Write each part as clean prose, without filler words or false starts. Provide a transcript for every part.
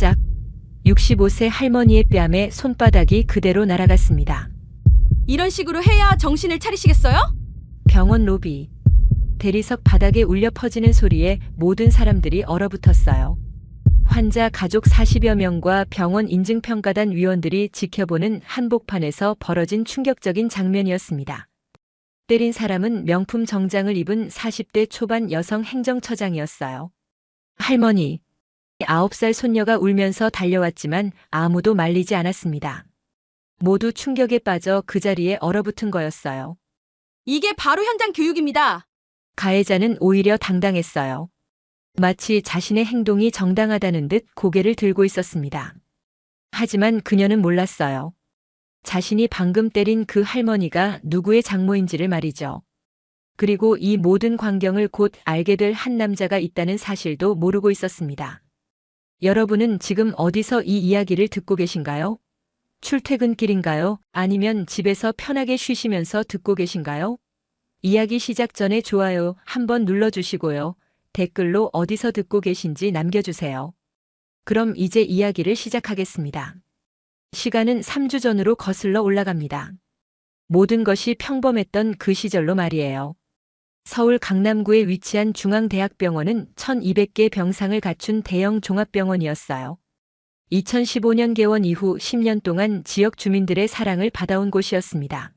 깜짝. 65세 할머니의 뺨에 손바닥이 그대로 날아갔습니다. 이런 식으로 해야 정신을 차리시겠어요? 병원 로비. 대리석 바닥에 울려 퍼지는 소리에 모든 사람들이 얼어붙었어요. 환자 가족 40여 명과 병원 인증평가단 위원들이 지켜보는 한복판에서 벌어진 충격적인 장면이었습니다. 때린 사람은 명품 정장을 입은 40대 초반 여성 행정처장이었어요. 할머니. 9살 손녀가 울면서 달려왔지만 아무도 말리지 않았습니다. 모두 충격에 빠져 그 자리에 얼어붙은 거였어요. 이게 바로 현장 교육입니다. 가해자는 오히려 당당했어요. 마치 자신의 행동이 정당하다는 듯 고개를 들고 있었습니다. 하지만 그녀는 몰랐어요. 자신이 방금 때린 그 할머니가 누구의 장모인지를 말이죠. 그리고 이 모든 광경을 곧 알게 될 한 남자가 있다는 사실도 모르고 있었습니다. 여러분은 지금 어디서 이 이야기를 듣고 계신가요? 출퇴근길인가요? 아니면 집에서 편하게 쉬시면서 듣고 계신가요? 이야기 시작 전에 좋아요 한번 눌러주시고요. 댓글로 어디서 듣고 계신지 남겨주세요. 그럼 이제 이야기를 시작하겠습니다. 시간은 3주 전으로 거슬러 올라갑니다. 모든 것이 평범했던 그 시절로 말이에요. 서울 강남구에 위치한 중앙대학병원은 1200개 병상을 갖춘 대형 종합병원이었어요. 2015년 개원 이후 10년 동안 지역 주민들의 사랑을 받아온 곳이었습니다.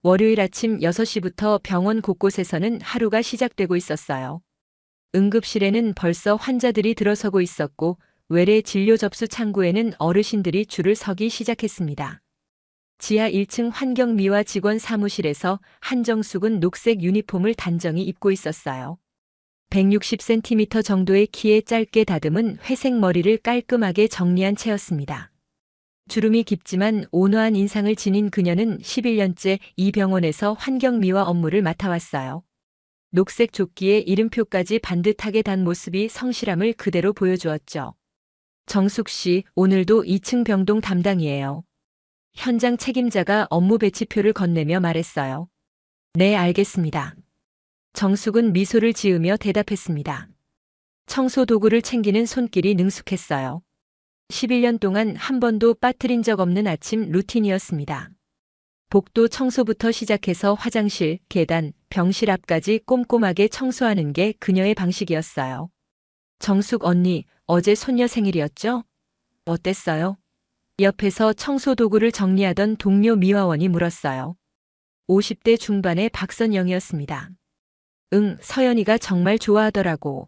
월요일 아침 6시부터 병원 곳곳에서는 하루가 시작되고 있었어요. 응급실에는 벌써 환자들이 들어서고 있었고 외래 진료 접수 창구에는 어르신들이 줄을 서기 시작했습니다. 지하 1층 환경미화 직원 사무실에서 한정숙은 녹색 유니폼을 단정히 입고 있었어요. 160cm 정도의 키에 짧게 다듬은 회색 머리를 깔끔하게 정리한 채였습니다. 주름이 깊지만 온화한 인상을 지닌 그녀는 11년째 이 병원에서 환경미화 업무를 맡아왔어요. 녹색 조끼에 이름표까지 반듯하게 단 모습이 성실함을 그대로 보여주었죠. 정숙 씨, 오늘도 2층 병동 담당이에요. 현장 책임자가 업무 배치표를 건네며 말했어요. 네, 알겠습니다. 정숙은 미소를 지으며 대답했습니다. 청소 도구를 챙기는 손길이 능숙했어요. 11년 동안 한 번도 빠뜨린 적 없는 아침 루틴이었습니다. 복도 청소부터 시작해서 화장실, 계단, 병실 앞까지 꼼꼼하게 청소하는 게 그녀의 방식이었어요. 정숙 언니, 어제 손녀 생일이었죠? 어땠어요? 옆에서 청소 도구를 정리하던 동료 미화원이 물었어요. 50대 중반의 박선영이었습니다. 응, 서연이가 정말 좋아하더라고.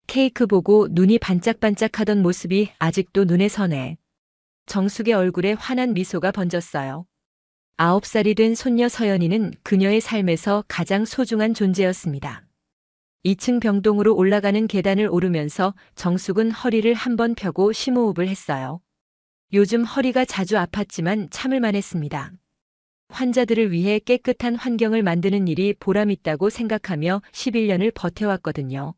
케이크 보고 눈이 반짝반짝하던 모습이 아직도 눈에 선해. 정숙의 얼굴에 환한 미소가 번졌어요. 9살이 된 손녀 서연이는 그녀의 삶에서 가장 소중한 존재였습니다. 2층 병동으로 올라가는 계단을 오르면서 정숙은 허리를 한번 펴고 심호흡을 했어요. 요즘 허리가 자주 아팠지만 참을만 했습니다. 환자들을 위해 깨끗한 환경을 만드는 일이 보람있다고 생각하며 11년을 버텨왔거든요.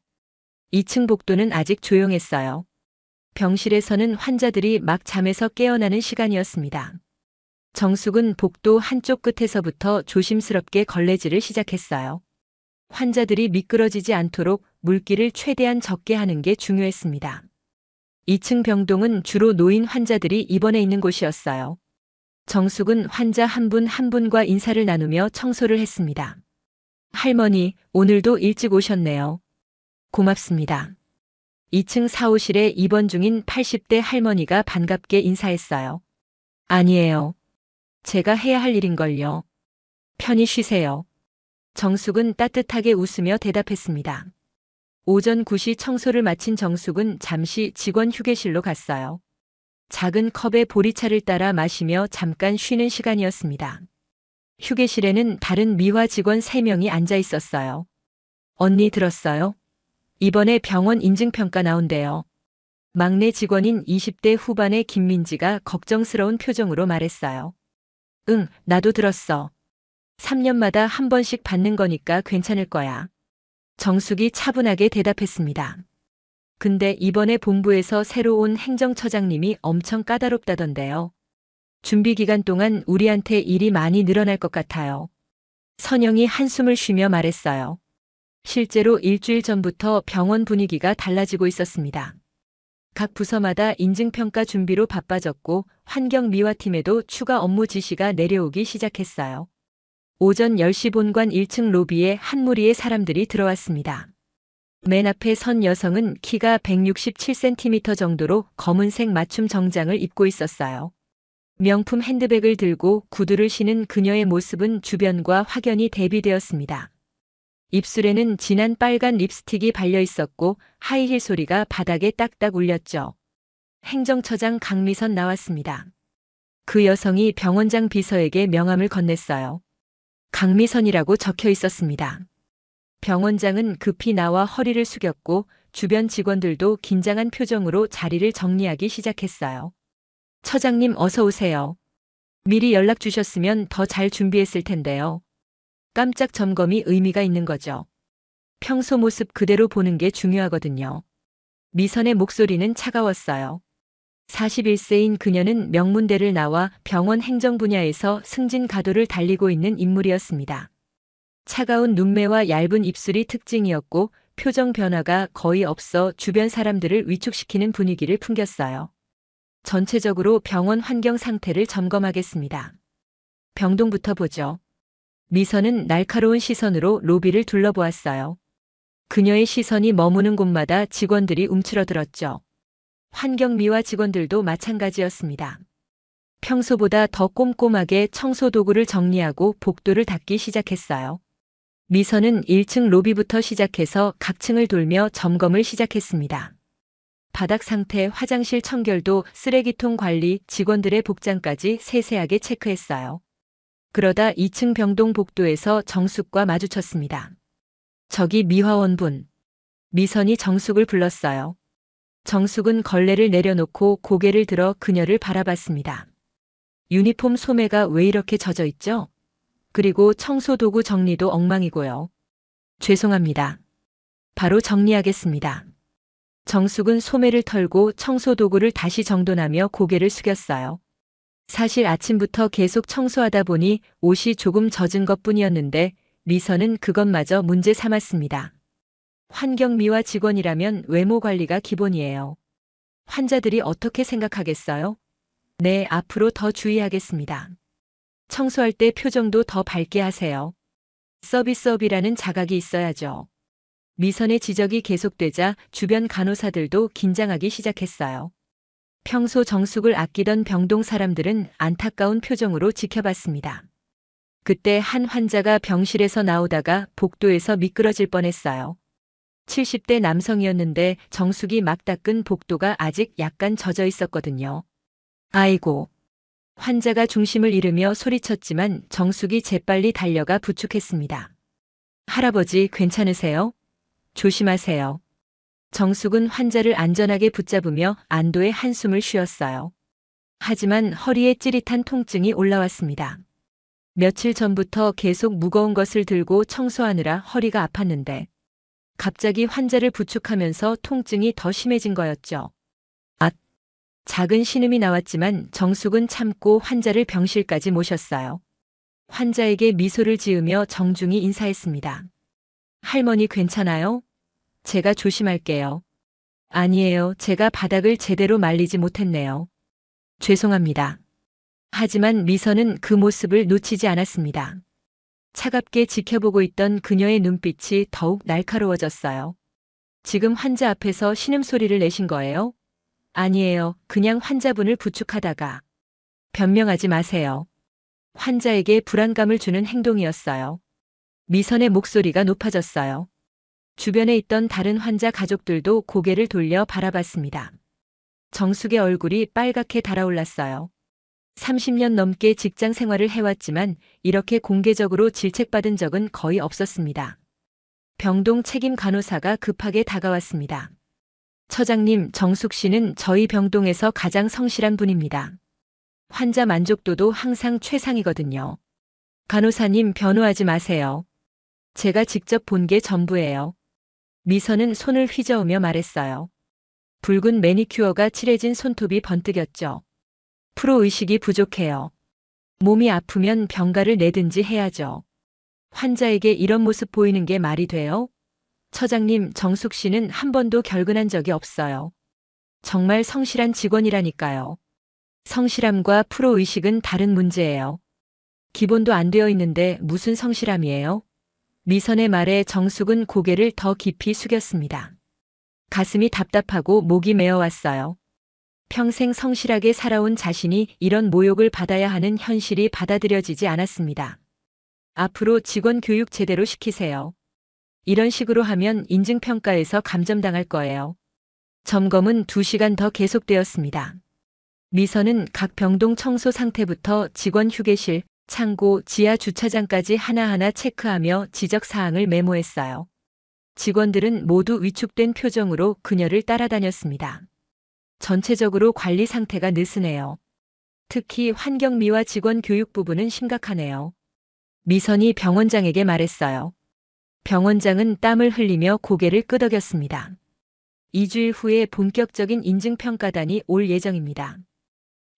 2층 복도는 아직 조용했어요. 병실에서는 환자들이 막 잠에서 깨어나는 시간이었습니다. 정숙은 복도 한쪽 끝에서부터 조심스럽게 걸레질을 시작했어요. 환자들이 미끄러지지 않도록 물기를 최대한 적게 하는 게 중요했습니다. 2층 병동은 주로 노인 환자들이 입원해 있는 곳이었어요. 정숙은 환자 한 분 한 분과 인사를 나누며 청소를 했습니다. 할머니, 오늘도 일찍 오셨네요. 고맙습니다. 2층 사호실에 입원 중인 80대 할머니가 반갑게 인사했어요. 아니에요. 제가 해야 할 일인걸요. 편히 쉬세요. 정숙은 따뜻하게 웃으며 대답했습니다. 오전 9시 청소를 마친 정숙은 잠시 직원 휴게실로 갔어요. 작은 컵에 보리차를 따라 마시며 잠깐 쉬는 시간이었습니다. 휴게실에는 다른 미화 직원 3명이 앉아 있었어요. 언니 들었어요? 이번에 병원 인증평가 나온대요. 막내 직원인 20대 후반의 김민지가 걱정스러운 표정으로 말했어요. 응, 나도 들었어. 3년마다 한 번씩 받는 거니까 괜찮을 거야. 정숙이 차분하게 대답했습니다. 근데 이번에 본부에서 새로 온 행정처장님이 엄청 까다롭다던데요. 준비 기간 동안 우리한테 일이 많이 늘어날 것 같아요. 선영이 한숨을 쉬며 말했어요. 실제로 일주일 전부터 병원 분위기가 달라지고 있었습니다. 각 부서마다 인증평가 준비로 바빠졌고 환경미화팀에도 추가 업무 지시가 내려오기 시작했어요. 오전 10시 본관 1층 로비에 한 무리의 사람들이 들어왔습니다. 맨 앞에 선 여성은 키가 167cm 정도로 검은색 맞춤 정장을 입고 있었어요. 명품 핸드백을 들고 구두를 신은 그녀의 모습은 주변과 확연히 대비되었습니다. 입술에는 진한 빨간 립스틱이 발려 있었고 하이힐 소리가 바닥에 딱딱 울렸죠. 행정처장 강미선 나왔습니다. 그 여성이 병원장 비서에게 명함을 건넸어요. 강미선이라고 적혀 있었습니다. 병원장은 급히 나와 허리를 숙였고 주변 직원들도 긴장한 표정으로 자리를 정리하기 시작했어요. 처장님 어서 오세요. 미리 연락 주셨으면 더 잘 준비했을 텐데요. 깜짝 점검이 의미가 있는 거죠. 평소 모습 그대로 보는 게 중요하거든요. 미선의 목소리는 차가웠어요. 41세인 그녀는 명문대를 나와 병원 행정 분야에서 승진 가도를 달리고 있는 인물이었습니다. 차가운 눈매와 얇은 입술이 특징이었고 표정 변화가 거의 없어 주변 사람들을 위축시키는 분위기를 풍겼어요. 전체적으로 병원 환경 상태를 점검하겠습니다. 병동부터 보죠. 미선은 날카로운 시선으로 로비를 둘러보았어요. 그녀의 시선이 머무는 곳마다 직원들이 움츠러들었죠. 환경미화 직원들도 마찬가지였습니다. 평소보다 더 꼼꼼하게 청소 도구를 정리하고 복도를 닦기 시작했어요. 미선은 1층 로비부터 시작해서 각 층을 돌며 점검을 시작했습니다. 바닥 상태, 화장실 청결도, 쓰레기통 관리, 직원들의 복장까지 세세하게 체크했어요. 그러다 2층 병동 복도에서 정숙과 마주쳤습니다. 저기 미화원분. 미선이 정숙을 불렀어요. 정숙은 걸레를 내려놓고 고개를 들어 그녀를 바라봤습니다. 유니폼 소매가 왜 이렇게 젖어 있죠? 그리고 청소도구 정리도 엉망이고요. 죄송합니다. 바로 정리하겠습니다. 정숙은 소매를 털고 청소도구를 다시 정돈하며 고개를 숙였어요. 사실 아침부터 계속 청소하다 보니 옷이 조금 젖은 것뿐이었는데 미선은 그것마저 문제 삼았습니다. 환경미화 직원이라면 외모 관리가 기본이에요. 환자들이 어떻게 생각하겠어요? 네, 앞으로 더 주의하겠습니다. 청소할 때 표정도 더 밝게 하세요. 서비스업이라는 자각이 있어야죠. 미선의 지적이 계속되자 주변 간호사들도 긴장하기 시작했어요. 평소 정숙을 아끼던 병동 사람들은 안타까운 표정으로 지켜봤습니다. 그때 한 환자가 병실에서 나오다가 복도에서 미끄러질 뻔했어요. 70대 남성이었는데 정숙이 막 닦은 복도가 아직 약간 젖어 있었거든요. 아이고. 환자가 중심을 잃으며 소리쳤지만 정숙이 재빨리 달려가 부축했습니다. 할아버지 괜찮으세요? 조심하세요. 정숙은 환자를 안전하게 붙잡으며 안도의 한숨을 쉬었어요. 하지만 허리에 찌릿한 통증이 올라왔습니다. 며칠 전부터 계속 무거운 것을 들고 청소하느라 허리가 아팠는데 갑자기 환자를 부축하면서 통증이 더 심해진 거였죠. 작은 신음이 나왔지만 정숙은 참고 환자를 병실까지 모셨어요. 환자에게 미소를 지으며 정중히 인사했습니다. 할머니 괜찮아요? 제가 조심할게요. 아니에요. 제가 바닥을 제대로 말리지 못했네요. 죄송합니다. 하지만 미선은 그 모습을 놓치지 않았습니다. 차갑게 지켜보고 있던 그녀의 눈빛이 더욱 날카로워졌어요. 지금 환자 앞에서 신음소리를 내신 거예요? 아니에요. 그냥 환자분을 부축하다가. 변명하지 마세요. 환자에게 불안감을 주는 행동이었어요. 미선의 목소리가 높아졌어요. 주변에 있던 다른 환자 가족들도 고개를 돌려 바라봤습니다. 정숙의 얼굴이 빨갛게 달아올랐어요. 30년 넘게 직장 생활을 해왔지만 이렇게 공개적으로 질책받은 적은 거의 없었습니다. 병동 책임 간호사가 급하게 다가왔습니다. 처장님, 정숙 씨는 저희 병동에서 가장 성실한 분입니다. 환자 만족도도 항상 최상이거든요. 간호사님 변호하지 마세요. 제가 직접 본 게 전부예요. 미선은 손을 휘저으며 말했어요. 붉은 매니큐어가 칠해진 손톱이 번뜩였죠. 프로의식이 부족해요. 몸이 아프면 병가를 내든지 해야죠. 환자에게 이런 모습 보이는 게 말이 돼요? 처장님, 정숙 씨는 한 번도 결근한 적이 없어요. 정말 성실한 직원이라니까요. 성실함과 프로의식은 다른 문제예요. 기본도 안 되어 있는데 무슨 성실함이에요? 미선의 말에 정숙은 고개를 더 깊이 숙였습니다. 가슴이 답답하고 목이 메어왔어요. 평생 성실하게 살아온 자신이 이런 모욕을 받아야 하는 현실이 받아들여지지 않았습니다. 앞으로 직원 교육 제대로 시키세요. 이런 식으로 하면 인증평가에서 감점당할 거예요. 점검은 2시간 더 계속되었습니다. 미선은 각 병동 청소 상태부터 직원 휴게실, 창고, 지하 주차장까지 하나하나 체크하며 지적사항을 메모했어요. 직원들은 모두 위축된 표정으로 그녀를 따라다녔습니다. 전체적으로 관리 상태가 느슨해요. 특히 환경미화 직원 교육 부분은 심각하네요. 미선이 병원장에게 말했어요. 병원장은 땀을 흘리며 고개를 끄덕였습니다. 2주일 후에 본격적인 인증평가단이 올 예정입니다.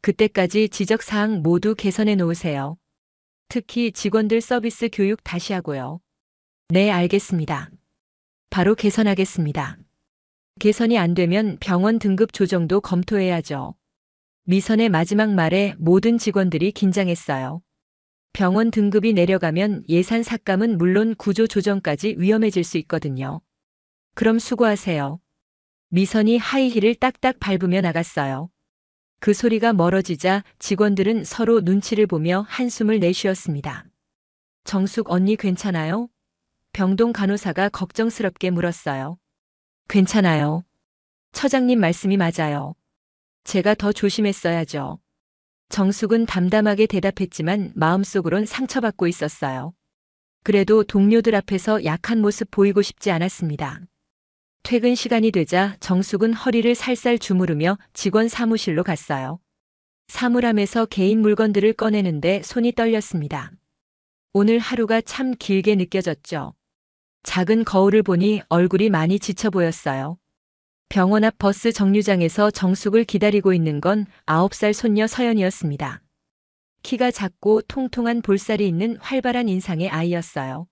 그때까지 지적사항 모두 개선해 놓으세요. 특히 직원들 서비스 교육 다시 하고요. 네, 알겠습니다. 바로 개선하겠습니다. 개선이 안 되면 병원 등급 조정도 검토해야죠. 미선의 마지막 말에 모든 직원들이 긴장했어요. 병원 등급이 내려가면 예산 삭감은 물론 구조 조정까지 위험해질 수 있거든요. 그럼 수고하세요. 미선이 하이힐을 딱딱 밟으며 나갔어요. 그 소리가 멀어지자 직원들은 서로 눈치를 보며 한숨을 내쉬었습니다. 정숙 언니 괜찮아요? 병동 간호사가 걱정스럽게 물었어요. 괜찮아요. 처장님 말씀이 맞아요. 제가 더 조심했어야죠. 정숙은 담담하게 대답했지만 마음속으론 상처받고 있었어요. 그래도 동료들 앞에서 약한 모습 보이고 싶지 않았습니다. 퇴근 시간이 되자 정숙은 허리를 살살 주무르며 직원 사무실로 갔어요. 사물함에서 개인 물건들을 꺼내는데 손이 떨렸습니다. 오늘 하루가 참 길게 느껴졌죠. 작은 거울을 보니 얼굴이 많이 지쳐 보였어요. 병원 앞 버스 정류장에서 정숙을 기다리고 있는 건 9살 손녀 서연이었습니다. 키가 작고 통통한 볼살이 있는 활발한 인상의 아이였어요.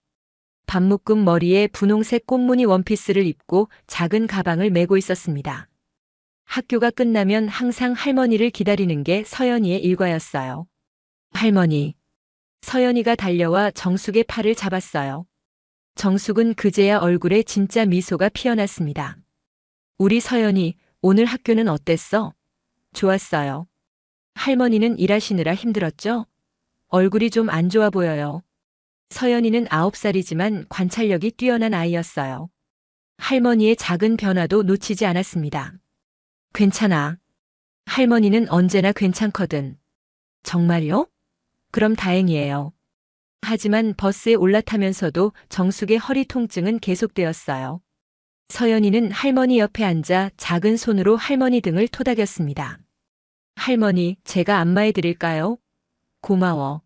반묶음 머리에 분홍색 꽃무늬 원피스를 입고 작은 가방을 메고 있었습니다. 학교가 끝나면 항상 할머니를 기다리는 게 서연이의 일과였어요. 할머니. 서연이가 달려와 정숙의 팔을 잡았어요. 정숙은 그제야 얼굴에 진짜 미소가 피어났습니다. 우리 서연이, 오늘 학교는 어땠어? 좋았어요. 할머니는 일하시느라 힘들었죠? 얼굴이 좀 안 좋아 보여요. 서연이는 9살이지만 관찰력이 뛰어난 아이였어요. 할머니의 작은 변화도 놓치지 않았습니다. 괜찮아. 할머니는 언제나 괜찮거든. 정말요? 그럼 다행이에요. 하지만 버스에 올라타면서도 정숙의 허리 통증은 계속되었어요. 서연이는 할머니 옆에 앉아 작은 손으로 할머니 등을 토닥였습니다. 할머니, 제가 안마해 드릴까요? 고마워.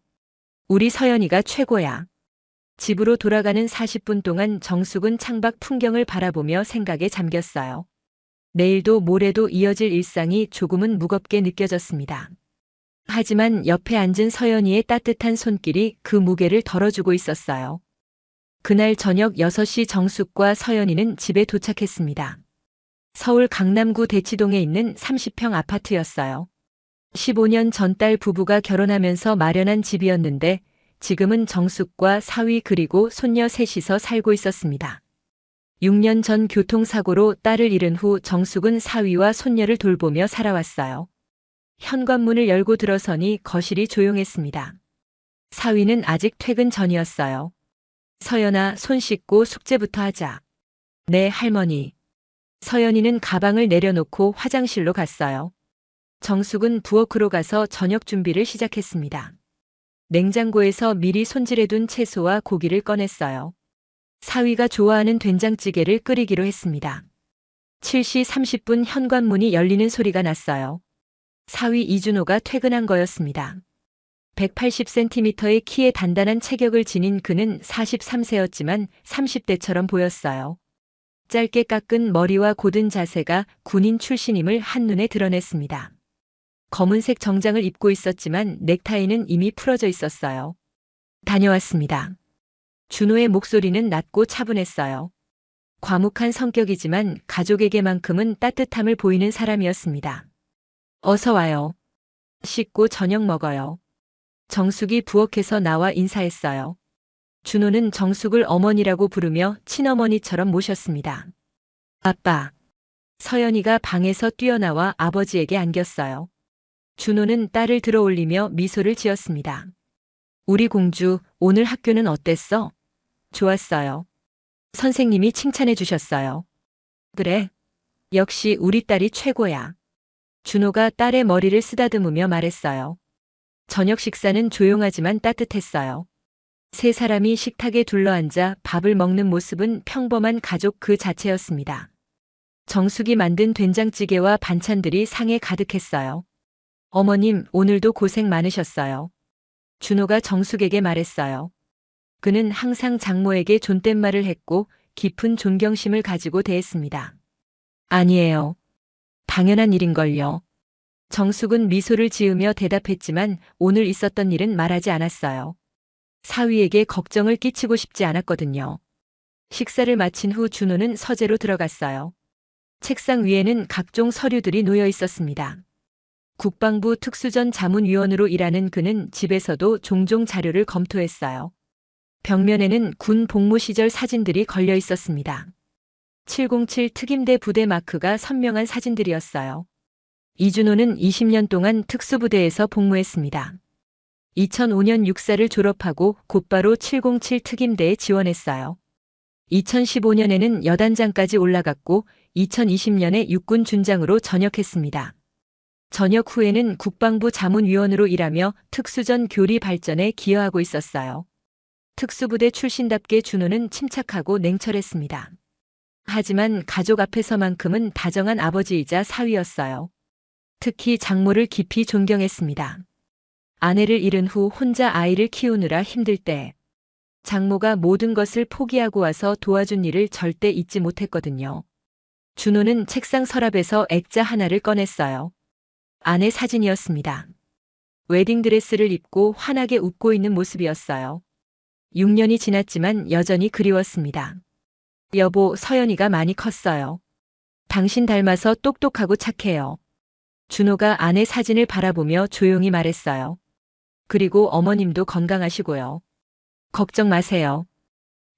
우리 서연이가 최고야. 집으로 돌아가는 40분 동안 정숙은 창밖 풍경을 바라보며 생각에 잠겼어요. 내일도 모레도 이어질 일상이 조금은 무겁게 느껴졌습니다. 하지만 옆에 앉은 서연이의 따뜻한 손길이 그 무게를 덜어주고 있었어요. 그날 저녁 6시 정숙과 서연이는 집에 도착했습니다. 서울 강남구 대치동에 있는 30평 아파트였어요. 15년 전 딸 부부가 결혼하면서 마련한 집이었는데 지금은 정숙과 사위 그리고 손녀 셋이서 살고 있었습니다. 6년 전 교통사고로 딸을 잃은 후 정숙은 사위와 손녀를 돌보며 살아왔어요. 현관문을 열고 들어서니 거실이 조용했습니다. 사위는 아직 퇴근 전이었어요. 서연아, 손 씻고 숙제부터 하자. 네, 할머니. 서연이는 가방을 내려놓고 화장실로 갔어요. 정숙은 부엌으로 가서 저녁 준비를 시작했습니다. 냉장고에서 미리 손질해둔 채소와 고기를 꺼냈어요. 사위가 좋아하는 된장찌개를 끓이기로 했습니다. 7시 30분 현관문이 열리는 소리가 났어요. 사위 이준호가 퇴근한 거였습니다. 180cm의 키에 단단한 체격을 지닌 그는 43세였지만 30대처럼 보였어요. 짧게 깎은 머리와 곧은 자세가 군인 출신임을 한눈에 드러냈습니다. 검은색 정장을 입고 있었지만 넥타이는 이미 풀어져 있었어요. 다녀왔습니다. 준호의 목소리는 낮고 차분했어요. 과묵한 성격이지만 가족에게만큼은 따뜻함을 보이는 사람이었습니다. 어서 와요. 씻고 저녁 먹어요. 정숙이 부엌에서 나와 인사했어요. 준호는 정숙을 어머니라고 부르며 친어머니처럼 모셨습니다. 아빠. 서연이가 방에서 뛰어나와 아버지에게 안겼어요. 준호는 딸을 들어올리며 미소를 지었습니다. 우리 공주, 오늘 학교는 어땠어? 좋았어요. 선생님이 칭찬해 주셨어요. 그래. 역시 우리 딸이 최고야. 준호가 딸의 머리를 쓰다듬으며 말했어요. 저녁 식사는 조용하지만 따뜻했어요. 세 사람이 식탁에 둘러앉아 밥을 먹는 모습은 평범한 가족 그 자체였습니다. 정숙이 만든 된장찌개와 반찬들이 상에 가득했어요. 어머님, 오늘도 고생 많으셨어요. 준호가 정숙에게 말했어요. 그는 항상 장모에게 존댓말을 했고 깊은 존경심을 가지고 대했습니다. 아니에요. 당연한 일인걸요. 정숙은 미소를 지으며 대답했지만 오늘 있었던 일은 말하지 않았어요. 사위에게 걱정을 끼치고 싶지 않았거든요. 식사를 마친 후 준호는 서재로 들어갔어요. 책상 위에는 각종 서류들이 놓여 있었습니다. 국방부 특수전 자문위원으로 일하는 그는 집에서도 종종 자료를 검토했어요. 벽면에는 군 복무 시절 사진들이 걸려 있었습니다. 707 특임대 부대 마크가 선명한 사진들이었어요. 이준호는 20년 동안 특수부대에서 복무했습니다. 2005년 육사를 졸업하고 곧바로 707 특임대에 지원했어요. 2015년에는 여단장까지 올라갔고 2020년에 육군 준장으로 전역했습니다. 전역 후에는 국방부 자문위원으로 일하며 특수전 교리 발전에 기여하고 있었어요. 특수부대 출신답게 준호는 침착하고 냉철했습니다. 하지만 가족 앞에서만큼은 다정한 아버지이자 사위였어요. 특히 장모를 깊이 존경했습니다. 아내를 잃은 후 혼자 아이를 키우느라 힘들 때 장모가 모든 것을 포기하고 와서 도와준 일을 절대 잊지 못했거든요. 준호는 책상 서랍에서 액자 하나를 꺼냈어요. 아내 사진이었습니다. 웨딩드레스를 입고 환하게 웃고 있는 모습이었어요. 6년이 지났지만 여전히 그리웠습니다. 여보, 서연이가 많이 컸어요. 당신 닮아서 똑똑하고 착해요. 준호가 아내 사진을 바라보며 조용히 말했어요. 그리고 어머님도 건강하시고요. 걱정 마세요.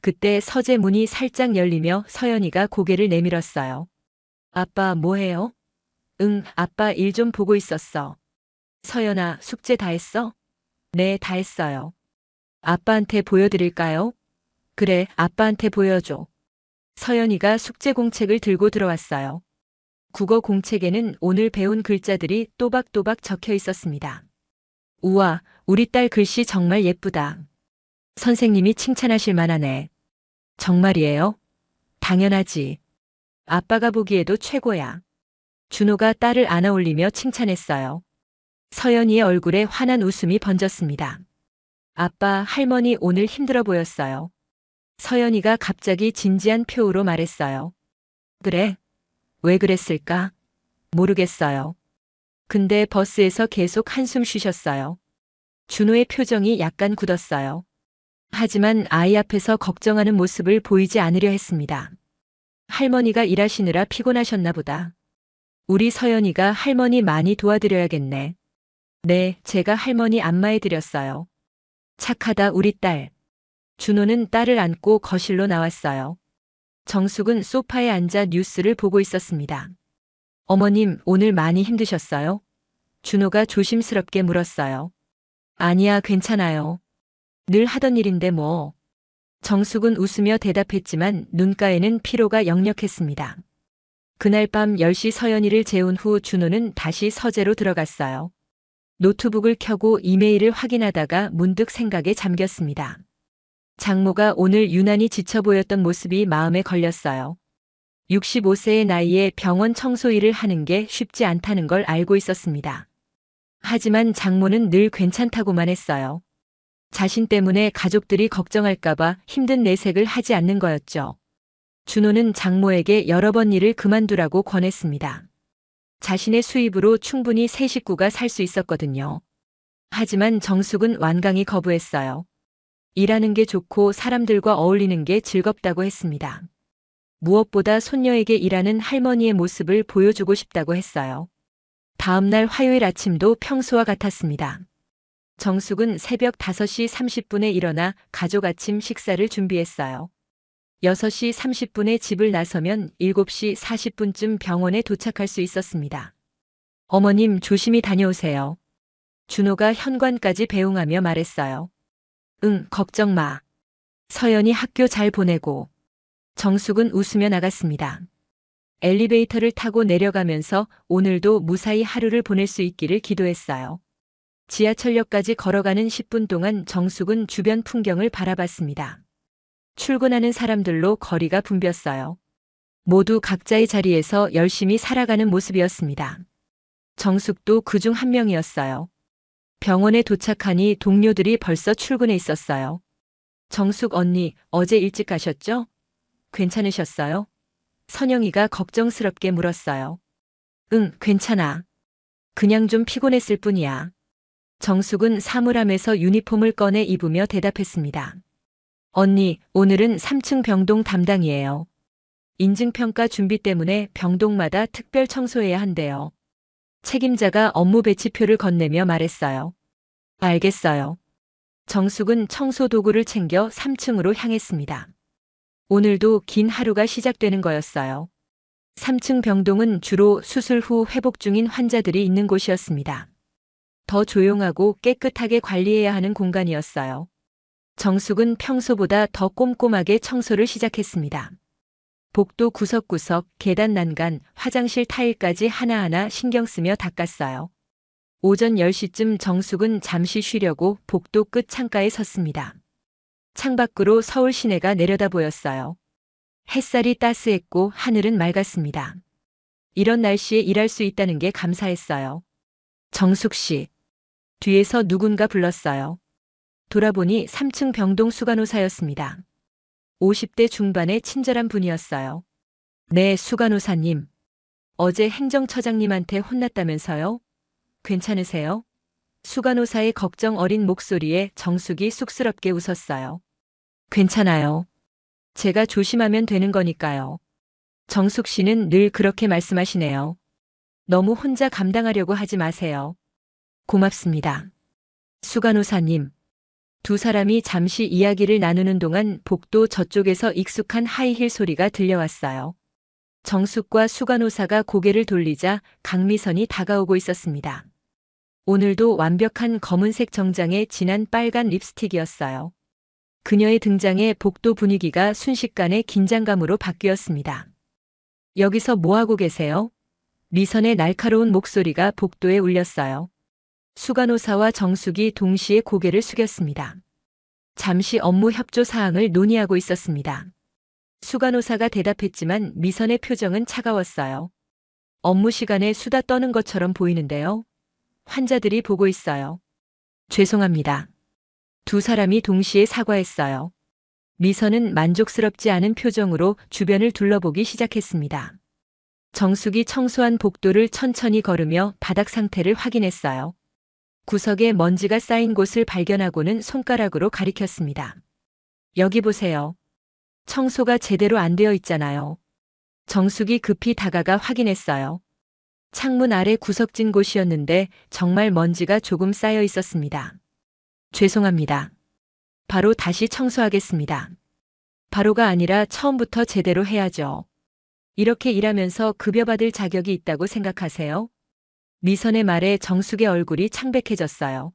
그때 서재 문이 살짝 열리며 서연이가 고개를 내밀었어요. 아빠 뭐해요? 응, 아빠 일 좀 보고 있었어. 서연아, 숙제 다 했어? 네, 다 했어요. 아빠한테 보여드릴까요? 그래, 아빠한테 보여줘. 서연이가 숙제 공책을 들고 들어왔어요. 국어 공책에는 오늘 배운 글자들이 또박또박 적혀 있었습니다. 우와, 우리 딸 글씨 정말 예쁘다. 선생님이 칭찬하실 만하네. 정말이에요? 당연하지. 아빠가 보기에도 최고야. 준호가 딸을 안아올리며 칭찬했어요. 서연이의 얼굴에 환한 웃음이 번졌습니다. 아빠, 할머니 오늘 힘들어 보였어요. 서연이가 갑자기 진지한 표우로 말했어요. 그래? 왜 그랬을까? 모르겠어요. 근데 버스에서 계속 한숨 쉬셨어요. 준호의 표정이 약간 굳었어요. 하지만 아이 앞에서 걱정하는 모습을 보이지 않으려 했습니다. 할머니가 일하시느라 피곤하셨나 보다. 우리 서연이가 할머니 많이 도와드려야겠네. 네, 제가 할머니 안마해드렸어요. 착하다 우리 딸. 준호는 딸을 안고 거실로 나왔어요. 정숙은 소파에 앉아 뉴스를 보고 있었습니다. 어머님, 오늘 많이 힘드셨어요? 준호가 조심스럽게 물었어요. 아니야, 괜찮아요. 늘 하던 일인데 뭐. 정숙은 웃으며 대답했지만 눈가에는 피로가 역력했습니다. 그날 밤 10시 서연이를 재운 후 준호는 다시 서재로 들어갔어요. 노트북을 켜고 이메일을 확인하다가 문득 생각에 잠겼습니다. 장모가 오늘 유난히 지쳐 보였던 모습이 마음에 걸렸어요. 65세의 나이에 병원 청소 일을 하는 게 쉽지 않다는 걸 알고 있었습니다. 하지만 장모는 늘 괜찮다고만 했어요. 자신 때문에 가족들이 걱정할까봐 힘든 내색을 하지 않는 거였죠. 준호는 장모에게 여러 번 일을 그만두라고 권했습니다. 자신의 수입으로 충분히 세 식구가 살 수 있었거든요. 하지만 정숙은 완강히 거부했어요. 일하는 게 좋고 사람들과 어울리는 게 즐겁다고 했습니다. 무엇보다 손녀에게 일하는 할머니의 모습을 보여주고 싶다고 했어요. 다음 날 화요일 아침도 평소와 같았습니다. 정숙은 새벽 5시 30분에 일어나 가족 아침 식사를 준비했어요. 6시 30분에 집을 나서면 7시 40분쯤 병원에 도착할 수 있었습니다. 어머님 조심히 다녀오세요. 준호가 현관까지 배웅하며 말했어요. 응, 걱정 마. 서연이 학교 잘 보내고. 정숙은 웃으며 나갔습니다. 엘리베이터를 타고 내려가면서 오늘도 무사히 하루를 보낼 수 있기를 기도했어요. 지하철역까지 걸어가는 10분 동안 정숙은 주변 풍경을 바라봤습니다. 출근하는 사람들로 거리가 붐볐어요. 모두 각자의 자리에서 열심히 살아가는 모습이었습니다. 정숙도 그중 한 명이었어요. 병원에 도착하니 동료들이 벌써 출근해 있었어요. 정숙 언니, 어제 일찍 가셨죠? 괜찮으셨어요? 선영이가 걱정스럽게 물었어요. 응, 괜찮아. 그냥 좀 피곤했을 뿐이야. 정숙은 사물함에서 유니폼을 꺼내 입으며 대답했습니다. 언니, 오늘은 3층 병동 담당이에요. 인증평가 준비 때문에 병동마다 특별 청소해야 한대요. 책임자가 업무 배치표를 건네며 말했어요. 알겠어요. 정숙은 청소 도구를 챙겨 3층으로 향했습니다. 오늘도 긴 하루가 시작되는 거였어요. 3층 병동은 주로 수술 후 회복 중인 환자들이 있는 곳이었습니다. 더 조용하고 깨끗하게 관리해야 하는 공간이었어요. 정숙은 평소보다 더 꼼꼼하게 청소를 시작했습니다. 복도 구석구석, 계단 난간, 화장실 타일까지 하나하나 신경 쓰며 닦았어요. 오전 10시쯤 정숙은 잠시 쉬려고 복도 끝 창가에 섰습니다. 창밖으로 서울 시내가 내려다 보였어요. 햇살이 따스했고 하늘은 맑았습니다. 이런 날씨에 일할 수 있다는 게 감사했어요. 정숙 씨. 뒤에서 누군가 불렀어요. 돌아보니 3층 병동 수간호사였습니다. 50대 중반의 친절한 분이었어요. 네, 수간호사님. 어제 행정처장님한테 혼났다면서요? 괜찮으세요? 수간호사의 걱정 어린 목소리에 정숙이 쑥스럽게 웃었어요. 괜찮아요. 제가 조심하면 되는 거니까요. 정숙 씨는 늘 그렇게 말씀하시네요. 너무 혼자 감당하려고 하지 마세요. 고맙습니다. 수간호사님. 두 사람이 잠시 이야기를 나누는 동안 복도 저쪽에서 익숙한 하이힐 소리가 들려왔어요. 정숙과 수간호사가 고개를 돌리자 강미선이 다가오고 있었습니다. 오늘도 완벽한 검은색 정장에 진한 빨간 립스틱이었어요. 그녀의 등장에 복도 분위기가 순식간에 긴장감으로 바뀌었습니다. 여기서 뭐하고 계세요? 미선의 날카로운 목소리가 복도에 울렸어요. 수간호사와 정숙이 동시에 고개를 숙였습니다. 잠시 업무 협조 사항을 논의하고 있었습니다. 수간호사가 대답했지만 미선의 표정은 차가웠어요. 업무 시간에 수다 떠는 것처럼 보이는데요. 환자들이 보고 있어요. 죄송합니다. 두 사람이 동시에 사과했어요. 미선은 만족스럽지 않은 표정으로 주변을 둘러보기 시작했습니다. 정숙이 청소한 복도를 천천히 걸으며 바닥 상태를 확인했어요. 구석에 먼지가 쌓인 곳을 발견하고는 손가락으로 가리켰습니다. 여기 보세요. 청소가 제대로 안 되어 있잖아요. 정숙이 급히 다가가 확인했어요. 창문 아래 구석진 곳이었는데 정말 먼지가 조금 쌓여 있었습니다. 죄송합니다. 바로 다시 청소하겠습니다. 바로가 아니라 처음부터 제대로 해야죠. 이렇게 일하면서 급여받을 자격이 있다고 생각하세요? 미선의 말에 정숙의 얼굴이 창백해졌어요.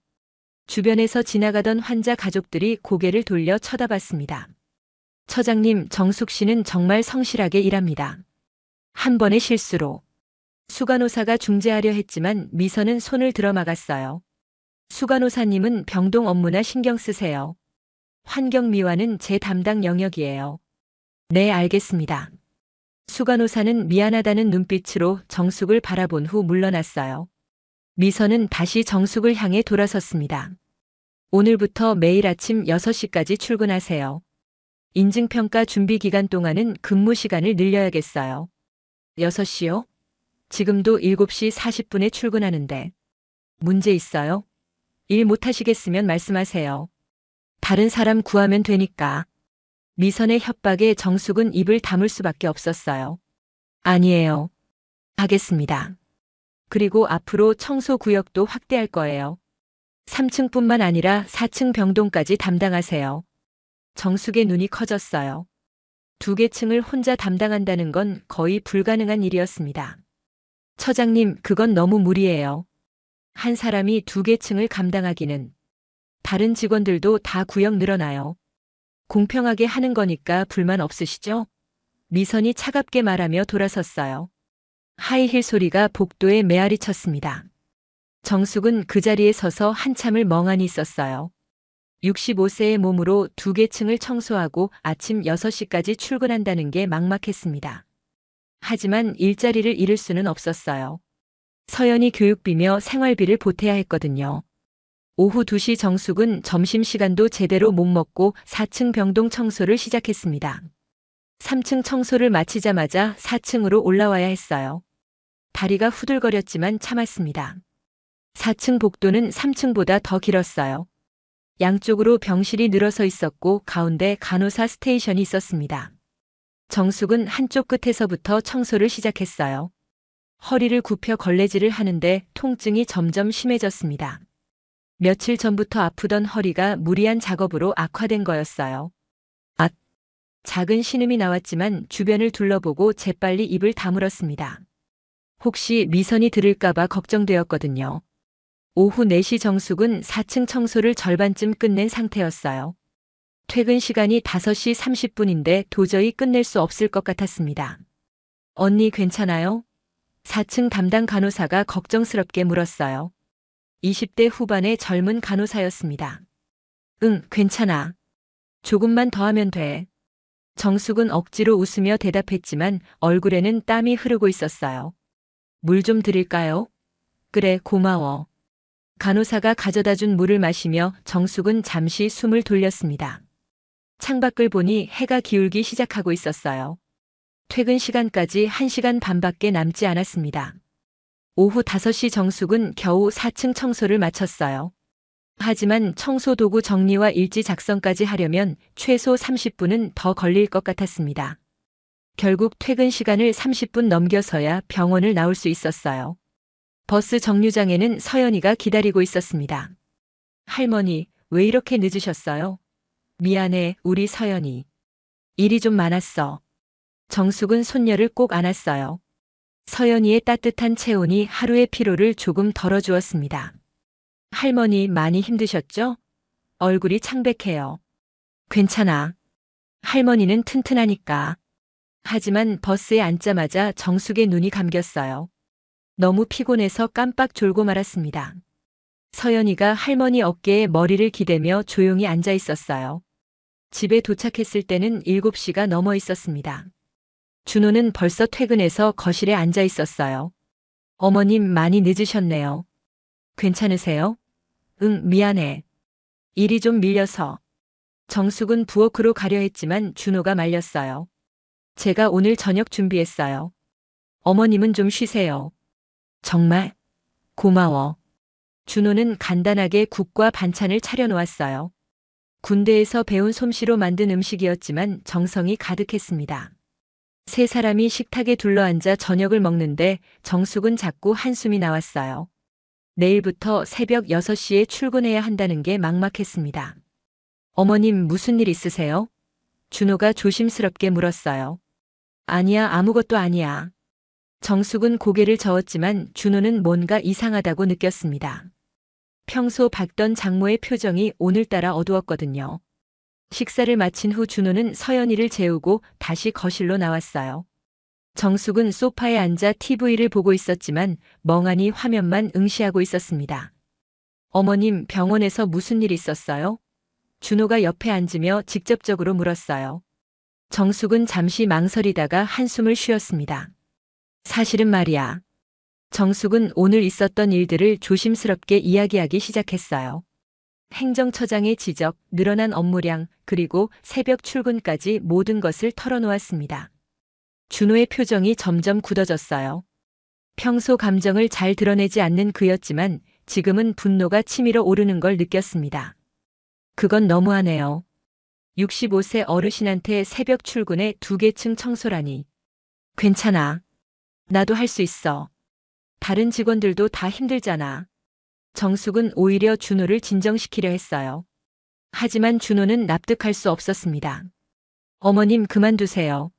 주변에서 지나가던 환자 가족들이 고개를 돌려 쳐다봤습니다. 처장님, 정숙 씨는 정말 성실하게 일합니다. 한 번의 실수로. 수간호사가 중재하려 했지만 미선은 손을 들어 막았어요. 수간호사님은 병동 업무나 신경 쓰세요. 환경미화는 제 담당 영역이에요. 네, 알겠습니다. 수간호사는 미안하다는 눈빛으로 정숙을 바라본 후 물러났어요. 미선은 다시 정숙을 향해 돌아섰습니다. 오늘부터 매일 아침 6시까지 출근하세요. 인증평가 준비 기간 동안은 근무 시간을 늘려야겠어요. 6시요? 지금도 7시 40분에 출근하는데. 문제 있어요? 일 못하시겠으면 말씀하세요. 다른 사람 구하면 되니까. 미선의 협박에 정숙은 입을 다물 수밖에 없었어요. 아니에요. 하겠습니다. 그리고 앞으로 청소 구역도 확대할 거예요. 3층뿐만 아니라 4층 병동까지 담당하세요. 정숙의 눈이 커졌어요. 2개 층을 혼자 담당한다는 건 거의 불가능한 일이었습니다. 처장님, 그건 너무 무리예요. 한 사람이 2개 층을 감당하기는. 다른 직원들도 다 구역 늘어나요. 공평하게 하는 거니까 불만 없으시죠? 미선이 차갑게 말하며 돌아섰어요. 하이힐 소리가 복도에 메아리 쳤습니다. 정숙은 그 자리에 서서 한참을 멍하니 있었어요. 65세의 몸으로 2개 층을 청소하고 아침 6시까지 출근한다는 게 막막했습니다. 하지만 일자리를 잃을 수는 없었어요. 서연이 교육비며 생활비를 보태야 했거든요. 오후 2시 정숙은 점심시간도 제대로 못 먹고 4층 병동 청소를 시작했습니다. 3층 청소를 마치자마자 4층으로 올라와야 했어요. 다리가 후들거렸지만 참았습니다. 4층 복도는 3층보다 더 길었어요. 양쪽으로 병실이 늘어서 있었고 가운데 간호사 스테이션이 있었습니다. 정숙은 한쪽 끝에서부터 청소를 시작했어요. 허리를 굽혀 걸레질을 하는데 통증이 점점 심해졌습니다. 며칠 전부터 아프던 허리가 무리한 작업으로 악화된 거였어요. 아! 작은 신음이 나왔지만 주변을 둘러보고 재빨리 입을 다물었습니다. 혹시 미선이 들을까봐 걱정되었거든요. 오후 4시 정숙은 4층 청소를 절반쯤 끝낸 상태였어요. 퇴근 시간이 5시 30분인데 도저히 끝낼 수 없을 것 같았습니다. 언니 괜찮아요? 4층 담당 간호사가 걱정스럽게 물었어요. 20대 후반의 젊은 간호사였습니다. 응, 괜찮아. 조금만 더 하면 돼. 정숙은 억지로 웃으며 대답했지만 얼굴에는 땀이 흐르고 있었어요. 물 좀 드릴까요? 그래, 고마워. 간호사가 가져다 준 물을 마시며 정숙은 잠시 숨을 돌렸습니다. 창밖을 보니 해가 기울기 시작하고 있었어요. 퇴근 시간까지 1시간 반밖에 남지 않았습니다. 오후 5시 정숙은 겨우 4층 청소를 마쳤어요. 하지만 청소 도구 정리와 일지 작성까지 하려면 최소 30분은 더 걸릴 것 같았습니다. 결국 퇴근 시간을 30분 넘겨서야 병원을 나올 수 있었어요. 버스 정류장에는 서연이가 기다리고 있었습니다. 할머니, 왜 이렇게 늦으셨어요? 미안해, 우리 서연이. 일이 좀 많았어. 정숙은 손녀를 꼭 안았어요. 서연이의 따뜻한 체온이 하루의 피로를 조금 덜어주었습니다. 할머니 많이 힘드셨죠? 얼굴이 창백해요. 괜찮아. 할머니는 튼튼하니까. 하지만 버스에 앉자마자 정숙의 눈이 감겼어요. 너무 피곤해서 깜빡 졸고 말았습니다. 서연이가 할머니 어깨에 머리를 기대며 조용히 앉아 있었어요. 집에 도착했을 때는 7시가 넘어 있었습니다. 준호는 벌써 퇴근해서 거실에 앉아 있었어요. 어머님 많이 늦으셨네요. 괜찮으세요? 응, 미안해. 일이 좀 밀려서. 정숙은 부엌으로 가려 했지만 준호가 말렸어요. 제가 오늘 저녁 준비했어요. 어머님은 좀 쉬세요. 정말? 고마워. 준호는 간단하게 국과 반찬을 차려놓았어요. 군대에서 배운 솜씨로 만든 음식이었지만 정성이 가득했습니다. 세 사람이 식탁에 둘러앉아 저녁을 먹는데 정숙은 자꾸 한숨이 나왔어요. 내일부터 새벽 6시에 출근해야 한다는 게 막막했습니다. 어머님 무슨 일 있으세요? 준호가 조심스럽게 물었어요. 아니야, 아무것도 아니야. 정숙은 고개를 저었지만 준호는 뭔가 이상하다고 느꼈습니다. 평소 밝던 장모의 표정이 오늘따라 어두웠거든요. 식사를 마친 후 준호는 서연이를 재우고 다시 거실로 나왔어요. 정숙은 소파에 앉아 TV를 보고 있었지만 멍하니 화면만 응시하고 있었습니다. 어머님 병원에서 무슨 일 있었어요? 준호가 옆에 앉으며 직접적으로 물었어요. 정숙은 잠시 망설이다가 한숨을 쉬었습니다. 사실은 말이야. 정숙은 오늘 있었던 일들을 조심스럽게 이야기하기 시작했어요. 행정처장의 지적, 늘어난 업무량, 그리고 새벽 출근까지 모든 것을 털어놓았습니다. 준호의 표정이 점점 굳어졌어요. 평소 감정을 잘 드러내지 않는 그였지만 지금은 분노가 치밀어 오르는 걸 느꼈습니다. 그건 너무하네요. 65세 어르신한테 새벽 출근에 2개 층 청소라니. 괜찮아. 나도 할 수 있어. 다른 직원들도 다 힘들잖아. 정숙은 오히려 준호를 진정시키려 했어요. 하지만 준호는 납득할 수 없었습니다. 어머님 그만두세요.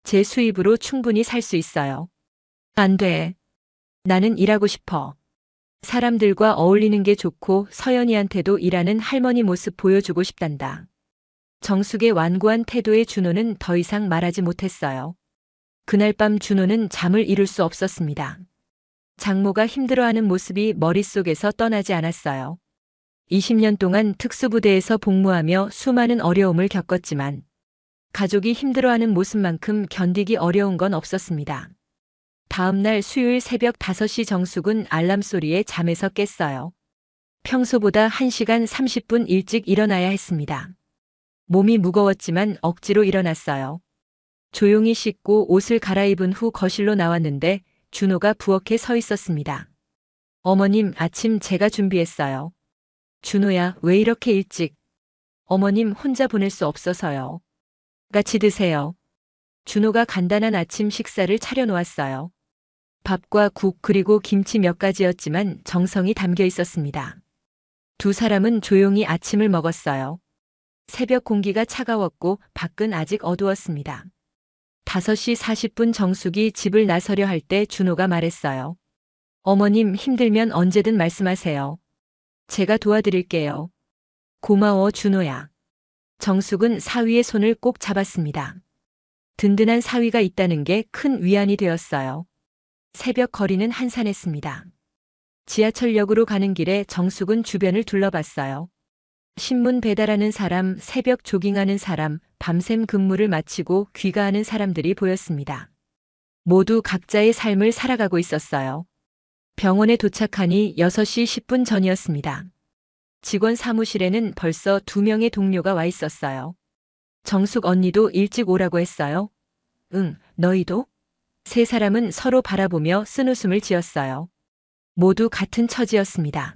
제 수입으로 충분히 살 수 있어요. 안 돼. 나는 일하고 싶어. 사람들과 어울리는 게 좋고 서연이한테도 일하는 할머니 모습 보여주고 싶단다. 정숙의 완고한 태도에 준호는 더 이상 말하지 못했어요. 그날 밤 준호는 잠을 이룰 수 없었습니다. 장모가 힘들어하는 모습이 머릿속에서 떠나지 않았어요. 20년 동안 특수부대에서 복무하며 수많은 어려움을 겪었지만 가족이 힘들어하는 모습만큼 견디기 어려운 건 없었습니다. 다음 날 수요일 새벽 5시 정숙은 알람 소리에 잠에서 깼어요. 평소보다 1시간 30분 일찍 일어나야 했습니다. 몸이 무거웠지만 억지로 일어났어요. 조용히 씻고 옷을 갈아입은 후 거실로 나왔는데 준호가 부엌에 서 있었습니다. 어머님, 아침 제가 준비했어요. 준호야, 왜 이렇게 일찍? 어머님 혼자 보낼 수 없어서요. 같이 드세요. 준호가 간단한 아침 식사를 차려놓았어요. 밥과 국 그리고 김치 몇 가지였지만 정성이 담겨 있었습니다. 두 사람은 조용히 아침을 먹었어요. 새벽 공기가 차가웠고 밖은 아직 어두웠습니다. 5시 40분 정숙이 집을 나서려 할 때 준호가 말했어요. 어머님 힘들면 언제든 말씀하세요. 제가 도와드릴게요. 고마워 준호야. 정숙은 사위의 손을 꼭 잡았습니다. 든든한 사위가 있다는 게 큰 위안이 되었어요. 새벽 거리는 한산했습니다. 지하철역으로 가는 길에 정숙은 주변을 둘러봤어요. 신문 배달하는 사람, 새벽 조깅하는 사람, 밤샘 근무를 마치고 귀가하는 사람들이 보였습니다. 모두 각자의 삶을 살아가고 있었어요. 병원에 도착하니 6시 10분 전이었습니다. 직원 사무실에는 벌써 2명의 동료가 와 있었어요. 정숙 언니도 일찍 오라고 했어요? 응, 너희도? 세 사람은 서로 바라보며 쓴웃음을 지었어요. 모두 같은 처지였습니다.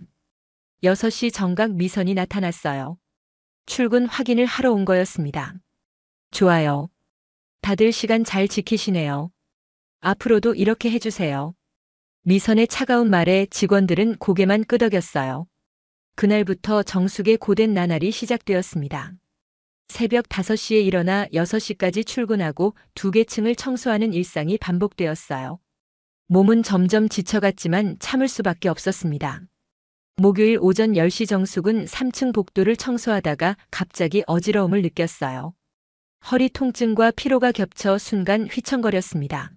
6시 정각 미선이 나타났어요. 출근 확인을 하러 온 거였습니다. 좋아요. 다들 시간 잘 지키시네요. 앞으로도 이렇게 해주세요. 미선의 차가운 말에 직원들은 고개만 끄덕였어요. 그날부터 정숙의 고된 나날이 시작되었습니다. 새벽 5시에 일어나 6시까지 출근하고 2개 층을 청소하는 일상이 반복되었어요. 몸은 점점 지쳐갔지만 참을 수밖에 없었습니다. 목요일 오전 10시 정숙은 3층 복도를 청소하다가 갑자기 어지러움을 느꼈어요. 허리 통증과 피로가 겹쳐 순간 휘청거렸습니다.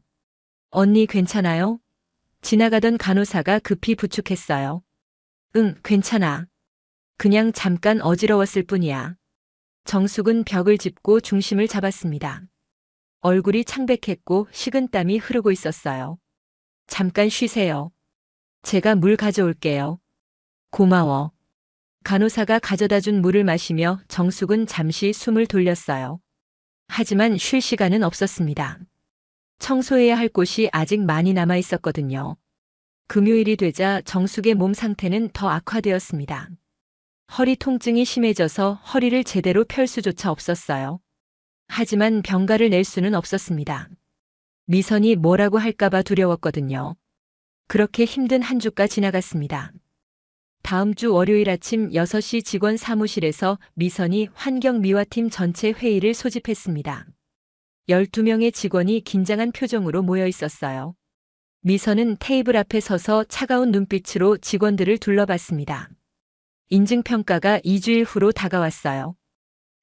언니 괜찮아요? 지나가던 간호사가 급히 부축했어요. 응, 괜찮아. 그냥 잠깐 어지러웠을 뿐이야. 정숙은 벽을 짚고 중심을 잡았습니다. 얼굴이 창백했고 식은땀이 흐르고 있었어요. 잠깐 쉬세요. 제가 물 가져올게요. 고마워. 간호사가 가져다 준 물을 마시며 정숙은 잠시 숨을 돌렸어요. 하지만 쉴 시간은 없었습니다. 청소해야 할 곳이 아직 많이 남아 있었거든요. 금요일이 되자 정숙의 몸 상태는 더 악화되었습니다. 허리 통증이 심해져서 허리를 제대로 펼 수조차 없었어요. 하지만 병가를 낼 수는 없었습니다. 미선이 뭐라고 할까봐 두려웠거든요. 그렇게 힘든 한 주가 지나갔습니다. 다음 주 월요일 아침 6시 직원 사무실에서 미선이 환경미화팀 전체 회의를 소집했습니다. 12명의 직원이 긴장한 표정으로 모여 있었어요. 미선은 테이블 앞에 서서 차가운 눈빛으로 직원들을 둘러봤습니다. 인증평가가 2주일 후로 다가왔어요.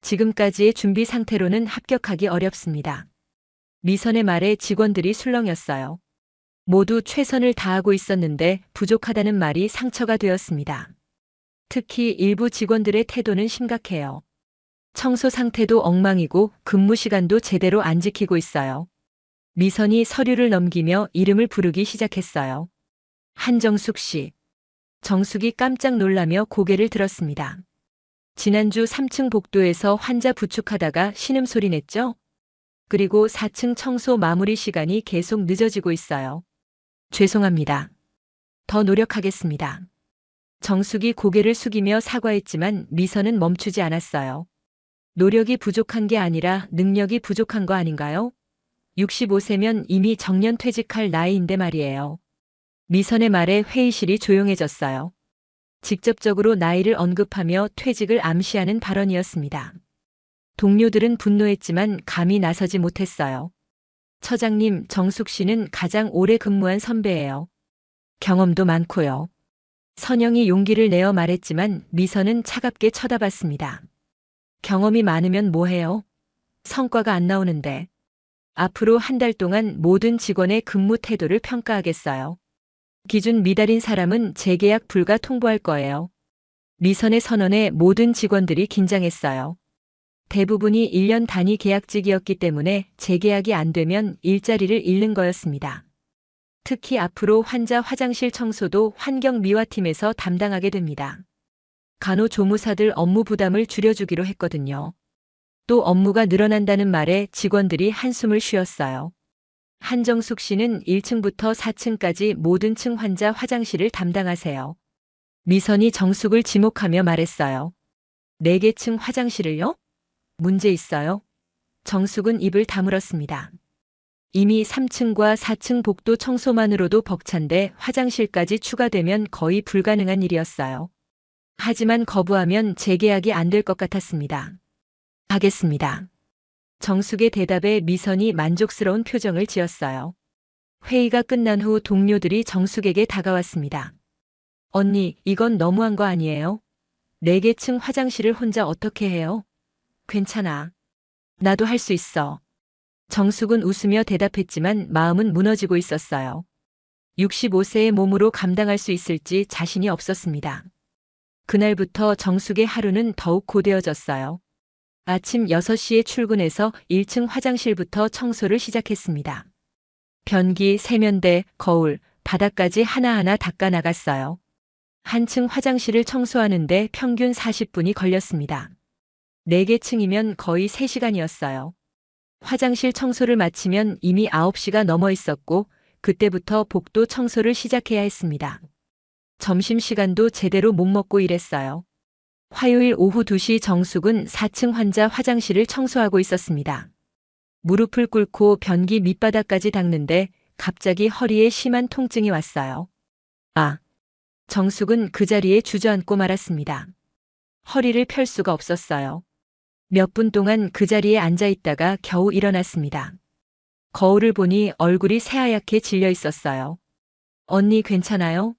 지금까지의 준비 상태로는 합격하기 어렵습니다. 미선의 말에 직원들이 술렁였어요. 모두 최선을 다하고 있었는데 부족하다는 말이 상처가 되었습니다. 특히 일부 직원들의 태도는 심각해요. 청소 상태도 엉망이고 근무 시간도 제대로 안 지키고 있어요. 미선이 서류를 넘기며 이름을 부르기 시작했어요. 한정숙 씨. 정숙이 깜짝 놀라며 고개를 들었습니다. 지난주 3층 복도에서 환자 부축하다가 신음소리 냈죠? 그리고 4층 청소 마무리 시간이 계속 늦어지고 있어요. 죄송합니다. 더 노력하겠습니다. 정숙이 고개를 숙이며 사과했지만 미선은 멈추지 않았어요. 노력이 부족한 게 아니라 능력이 부족한 거 아닌가요? 65세면 이미 정년 퇴직할 나이인데 말이에요. 미선의 말에 회의실이 조용해졌어요. 직접적으로 나이를 언급하며 퇴직을 암시하는 발언이었습니다. 동료들은 분노했지만 감히 나서지 못했어요. 처장님, 정숙 씨는 가장 오래 근무한 선배예요. 경험도 많고요. 선영이 용기를 내어 말했지만 미선은 차갑게 쳐다봤습니다. 경험이 많으면 뭐해요? 성과가 안 나오는데. 앞으로 한 달 동안 모든 직원의 근무 태도를 평가하겠어요. 기준 미달인 사람은 재계약 불가 통보할 거예요. 미선의 선언에 모든 직원들이 긴장했어요. 대부분이 1년 단위 계약직이었기 때문에 재계약이 안 되면 일자리를 잃는 거였습니다. 특히 앞으로 환자 화장실 청소도 환경미화팀에서 담당하게 됩니다. 간호조무사들 업무 부담을 줄여주기로 했거든요. 또 업무가 늘어난다는 말에 직원들이 한숨을 쉬었어요. 한정숙 씨는 1층부터 4층까지 모든 층 환자 화장실을 담당하세요. 미선이 정숙을 지목하며 말했어요. 4개 층 화장실을요? 문제 있어요? 정숙은 입을 다물었습니다. 이미 3층과 4층 복도 청소만으로도 벅찬데 화장실까지 추가되면 거의 불가능한 일이었어요. 하지만 거부하면 재계약이 안 될 것 같았습니다. 하겠습니다. 정숙의 대답에 미선이 만족스러운 표정을 지었어요. 회의가 끝난 후 동료들이 정숙에게 다가왔습니다. 언니, 이건 너무한 거 아니에요? 4개 층 화장실을 혼자 어떻게 해요? 괜찮아. 나도 할 수 있어. 정숙은 웃으며 대답했지만 마음은 무너지고 있었어요. 65세의 몸으로 감당할 수 있을지 자신이 없었습니다. 그날부터 정숙의 하루는 더욱 고되어졌어요. 아침 6시에 출근해서 1층 화장실부터 청소를 시작했습니다. 변기, 세면대, 거울, 바닥까지 하나하나 닦아 나갔어요. 한층 화장실을 청소하는데 평균 40분이 걸렸습니다. 4개 층이면 거의 3시간이었어요. 화장실 청소를 마치면 이미 9시가 넘어 있었고 그때부터 복도 청소를 시작해야 했습니다. 점심시간도 제대로 못 먹고 일했어요. 화요일 오후 2시 정숙은 4층 환자 화장실을 청소하고 있었습니다. 무릎을 꿇고 변기 밑바닥까지 닦는데 갑자기 허리에 심한 통증이 왔어요. 아! 정숙은 그 자리에 주저앉고 말았습니다. 허리를 펼 수가 없었어요. 몇 분 동안 그 자리에 앉아 있다가 겨우 일어났습니다. 거울을 보니 얼굴이 새하얗게 질려 있었어요. 언니 괜찮아요?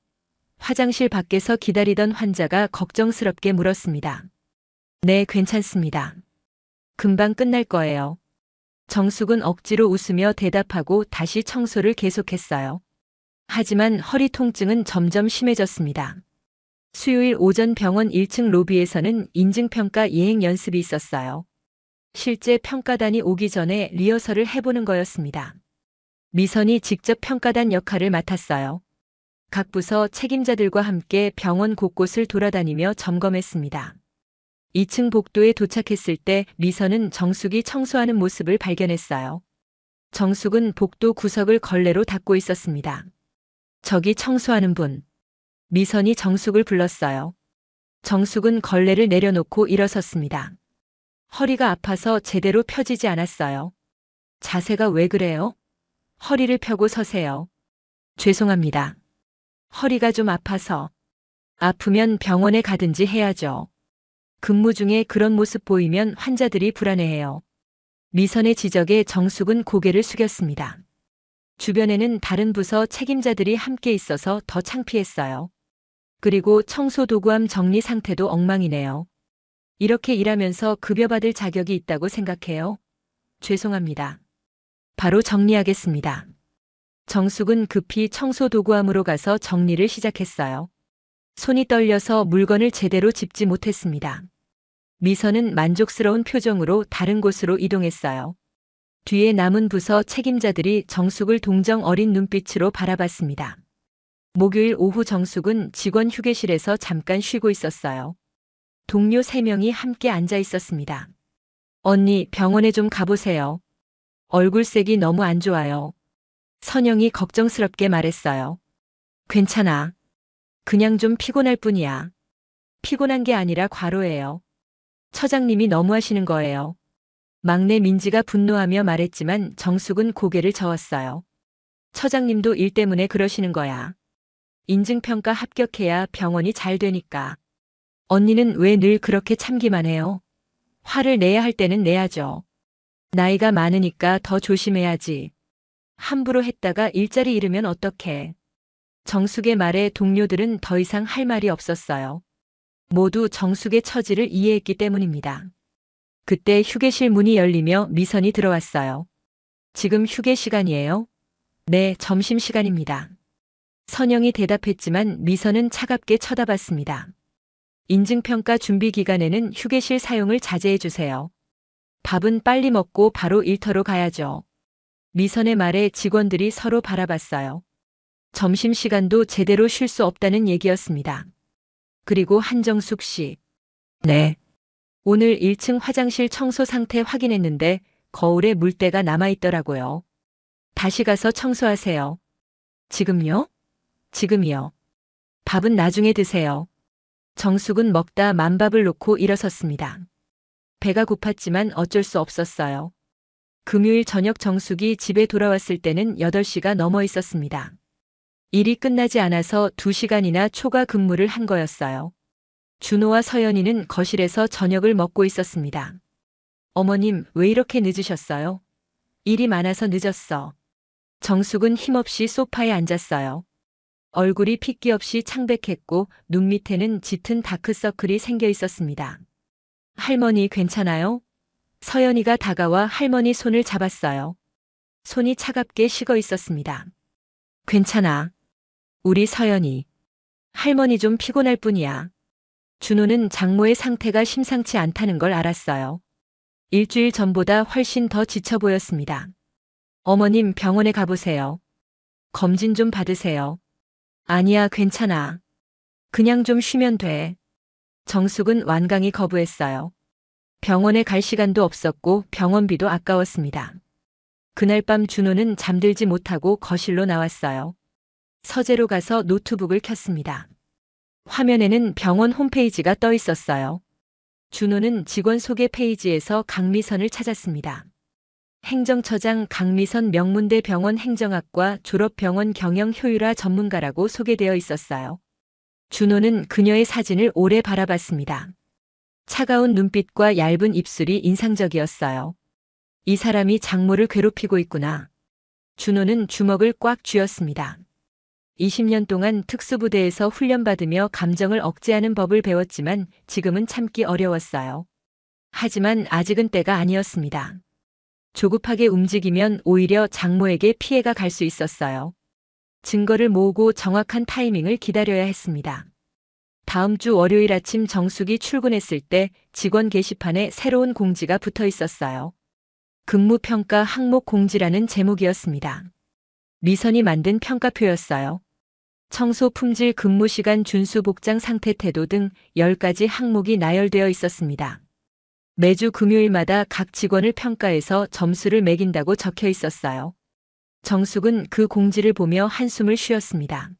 화장실 밖에서 기다리던 환자가 걱정스럽게 물었습니다. 네, 괜찮습니다. 금방 끝날 거예요. 정숙은 억지로 웃으며 대답하고 다시 청소를 계속했어요. 하지만 허리 통증은 점점 심해졌습니다. 수요일 오전 병원 1층 로비에서는 인증평가 예행 연습이 있었어요. 실제 평가단이 오기 전에 리허설을 해보는 거였습니다. 미선이 직접 평가단 역할을 맡았어요. 각 부서 책임자들과 함께 병원 곳곳을 돌아다니며 점검했습니다. 2층 복도에 도착했을 때 미선은 정숙이 청소하는 모습을 발견했어요. 정숙은 복도 구석을 걸레로 닦고 있었습니다. 저기 청소하는 분. 미선이 정숙을 불렀어요. 정숙은 걸레를 내려놓고 일어섰습니다. 허리가 아파서 제대로 펴지지 않았어요. 자세가 왜 그래요? 허리를 펴고 서세요. 죄송합니다. 허리가 좀 아파서. 아프면 병원에 가든지 해야죠. 근무 중에 그런 모습 보이면 환자들이 불안해해요. 미선의 지적에 정숙은 고개를 숙였습니다. 주변에는 다른 부서 책임자들이 함께 있어서 더 창피했어요. 그리고 청소 도구함 정리 상태도 엉망이네요. 이렇게 일하면서 급여받을 자격이 있다고 생각해요? 죄송합니다. 바로 정리하겠습니다. 정숙은 급히 청소 도구함으로 가서 정리를 시작했어요. 손이 떨려서 물건을 제대로 짚지 못했습니다. 미선은 만족스러운 표정으로 다른 곳으로 이동했어요. 뒤에 남은 부서 책임자들이 정숙을 동정 어린 눈빛으로 바라봤습니다. 목요일 오후 정숙은 직원 휴게실에서 잠깐 쉬고 있었어요. 동료 3명이 함께 앉아 있었습니다. 언니, 병원에 좀 가보세요. 얼굴색이 너무 안 좋아요. 선영이 걱정스럽게 말했어요. 괜찮아. 그냥 좀 피곤할 뿐이야. 피곤한 게 아니라 과로예요. 처장님이 너무하시는 거예요. 막내 민지가 분노하며 말했지만 정숙은 고개를 저었어요. 처장님도 일 때문에 그러시는 거야. 인증평가 합격해야 병원이 잘 되니까. 언니는 왜 늘 그렇게 참기만 해요? 화를 내야 할 때는 내야죠. 나이가 많으니까 더 조심해야지. 함부로 했다가 일자리 잃으면 어떡해. 정숙의 말에 동료들은 더 이상 할 말이 없었어요. 모두 정숙의 처지를 이해했기 때문입니다. 그때 휴게실 문이 열리며 미선이 들어왔어요. 지금 휴게 시간이에요? 네, 점심시간입니다. 선영이 대답했지만 미선은 차갑게 쳐다봤습니다. 인증평가 준비 기간에는 휴게실 사용을 자제해 주세요. 밥은 빨리 먹고 바로 일터로 가야죠. 미선의 말에 직원들이 서로 바라봤어요. 점심시간도 제대로 쉴 수 없다는 얘기였습니다. 그리고 한정숙 씨. 네. 오늘 1층 화장실 청소 상태 확인했는데 거울에 물때가 남아있더라고요. 다시 가서 청소하세요. 지금요? 지금이요. 밥은 나중에 드세요. 정숙은 먹다 만밥을 놓고 일어섰습니다. 배가 고팠지만 어쩔 수 없었어요. 금요일 저녁 정숙이 집에 돌아왔을 때는 8시가 넘어 있었습니다. 일이 끝나지 않아서 2시간이나 초과 근무를 한 거였어요. 준호와 서연이는 거실에서 저녁을 먹고 있었습니다. 어머님, 왜 이렇게 늦으셨어요? 일이 많아서 늦었어. 정숙은 힘없이 소파에 앉았어요. 얼굴이 핏기 없이 창백했고 눈 밑에는 짙은 다크서클이 생겨 있었습니다. 할머니 괜찮아요? 서연이가 다가와 할머니 손을 잡았어요. 손이 차갑게 식어 있었습니다. 괜찮아. 우리 서연이. 할머니 좀 피곤할 뿐이야. 준호는 장모의 상태가 심상치 않다는 걸 알았어요. 일주일 전보다 훨씬 더 지쳐 보였습니다. 어머님 병원에 가보세요. 검진 좀 받으세요. 아니야, 괜찮아. 그냥 좀 쉬면 돼. 정숙은 완강히 거부했어요. 병원에 갈 시간도 없었고 병원비도 아까웠습니다. 그날 밤 준호는 잠들지 못하고 거실로 나왔어요. 서재로 가서 노트북을 켰습니다. 화면에는 병원 홈페이지가 떠 있었어요. 준호는 직원 소개 페이지에서 강미선을 찾았습니다. 행정처장 강미선 명문대 병원 행정학과 졸업 병원 경영 효율화 전문가라고 소개되어 있었어요. 준호는 그녀의 사진을 오래 바라봤습니다. 차가운 눈빛과 얇은 입술이 인상적이었어요. 이 사람이 장모를 괴롭히고 있구나. 준호는 주먹을 꽉 쥐었습니다. 20년 동안 특수부대에서 훈련받으며 감정을 억제하는 법을 배웠지만 지금은 참기 어려웠어요. 하지만 아직은 때가 아니었습니다. 조급하게 움직이면 오히려 장모에게 피해가 갈 수 있었어요. 증거를 모으고 정확한 타이밍을 기다려야 했습니다. 다음 주 월요일 아침 정숙이 출근했을 때 직원 게시판에 새로운 공지가 붙어 있었어요. 근무평가 항목 공지라는 제목이었습니다. 미선이 만든 평가표였어요. 청소 품질, 근무 시간 준수, 복장 상태, 태도 등 10가지 항목이 나열되어 있었습니다. 매주 금요일마다 각 직원을 평가해서 점수를 매긴다고 적혀 있었어요. 정숙은 그 공지를 보며 한숨을 쉬었습니다.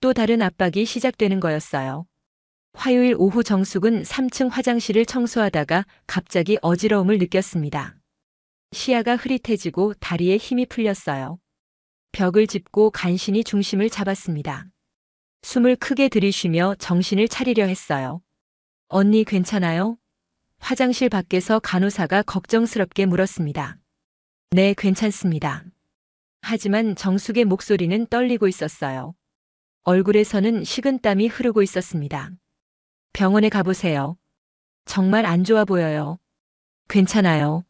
또 다른 압박이 시작되는 거였어요. 화요일 오후 정숙은 3층 화장실을 청소하다가 갑자기 어지러움을 느꼈습니다. 시야가 흐릿해지고 다리에 힘이 풀렸어요. 벽을 짚고 간신히 중심을 잡았습니다. 숨을 크게 들이쉬며 정신을 차리려 했어요. 언니 괜찮아요? 화장실 밖에서 간호사가 걱정스럽게 물었습니다. 네, 괜찮습니다. 하지만 정숙의 목소리는 떨리고 있었어요. 얼굴에서는 식은땀이 흐르고 있었습니다. 병원에 가보세요. 정말 안 좋아 보여요. 괜찮아요.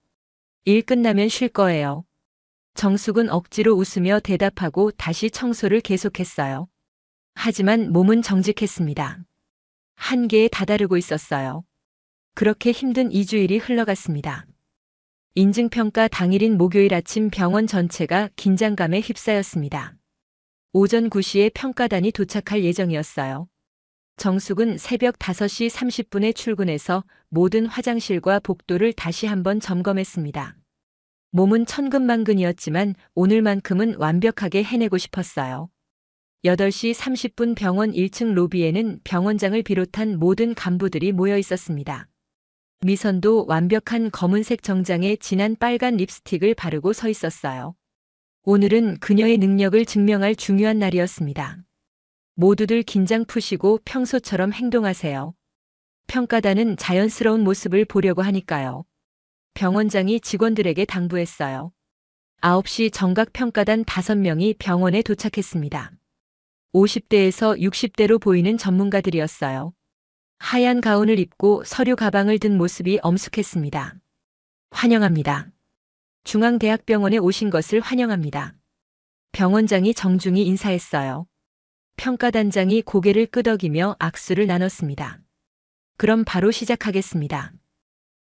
일 끝나면 쉴 거예요. 정숙은 억지로 웃으며 대답하고 다시 청소를 계속했어요. 하지만 몸은 정직했습니다. 한계에 다다르고 있었어요. 그렇게 힘든 2주일이 흘러갔습니다. 인증평가 당일인 목요일 아침 병원 전체가 긴장감에 휩싸였습니다. 오전 9시에 평가단이 도착할 예정이었어요. 정숙은 새벽 5시 30분에 출근해서 모든 화장실과 복도를 다시 한번 점검했습니다. 몸은 천근만근이었지만 오늘만큼은 완벽하게 해내고 싶었어요. 8시 30분 병원 1층 로비에는 병원장을 비롯한 모든 간부들이 모여 있었습니다. 미선도 완벽한 검은색 정장에 진한 빨간 립스틱을 바르고 서 있었어요. 오늘은 그녀의 능력을 증명할 중요한 날이었습니다. 모두들 긴장 푸시고 평소처럼 행동하세요. 평가단은 자연스러운 모습을 보려고 하니까요. 병원장이 직원들에게 당부했어요. 9시 정각 평가단 5명이 병원에 도착했습니다. 50대에서 60대로 보이는 전문가들이었어요. 하얀 가운을 입고 서류 가방을 든 모습이 엄숙했습니다. 환영합니다. 중앙대학병원에 오신 것을 환영합니다. 병원장이 정중히 인사했어요. 평가단장이 고개를 끄덕이며 악수를 나눴습니다. 그럼 바로 시작하겠습니다.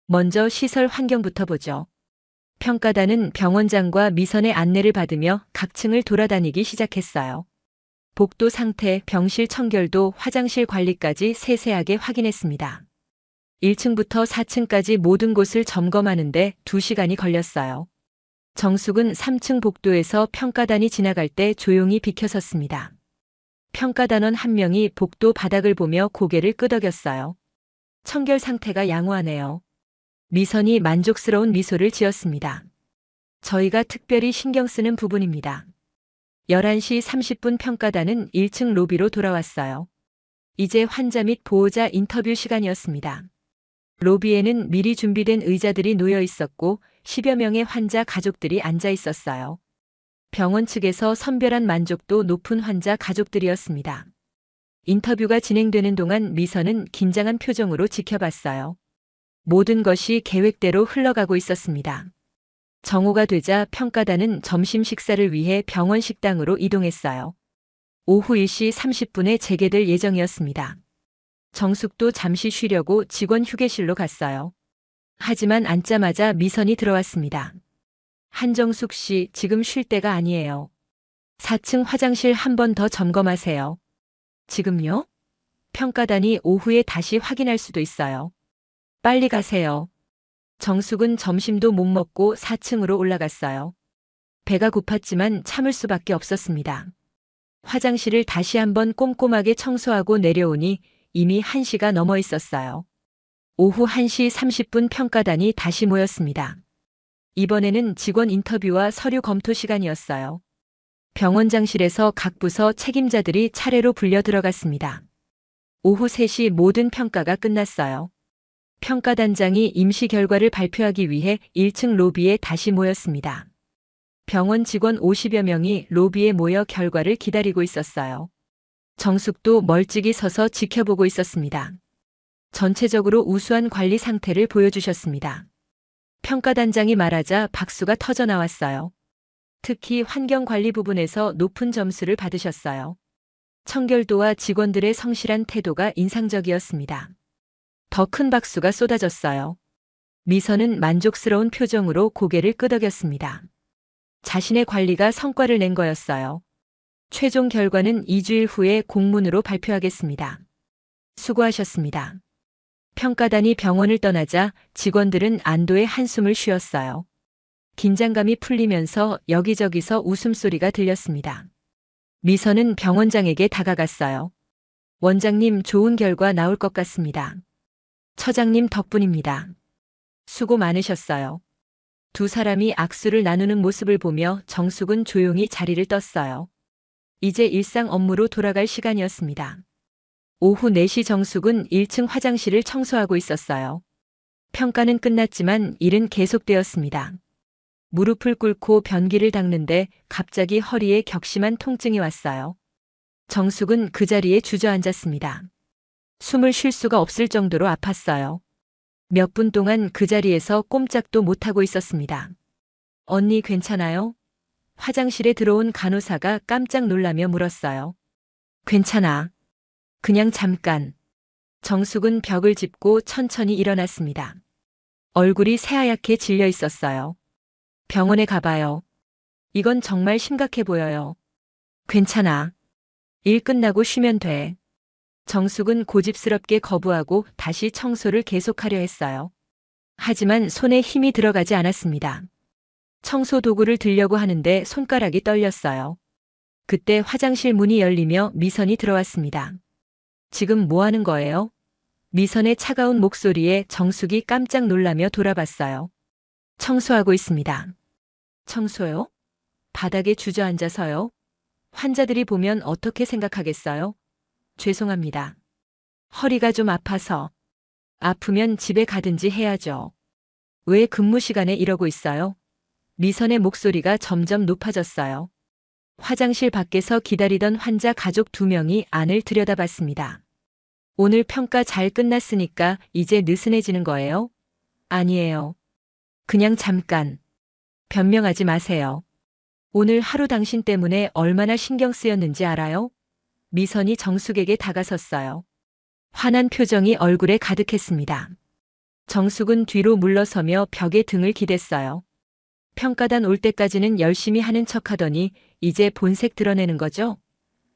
먼저 시설 환경부터 보죠. 평가단은 병원장과 미선의 안내를 받으며 각 층을 돌아다니기 시작했어요. 복도 상태, 병실 청결도, 화장실 관리까지 세세하게 확인했습니다. 1층부터 4층까지 모든 곳을 점검하는데 2시간이 걸렸어요. 정숙은 3층 복도에서 평가단이 지나갈 때 조용히 비켜섰습니다. 평가단원 한 명이 복도 바닥을 보며 고개를 끄덕였어요. 청결 상태가 양호하네요. 미선이 만족스러운 미소를 지었습니다. 저희가 특별히 신경 쓰는 부분입니다. 11시 30분 평가단은 1층 로비로 돌아왔어요. 이제 환자 및 보호자 인터뷰 시간이었습니다. 로비에는 미리 준비된 의자들이 놓여 있었고 10여 명의 환자 가족들이 앉아 있었어요. 병원 측에서 선별한 만족도 높은 환자 가족들이었습니다. 인터뷰가 진행되는 동안 미선은 긴장한 표정으로 지켜봤어요. 모든 것이 계획대로 흘러가고 있었습니다. 정오가 되자 평가단은 점심 식사를 위해 병원 식당으로 이동했어요. 오후 1시 30분에 재개될 예정이었습니다. 정숙도 잠시 쉬려고 직원 휴게실로 갔어요. 하지만 앉자마자 미선이 들어왔습니다. 한정숙 씨, 지금 쉴 때가 아니에요. 4층 화장실 한 번 더 점검하세요. 지금요? 평가단이 오후에 다시 확인할 수도 있어요. 빨리 가세요. 정숙은 점심도 못 먹고 4층으로 올라갔어요. 배가 고팠지만 참을 수밖에 없었습니다. 화장실을 다시 한번 꼼꼼하게 청소하고 내려오니 이미 1시가 넘어 있었어요. 오후 1시 30분 평가단이 다시 모였습니다. 이번에는 직원 인터뷰와 서류 검토 시간이었어요. 병원장실에서 각 부서 책임자들이 차례로 불려 들어갔습니다. 오후 3시 모든 평가가 끝났어요. 평가단장이 임시 결과를 발표하기 위해 1층 로비에 다시 모였습니다. 병원 직원 50여 명이 로비에 모여 결과를 기다리고 있었어요. 정숙도 멀찍이 서서 지켜보고 있었습니다. 전체적으로 우수한 관리 상태를 보여주셨습니다. 평가단장이 말하자 박수가 터져 나왔어요. 특히 환경관리 부분에서 높은 점수를 받으셨어요. 청결도와 직원들의 성실한 태도가 인상적이었습니다. 더 큰 박수가 쏟아졌어요. 미선은 만족스러운 표정으로 고개를 끄덕였습니다. 자신의 관리가 성과를 낸 거였어요. 최종 결과는 2주일 후에 공문으로 발표하겠습니다. 수고하셨습니다. 평가단이 병원을 떠나자 직원들은 안도의 한숨을 쉬었어요. 긴장감이 풀리면서 여기저기서 웃음소리가 들렸습니다. 미선은 병원장에게 다가갔어요. 원장님, 좋은 결과 나올 것 같습니다. 처장님 덕분입니다. 수고 많으셨어요. 두 사람이 악수를 나누는 모습을 보며 정숙은 조용히 자리를 떴어요. 이제 일상 업무로 돌아갈 시간이었습니다. 오후 4시 정숙은 1층 화장실을 청소하고 있었어요. 평가는 끝났지만 일은 계속되었습니다. 무릎을 꿇고 변기를 닦는데 갑자기 허리에 격심한 통증이 왔어요. 정숙은 그 자리에 주저앉았습니다. 숨을 쉴 수가 없을 정도로 아팠어요. 몇 분 동안 그 자리에서 꼼짝도 못하고 있었습니다. 언니 괜찮아요? 화장실에 들어온 간호사가 깜짝 놀라며 물었어요. 괜찮아. 그냥 잠깐. 정숙은 벽을 짚고 천천히 일어났습니다. 얼굴이 새하얗게 질려 있었어요. 병원에 가봐요. 이건 정말 심각해 보여요. 괜찮아. 일 끝나고 쉬면 돼. 정숙은 고집스럽게 거부하고 다시 청소를 계속하려 했어요. 하지만 손에 힘이 들어가지 않았습니다. 청소 도구를 들려고 하는데 손가락이 떨렸어요. 그때 화장실 문이 열리며 미선이 들어왔습니다. 지금 뭐 하는 거예요? 미선의 차가운 목소리에 정숙이 깜짝 놀라며 돌아봤어요. 청소하고 있습니다. 청소요? 바닥에 주저앉아서요? 환자들이 보면 어떻게 생각하겠어요? 죄송합니다. 허리가 좀 아파서. 아프면 집에 가든지 해야죠. 왜 근무 시간에 이러고 있어요? 미선의 목소리가 점점 높아졌어요. 화장실 밖에서 기다리던 환자 가족 2명이 안을 들여다봤습니다. 오늘 평가 잘 끝났으니까 이제 느슨해지는 거예요? 아니에요. 그냥 잠깐. 변명하지 마세요. 오늘 하루 당신 때문에 얼마나 신경 쓰였는지 알아요? 미선이 정숙에게 다가섰어요. 화난 표정이 얼굴에 가득했습니다. 정숙은 뒤로 물러서며 벽에 등을 기댔어요. 평가단 올 때까지는 열심히 하는 척하더니 이제 본색 드러내는 거죠?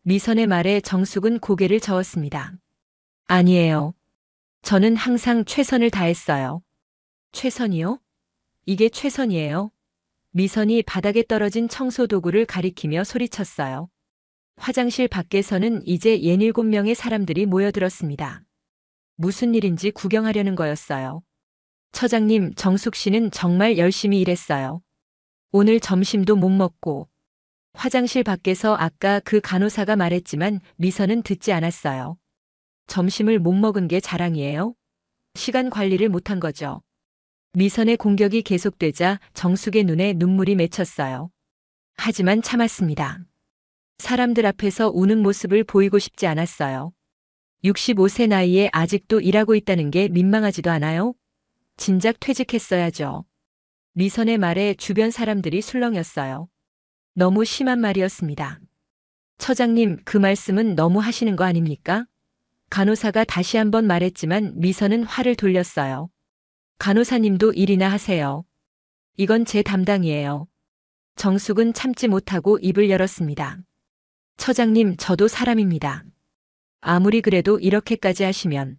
미선의 말에 정숙은 고개를 저었습니다. 아니에요. 저는 항상 최선을 다했어요. 최선이요? 이게 최선이에요? 미선이 바닥에 떨어진 청소 도구를 가리키며 소리쳤어요. 화장실 밖에서는 이제 67명의 사람들이 모여들었습니다. 무슨 일인지 구경하려는 거였어요. 처장님, 정숙 씨는 정말 열심히 일했어요. 오늘 점심도 못 먹고. 화장실 밖에서 아까 그 간호사가 말했지만 미선은 듣지 않았어요. 점심을 못 먹은 게 자랑이에요? 시간 관리를 못한 거죠. 미선의 공격이 계속되자 정숙의 눈에 눈물이 맺혔어요. 하지만 참았습니다. 사람들 앞에서 우는 모습을 보이고 싶지 않았어요. 65세 나이에 아직도 일하고 있다는 게 민망하지도 않아요? 진작 퇴직했어야죠. 미선의 말에 주변 사람들이 술렁였어요. 너무 심한 말이었습니다. 처장님, 그 말씀은 너무 하시는 거 아닙니까? 간호사가 다시 한번 말했지만 미선은 화를 돌렸어요. 간호사님도 일이나 하세요. 이건 제 담당이에요. 정숙은 참지 못하고 입을 열었습니다. 처장님, 저도 사람입니다. 아무리 그래도 이렇게까지 하시면.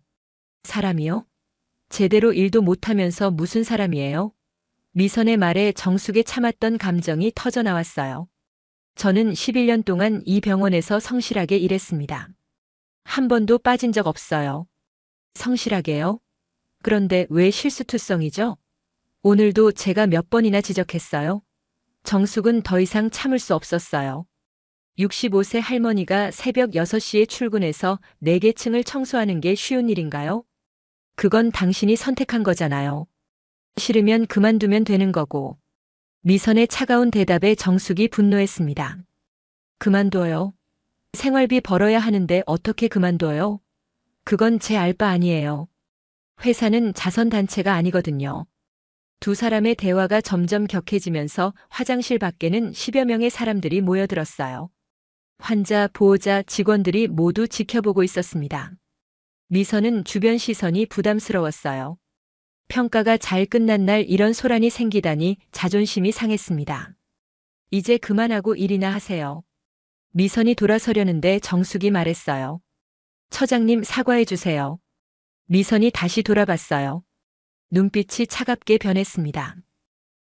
사람이요? 제대로 일도 못하면서 무슨 사람이에요? 미선의 말에 정숙에 참았던 감정이 터져나왔어요. 저는 11년 동안 이 병원에서 성실하게 일했습니다. 한 번도 빠진 적 없어요. 성실하게요? 그런데 왜 실수투성이죠? 오늘도 제가 몇 번이나 지적했어요. 정숙은 더 이상 참을 수 없었어요. 65세 할머니가 새벽 6시에 출근해서 4개 층을 청소하는 게 쉬운 일인가요? 그건 당신이 선택한 거잖아요. 싫으면 그만두면 되는 거고. 미선의 차가운 대답에 정숙이 분노했습니다. 그만둬요. 생활비 벌어야 하는데 어떻게 그만둬요? 그건 제 알 바 아니에요. 회사는 자선단체가 아니거든요. 두 사람의 대화가 점점 격해지면서 화장실 밖에는 10여 명의 사람들이 모여들었어요. 환자, 보호자, 직원들이 모두 지켜보고 있었습니다. 미선은 주변 시선이 부담스러웠어요. 평가가 잘 끝난 날 이런 소란이 생기다니 자존심이 상했습니다. 이제 그만하고 일이나 하세요. 미선이 돌아서려는데 정숙이 말했어요. 처장님, 사과해 주세요. 미선이 다시 돌아봤어요. 눈빛이 차갑게 변했습니다.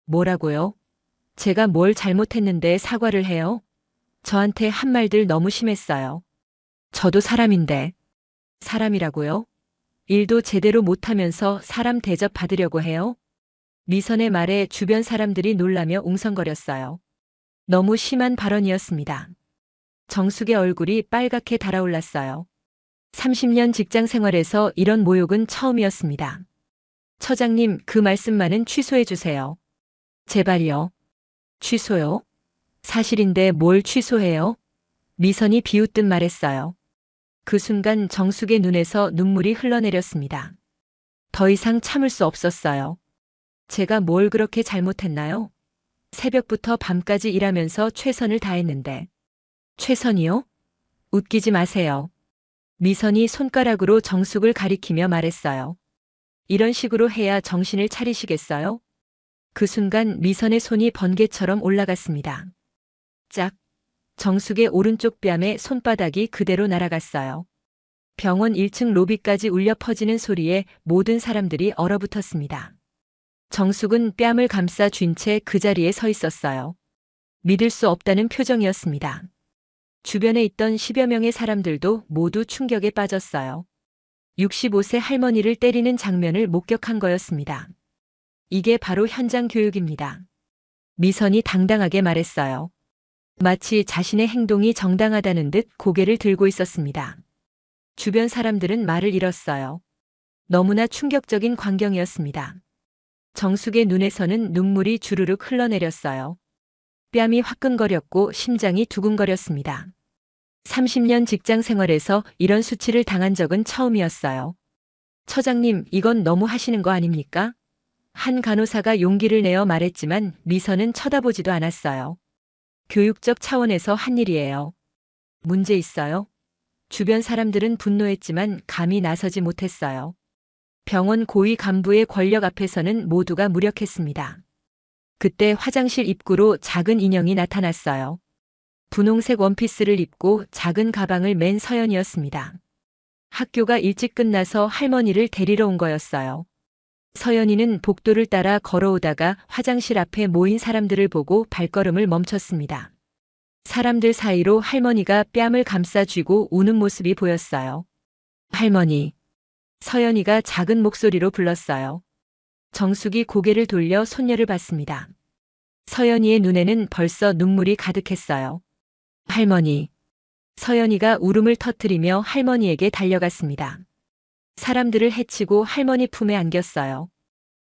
뭐라고요? 제가 뭘 잘못했는데 사과를 해요? 저한테 한 말들 너무 심했어요. 저도 사람인데. 사람이라고요? 일도 제대로 못하면서 사람 대접 받으려고 해요? 미선의 말에 주변 사람들이 놀라며 웅성거렸어요. 너무 심한 발언이었습니다. 정숙의 얼굴이 빨갛게 달아올랐어요. 30년 직장 생활에서 이런 모욕은 처음이었습니다. 처장님, 그 말씀만은 취소해 주세요. 제발요. 취소요? 사실인데 뭘 취소해요? 미선이 비웃듯 말했어요. 그 순간 정숙의 눈에서 눈물이 흘러내렸습니다. 더 이상 참을 수 없었어요. 제가 뭘 그렇게 잘못했나요? 새벽부터 밤까지 일하면서 최선을 다했는데. 최선이요? 웃기지 마세요. 미선이 손가락으로 정숙을 가리키며 말했어요. 이런 식으로 해야 정신을 차리시겠어요? 그 순간 미선의 손이 번개처럼 올라갔습니다. 짝! 정숙의 오른쪽 뺨에 손바닥이 그대로 날아갔어요. 병원 1층 로비까지 울려 퍼지는 소리에 모든 사람들이 얼어붙었습니다. 정숙은 뺨을 감싸 쥔 채 그 자리에 서 있었어요. 믿을 수 없다는 표정이었습니다. 주변에 있던 10여 명의 사람들도 모두 충격에 빠졌어요. 65세 할머니를 때리는 장면을 목격한 거였습니다. 이게 바로 현장 교육입니다. 미선이 당당하게 말했어요. 마치 자신의 행동이 정당하다는 듯 고개를 들고 있었습니다. 주변 사람들은 말을 잃었어요. 너무나 충격적인 광경이었습니다. 정숙의 눈에서는 눈물이 주르륵 흘러내렸어요. 뺨이 화끈거렸고 심장이 두근거렸습니다. 30년 직장 생활에서 이런 수치를 당한 적은 처음이었어요. 처장님, 이건 너무 하시는 거 아닙니까? 한 간호사가 용기를 내어 말했지만 미선은 쳐다보지도 않았어요. 교육적 차원에서 한 일이에요. 문제 있어요? 주변 사람들은 분노했지만 감히 나서지 못했어요. 병원 고위 간부의 권력 앞에서는 모두가 무력했습니다. 그때 화장실 입구로 작은 인형이 나타났어요. 분홍색 원피스를 입고 작은 가방을 맨 서연이었습니다. 학교가 일찍 끝나서 할머니를 데리러 온 거였어요. 서연이는 복도를 따라 걸어오다가 화장실 앞에 모인 사람들을 보고 발걸음을 멈췄습니다. 사람들 사이로 할머니가 뺨을 감싸 쥐고 우는 모습이 보였어요. 할머니. 서연이가 작은 목소리로 불렀어요. 정숙이 고개를 돌려 손녀를 봤습니다. 서연이의 눈에는 벌써 눈물이 가득했어요. 할머니. 서연이가 울음을 터뜨리며 할머니에게 달려갔습니다. 사람들을 해치고 할머니 품에 안겼어요.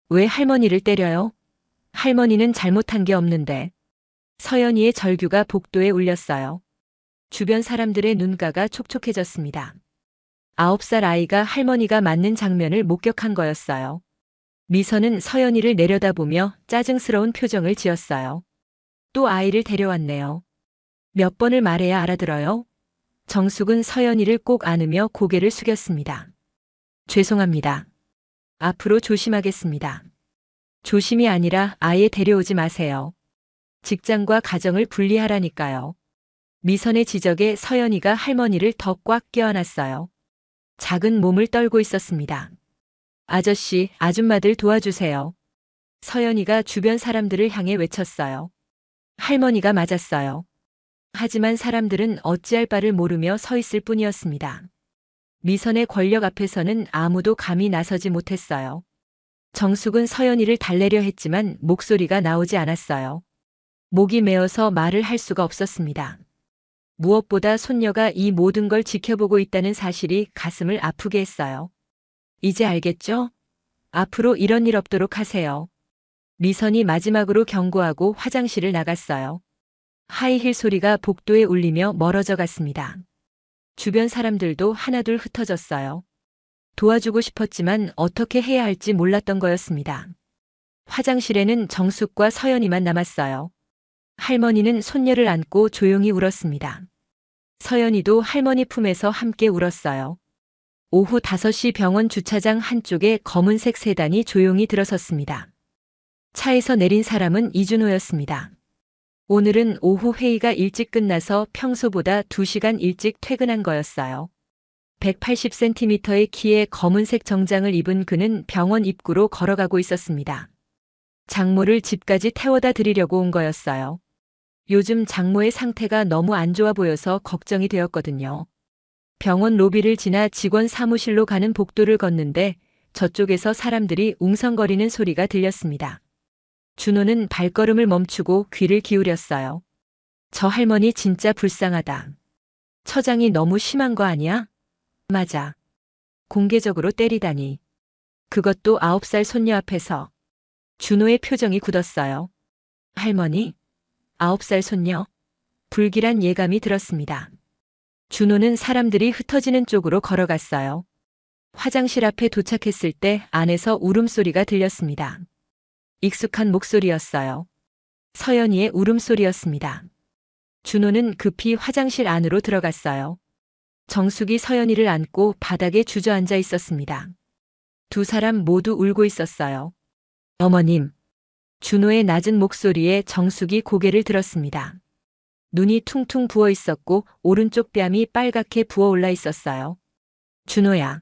왜 할머니를 때려요? 할머니는 잘못한 게 없는데. 서연이의 절규가 복도에 울렸어요. 주변 사람들의 눈가가 촉촉해졌습니다. 9살 아이가 할머니가 맞는 장면을 목격한 거였어요. 미선은 서연이를 내려다보며 짜증스러운 표정을 지었어요. 또 아이를 데려왔네요. 몇 번을 말해야 알아들어요? 정숙은 서연이를 꼭 안으며 고개를 숙였습니다. 죄송합니다. 앞으로 조심하겠습니다. 조심이 아니라 아예 데려오지 마세요. 직장과 가정을 분리하라니까요. 미선의 지적에 서연이가 할머니를 더 꽉 껴안았어요. 작은 몸을 떨고 있었습니다. 아저씨, 아줌마들 도와주세요. 서연이가 주변 사람들을 향해 외쳤어요. 할머니가 맞았어요. 하지만 사람들은 어찌할 바를 모르며 서 있을 뿐이었습니다. 미선의 권력 앞에서는 아무도 감히 나서지 못했어요. 정숙은 서연이를 달래려 했지만 목소리가 나오지 않았어요. 목이 메어서 말을 할 수가 없었습니다. 무엇보다 손녀가 이 모든 걸 지켜보고 있다는 사실이 가슴을 아프게 했어요. 이제 알겠죠? 앞으로 이런 일 없도록 하세요. 미선이 마지막으로 경고하고 화장실을 나갔어요. 하이힐 소리가 복도에 울리며 멀어져 갔습니다. 주변 사람들도 하나둘 흩어졌어요. 도와주고 싶었지만 어떻게 해야 할지 몰랐던 거였습니다. 화장실에는 정숙과 서연이만 남았어요. 할머니는 손녀를 안고 조용히 울었습니다. 서연이도 할머니 품에서 함께 울었어요. 오후 5시 병원 주차장 한쪽에 검은색 세단이 조용히 들어섰습니다. 차에서 내린 사람은 이준호였습니다. 오늘은 오후 회의가 일찍 끝나서 평소보다 2시간 일찍 퇴근한 거였어요. 180cm의 키에 검은색 정장을 입은 그는 병원 입구로 걸어가고 있었습니다. 장모를 집까지 태워다 드리려고 온 거였어요. 요즘 장모의 상태가 너무 안 좋아 보여서 걱정이 되었거든요. 병원 로비를 지나 직원 사무실로 가는 복도를 걷는데 저쪽에서 사람들이 웅성거리는 소리가 들렸습니다. 준호는 발걸음을 멈추고 귀를 기울였어요. 저 할머니 진짜 불쌍하다. 처장이 너무 심한 거 아니야? 맞아. 공개적으로 때리다니. 그것도 9살 손녀 앞에서. 준호의 표정이 굳었어요. 할머니? 9살 손녀? 불길한 예감이 들었습니다. 준호는 사람들이 흩어지는 쪽으로 걸어갔어요. 화장실 앞에 도착했을 때 안에서 울음소리가 들렸습니다. 익숙한 목소리였어요. 서연이의 울음소리였습니다. 준호는 급히 화장실 안으로 들어갔어요. 정숙이 서연이를 안고 바닥에 주저앉아 있었습니다. 두 사람 모두 울고 있었어요. 어머님. 준호의 낮은 목소리에 정숙이 고개를 들었습니다. 눈이 퉁퉁 부어 있었고 오른쪽 뺨이 빨갛게 부어올라 있었어요. 준호야.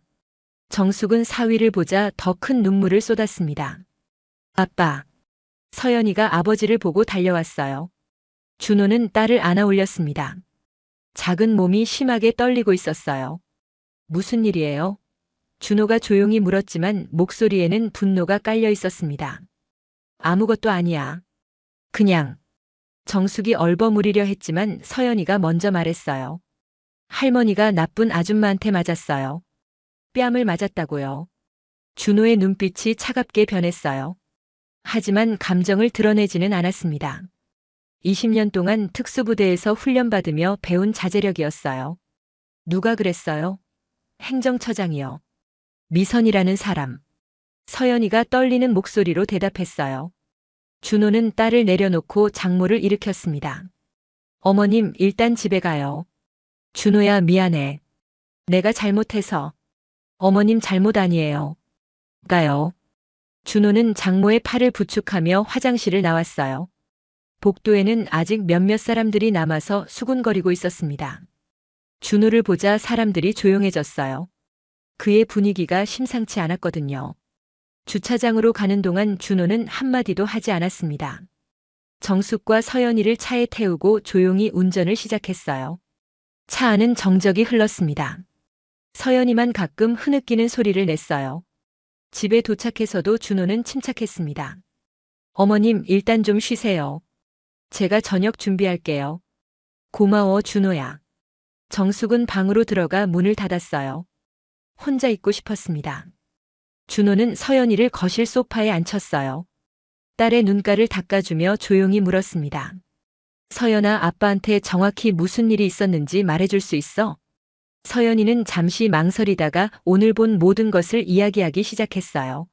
정숙은 사위를 보자 더 큰 눈물을 쏟았습니다. 아빠. 서연이가 아버지를 보고 달려왔어요. 준호는 딸을 안아 올렸습니다. 작은 몸이 심하게 떨리고 있었어요. 무슨 일이에요? 준호가 조용히 물었지만 목소리에는 분노가 깔려 있었습니다. 아무것도 아니야. 그냥. 정숙이 얼버무리려 했지만 서연이가 먼저 말했어요. 할머니가 나쁜 아줌마한테 맞았어요. 뺨을 맞았다고요. 준호의 눈빛이 차갑게 변했어요. 하지만 감정을 드러내지는 않았습니다. 20년 동안 특수부대에서 훈련받으며 배운 자제력이었어요. 누가 그랬어요? 행정처장이요. 미선이라는 사람. 서연이가 떨리는 목소리로 대답했어요. 준호는 딸을 내려놓고 장모를 일으켰습니다. 어머님, 일단 집에 가요. 준호야, 미안해. 내가 잘못해서. 어머님 잘못 아니에요. 가요. 준호는 장모의 팔을 부축하며 화장실을 나왔어요. 복도에는 아직 몇몇 사람들이 남아서 수군거리고 있었습니다. 준호를 보자 사람들이 조용해졌어요. 그의 분위기가 심상치 않았거든요. 주차장으로 가는 동안 준호는 한마디도 하지 않았습니다. 정숙과 서연이를 차에 태우고 조용히 운전을 시작했어요. 차 안은 정적이 흘렀습니다. 서연이만 가끔 흐느끼는 소리를 냈어요. 집에 도착해서도 준호는 침착했습니다. 어머님, 일단 좀 쉬세요. 제가 저녁 준비할게요. 고마워, 준호야. 정숙은 방으로 들어가 문을 닫았어요. 혼자 있고 싶었습니다. 준호는 서연이를 거실 소파에 앉혔어요. 딸의 눈가를 닦아주며 조용히 물었습니다. 서연아, 아빠한테 정확히 무슨 일이 있었는지 말해줄 수 있어? 서연이는 잠시 망설이다가 오늘 본 모든 것을 이야기하기 시작했어요.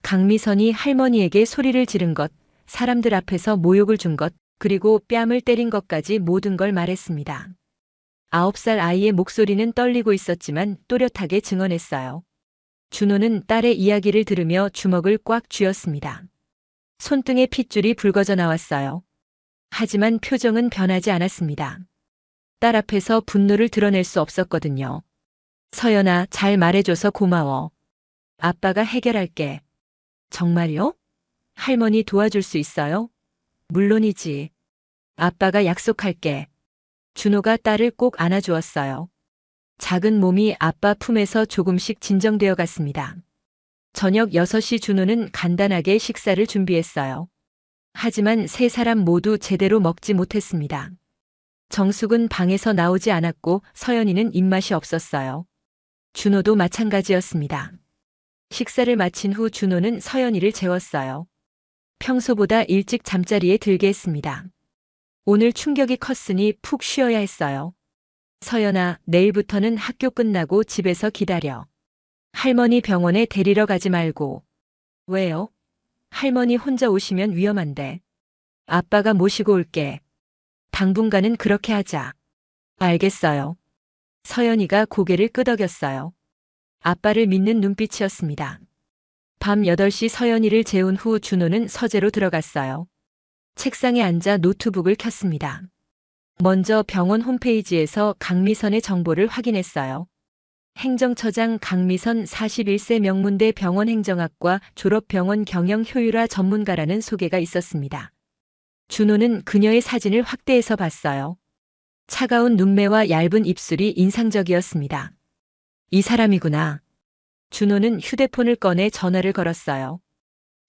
강미선이 할머니에게 소리를 지른 것, 사람들 앞에서 모욕을 준 것, 그리고 뺨을 때린 것까지 모든 걸 말했습니다. 9살 아이의 목소리는 떨리고 있었지만 또렷하게 증언했어요. 준호는 딸의 이야기를 들으며 주먹을 꽉 쥐었습니다. 손등에 핏줄이 붉어져 나왔어요. 하지만 표정은 변하지 않았습니다. 딸 앞에서 분노를 드러낼 수 없었거든요. 서연아, 잘 말해줘서 고마워. 아빠가 해결할게. 정말요? 할머니 도와줄 수 있어요? 물론이지. 아빠가 약속할게. 준호가 딸을 꼭 안아주었어요. 작은 몸이 아빠 품에서 조금씩 진정되어 갔습니다. 저녁 6시 준호는 간단하게 식사를 준비했어요. 하지만 세 사람 모두 제대로 먹지 못했습니다. 정숙은 방에서 나오지 않았고 서연이는 입맛이 없었어요. 준호도 마찬가지였습니다. 식사를 마친 후 준호는 서연이를 재웠어요. 평소보다 일찍 잠자리에 들게 했습니다. 오늘 충격이 컸으니 푹 쉬어야 했어요. 서연아, 내일부터는 학교 끝나고 집에서 기다려. 할머니 병원에 데리러 가지 말고. 왜요? 할머니 혼자 오시면 위험한데. 아빠가 모시고 올게. 당분간은 그렇게 하자. 알겠어요. 서연이가 고개를 끄덕였어요. 아빠를 믿는 눈빛이었습니다. 밤 8시 서연이를 재운 후 준호는 서재로 들어갔어요. 책상에 앉아 노트북을 켰습니다. 먼저 병원 홈페이지에서 강미선의 정보를 확인했어요. 행정처장 강미선 41세 명문대 병원행정학과 졸업 병원 경영 효율화 전문가라는 소개가 있었습니다. 준호는 그녀의 사진을 확대해서 봤어요. 차가운 눈매와 얇은 입술이 인상적이었습니다. 이 사람이구나. 준호는 휴대폰을 꺼내 전화를 걸었어요.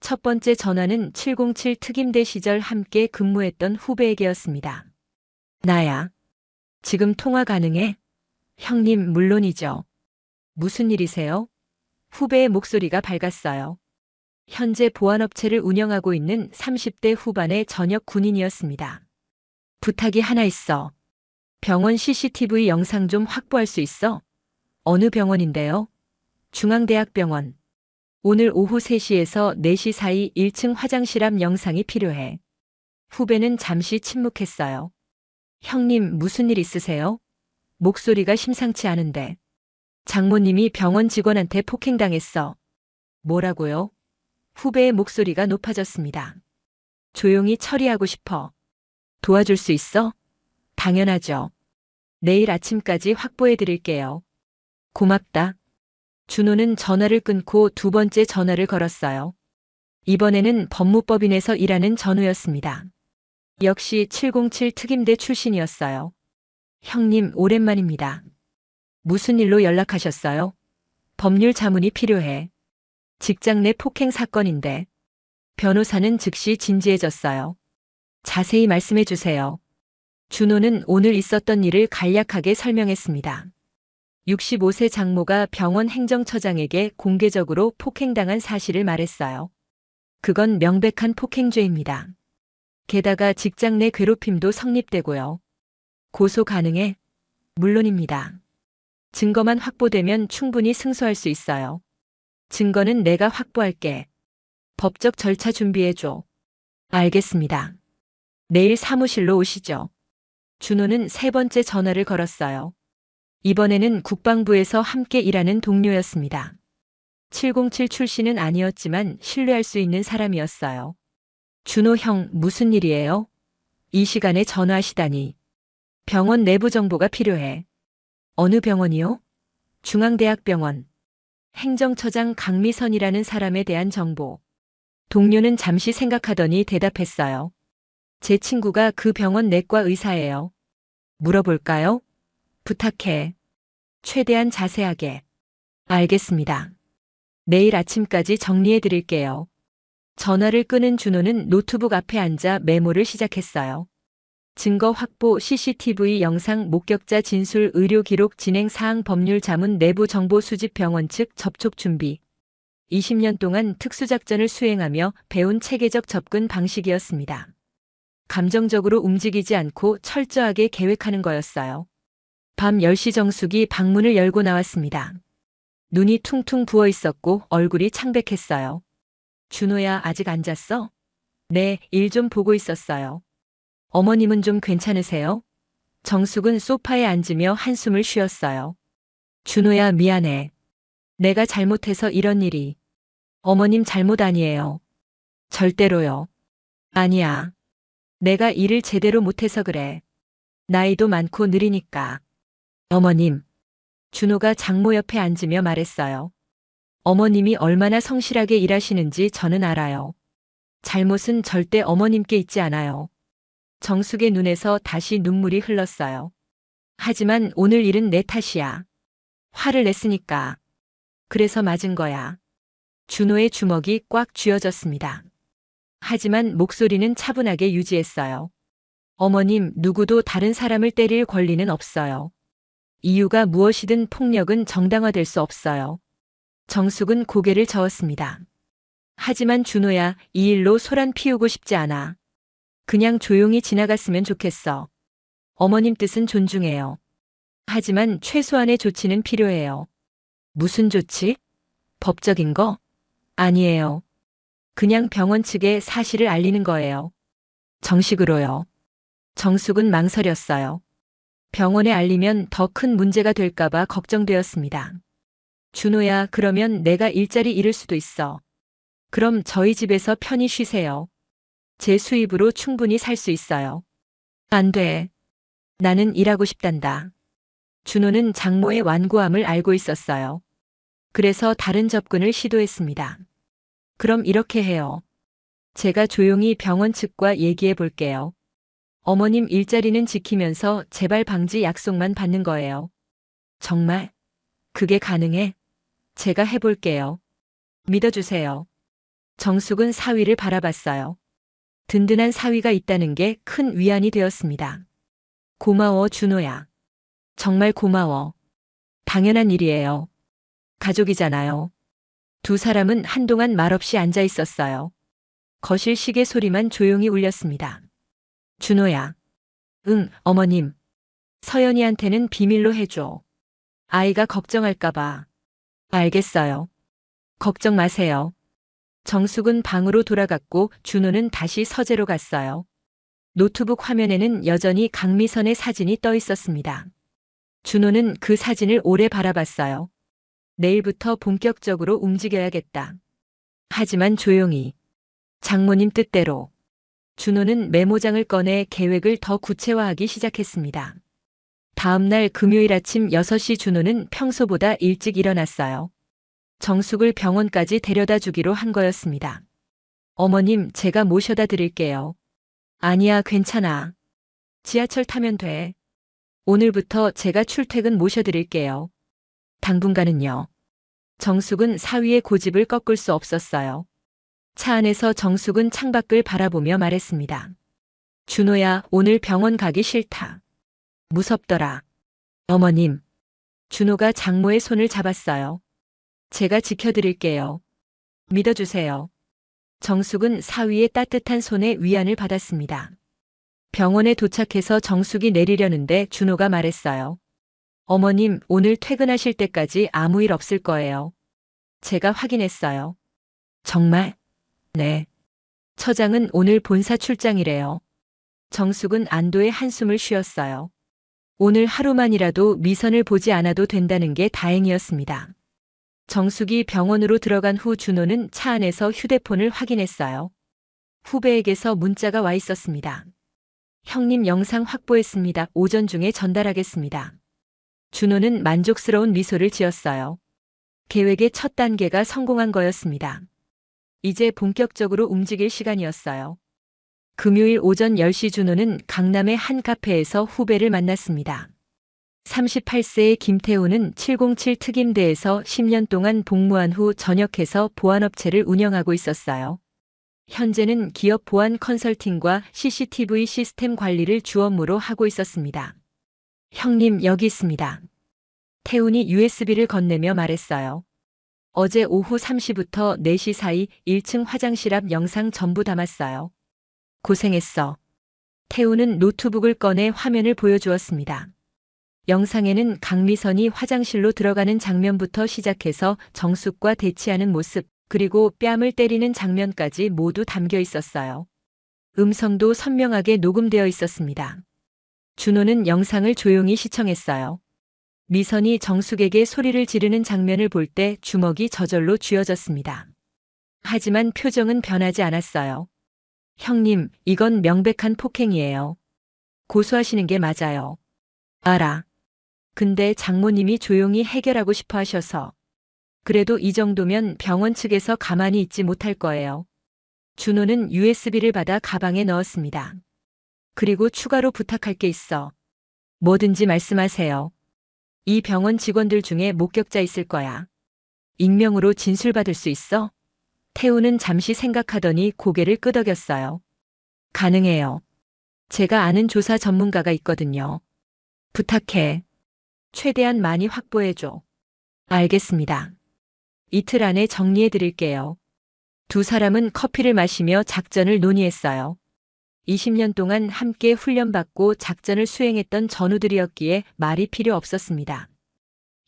첫 번째 전화는 707 특임대 시절 함께 근무했던 후배에게였습니다. 나야. 지금 통화 가능해? 형님, 물론이죠. 무슨 일이세요? 후배의 목소리가 밝았어요. 현재 보안업체를 운영하고 있는 30대 후반의 전역 군인이었습니다. 부탁이 하나 있어. 병원 CCTV 영상 좀 확보할 수 있어? 어느 병원인데요? 중앙대학병원. 오늘 오후 3시에서 4시 사이 1층 화장실 앞 영상이 필요해. 후배는 잠시 침묵했어요. 형님, 무슨 일 있으세요? 목소리가 심상치 않은데. 장모님이 병원 직원한테 폭행당했어. 뭐라고요? 후배의 목소리가 높아졌습니다. 조용히 처리하고 싶어. 도와줄 수 있어? 당연하죠. 내일 아침까지 확보해 드릴게요. 고맙다. 준호는 전화를 끊고 두 번째 전화를 걸었어요. 이번에는 법무법인에서 일하는 전우였습니다. 역시 707 특임대 출신이었어요. 형님, 오랜만입니다. 무슨 일로 연락하셨어요? 법률 자문이 필요해. 직장 내 폭행 사건인데. 변호사는 즉시 진지해졌어요. 자세히 말씀해 주세요. 준호는 오늘 있었던 일을 간략하게 설명했습니다. 65세 장모가 병원 행정처장에게 공개적으로 폭행당한 사실을 말했어요. 그건 명백한 폭행죄입니다. 게다가 직장 내 괴롭힘도 성립되고요. 고소 가능해? 물론입니다. 증거만 확보되면 충분히 승소할 수 있어요. 증거는 내가 확보할게. 법적 절차 준비해줘. 알겠습니다. 내일 사무실로 오시죠. 준호는 세 번째 전화를 걸었어요. 이번에는 국방부에서 함께 일하는 동료였습니다. 707 출신은 아니었지만 신뢰할 수 있는 사람이었어요. 준호 형, 무슨 일이에요? 이 시간에 전화하시다니. 병원 내부 정보가 필요해. 어느 병원이요? 중앙대학병원. 행정처장 강미선이라는 사람에 대한 정보. 동료는 잠시 생각하더니 대답했어요. 제 친구가 그 병원 내과 의사예요. 물어볼까요? 부탁해. 최대한 자세하게. 알겠습니다. 내일 아침까지 정리해 드릴게요. 전화를 끊은 준호는 노트북 앞에 앉아 메모를 시작했어요. 증거 확보, CCTV 영상, 목격자 진술, 의료 기록, 진행 사항, 법률 자문, 내부 정보 수집, 병원 측 접촉 준비. 20년 동안 특수작전을 수행하며 배운 체계적 접근 방식이었습니다. 감정적으로 움직이지 않고 철저하게 계획하는 거였어요. 밤 10시 정숙이 방문을 열고 나왔습니다. 눈이 퉁퉁 부어 있었고 얼굴이 창백했어요. 준호야, 아직 안 잤어? 네, 일 좀 보고 있었어요. 어머님은 좀 괜찮으세요? 정숙은 소파에 앉으며 한숨을 쉬었어요. 준호야, 미안해. 내가 잘못해서 이런 일이. 어머님 잘못 아니에요. 절대로요. 아니야. 내가 일을 제대로 못해서 그래. 나이도 많고 느리니까. 어머님. 준호가 장모 옆에 앉으며 말했어요. 어머님이 얼마나 성실하게 일하시는지 저는 알아요. 잘못은 절대 어머님께 있지 않아요. 정숙의 눈에서 다시 눈물이 흘렀어요. 하지만 오늘 일은 내 탓이야. 화를 냈으니까. 그래서 맞은 거야. 준호의 주먹이 꽉 쥐어졌습니다. 하지만 목소리는 차분하게 유지했어요. 어머님, 누구도 다른 사람을 때릴 권리는 없어요. 이유가 무엇이든 폭력은 정당화될 수 없어요. 정숙은 고개를 저었습니다. 하지만 준호야, 이 일로 소란 피우고 싶지 않아. 그냥 조용히 지나갔으면 좋겠어. 어머님 뜻은 존중해요. 하지만 최소한의 조치는 필요해요. 무슨 조치? 법적인 거? 아니에요. 그냥 병원 측에 사실을 알리는 거예요. 정식으로요. 정숙은 망설였어요. 병원에 알리면 더 큰 문제가 될까봐 걱정되었습니다. 준호야, 그러면 내가 일자리 잃을 수도 있어. 그럼 저희 집에서 편히 쉬세요. 제 수입으로 충분히 살 수 있어요. 안 돼. 나는 일하고 싶단다. 준호는 장모의 완고함을 알고 있었어요. 그래서 다른 접근을 시도했습니다. 그럼 이렇게 해요. 제가 조용히 병원 측과 얘기해 볼게요. 어머님 일자리는 지키면서 재발 방지 약속만 받는 거예요. 정말? 그게 가능해? 제가 해볼게요. 믿어주세요. 정숙은 사위를 바라봤어요. 든든한 사위가 있다는 게 큰 위안이 되었습니다. 고마워, 준호야. 정말 고마워. 당연한 일이에요. 가족이잖아요. 두 사람은 한동안 말없이 앉아 있었어요. 거실 시계 소리만 조용히 울렸습니다. 준호야. 응, 어머님. 서연이한테는 비밀로 해줘. 아이가 걱정할까봐. 알겠어요. 걱정 마세요. 정숙은 방으로 돌아갔고 준호는 다시 서재로 갔어요. 노트북 화면에는 여전히 강미선의 사진이 떠 있었습니다. 준호는 그 사진을 오래 바라봤어요. 내일부터 본격적으로 움직여야겠다. 하지만 조용히. 장모님 뜻대로. 준호는 메모장을 꺼내 계획을 더 구체화하기 시작했습니다. 다음 날 금요일 아침 6시 준호는 평소보다 일찍 일어났어요. 정숙을 병원까지 데려다 주기로 한 거였습니다. 어머님, 제가 모셔다 드릴게요. 아니야, 괜찮아. 지하철 타면 돼. 오늘부터 제가 출퇴근 모셔드릴게요. 당분간은요. 정숙은 사위의 고집을 꺾을 수 없었어요. 차 안에서 정숙은 창밖을 바라보며 말했습니다. 준호야, 오늘 병원 가기 싫다. 무섭더라. 어머님. 준호가 장모의 손을 잡았어요. 제가 지켜드릴게요. 믿어주세요. 정숙은 사위의 따뜻한 손에 위안을 받았습니다. 병원에 도착해서 정숙이 내리려는데 준호가 말했어요. 어머님, 오늘 퇴근하실 때까지 아무 일 없을 거예요. 제가 확인했어요. 정말? 네. 처장은 오늘 본사 출장이래요. 정숙은 안도의 한숨을 쉬었어요. 오늘 하루만이라도 미선을 보지 않아도 된다는 게 다행이었습니다. 정숙이 병원으로 들어간 후 준호는 차 안에서 휴대폰을 확인했어요. 후배에게서 문자가 와 있었습니다. 형님 영상 확보했습니다. 오전 중에 전달하겠습니다. 준호는 만족스러운 미소를 지었어요. 계획의 첫 단계가 성공한 거였습니다. 이제 본격적으로 움직일 시간이었어요. 금요일 오전 10시 준호는 강남의 한 카페에서 후배를 만났습니다. 38세의 김태우는 707 특임대에서 10년 동안 복무한 후 전역해서 보안업체를 운영하고 있었어요. 현재는 기업 보안 컨설팅과 CCTV 시스템 관리를 주 업무로 하고 있었습니다. 형님, 여기 있습니다. 태훈이 USB를 건네며 말했어요. 어제 오후 3시부터 4시 사이 1층 화장실 앞 영상 전부 담았어요. 고생했어. 태훈은 노트북을 꺼내 화면을 보여주었습니다. 영상에는 강미선이 화장실로 들어가는 장면부터 시작해서 정숙과 대치하는 모습, 그리고 뺨을 때리는 장면까지 모두 담겨 있었어요. 음성도 선명하게 녹음되어 있었습니다. 준호는 영상을 조용히 시청했어요. 미선이 정숙에게 소리를 지르는 장면을 볼 때 주먹이 저절로 쥐어졌습니다. 하지만 표정은 변하지 않았어요. 형님, 이건 명백한 폭행이에요. 고소하시는 게 맞아요. 알아. 근데 장모님이 조용히 해결하고 싶어 하셔서. 그래도 이 정도면 병원 측에서 가만히 있지 못할 거예요. 준호는 USB를 받아 가방에 넣었습니다. 그리고 추가로 부탁할 게 있어. 뭐든지 말씀하세요. 이 병원 직원들 중에 목격자 있을 거야. 익명으로 진술받을 수 있어? 태우는 잠시 생각하더니 고개를 끄덕였어요. 가능해요. 제가 아는 조사 전문가가 있거든요. 부탁해. 최대한 많이 확보해줘. 알겠습니다. 이틀 안에 정리해 드릴게요. 두 사람은 커피를 마시며 작전을 논의했어요. 20년 동안 함께 훈련받고 작전을 수행했던 전우들이었기에 말이 필요 없었습니다.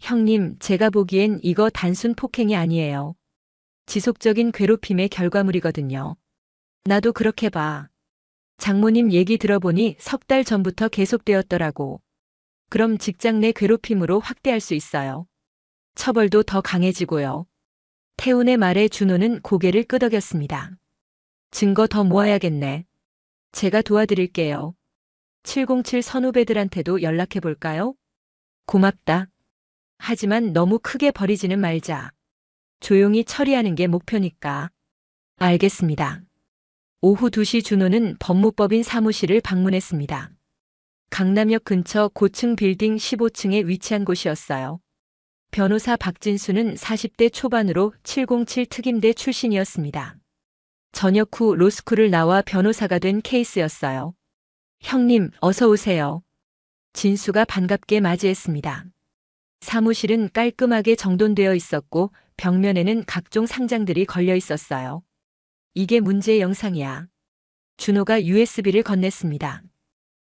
형님, 제가 보기엔 이거 단순 폭행이 아니에요. 지속적인 괴롭힘의 결과물이거든요. 나도 그렇게 봐. 장모님 얘기 들어보니 3달 전부터 계속되었더라고. 그럼 직장 내 괴롭힘으로 확대할 수 있어요. 처벌도 더 강해지고요. 태훈의 말에 준호는 고개를 끄덕였습니다. 증거 더 모아야겠네. 제가 도와드릴게요. 707 선후배들한테도 연락해 볼까요? 고맙다. 하지만 너무 크게 버리지는 말자. 조용히 처리하는 게 목표니까. 알겠습니다. 오후 2시 준호는 법무법인 사무실을 방문했습니다. 강남역 근처 고층 빌딩 15층에 위치한 곳이었어요. 변호사 박진수는 40대 초반으로 707 특임대 출신이었습니다. 전역 후 로스쿨을 나와 변호사가 된 케이스였어요. 형님, 어서 오세요. 진수가 반갑게 맞이했습니다. 사무실은 깔끔하게 정돈되어 있었고 벽면에는 각종 상장들이 걸려 있었어요. 이게 문제의 영상이야. 준호가 USB를 건넸습니다.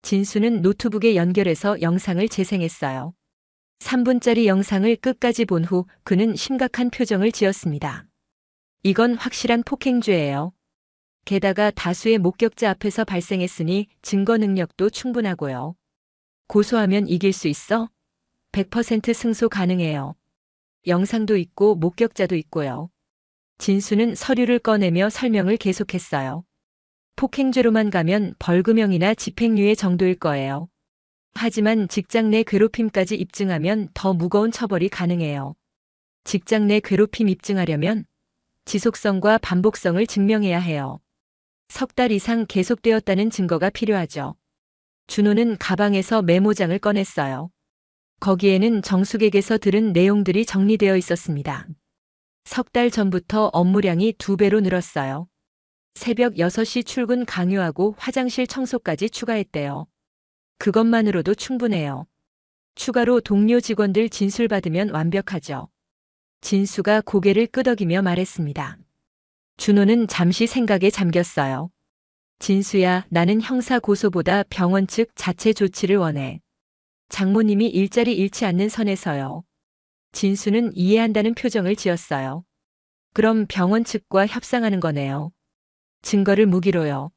진수는 노트북에 연결해서 영상을 재생했어요. 3분짜리 영상을 끝까지 본 후 그는 심각한 표정을 지었습니다. 이건 확실한 폭행죄예요. 게다가 다수의 목격자 앞에서 발생했으니 증거 능력도 충분하고요. 고소하면 이길 수 있어? 100% 승소 가능해요. 영상도 있고 목격자도 있고요. 진수는 서류를 꺼내며 설명을 계속했어요. 폭행죄로만 가면 벌금형이나 집행유예 정도일 거예요. 하지만 직장 내 괴롭힘까지 입증하면 더 무거운 처벌이 가능해요. 직장 내 괴롭힘 입증하려면 지속성과 반복성을 증명해야 해요. 3달 이상 계속되었다는 증거가 필요하죠. 준호는 가방에서 메모장을 꺼냈어요. 거기에는 정숙에게서 들은 내용들이 정리되어 있었습니다. 석 달 전부터 업무량이 2배로 늘었어요. 새벽 6시 출근 강요하고 화장실 청소까지 추가했대요. 그것만으로도 충분해요. 추가로 동료 직원들 진술 받으면 완벽하죠. 진수가 고개를 끄덕이며 말했습니다. 준호는 잠시 생각에 잠겼어요. 진수야, 나는 형사 고소보다 병원 측 자체 조치를 원해. 장모님이 일자리 잃지 않는 선에서요. 진수는 이해한다는 표정을 지었어요. 그럼 병원 측과 협상하는 거네요. 증거를 무기로요.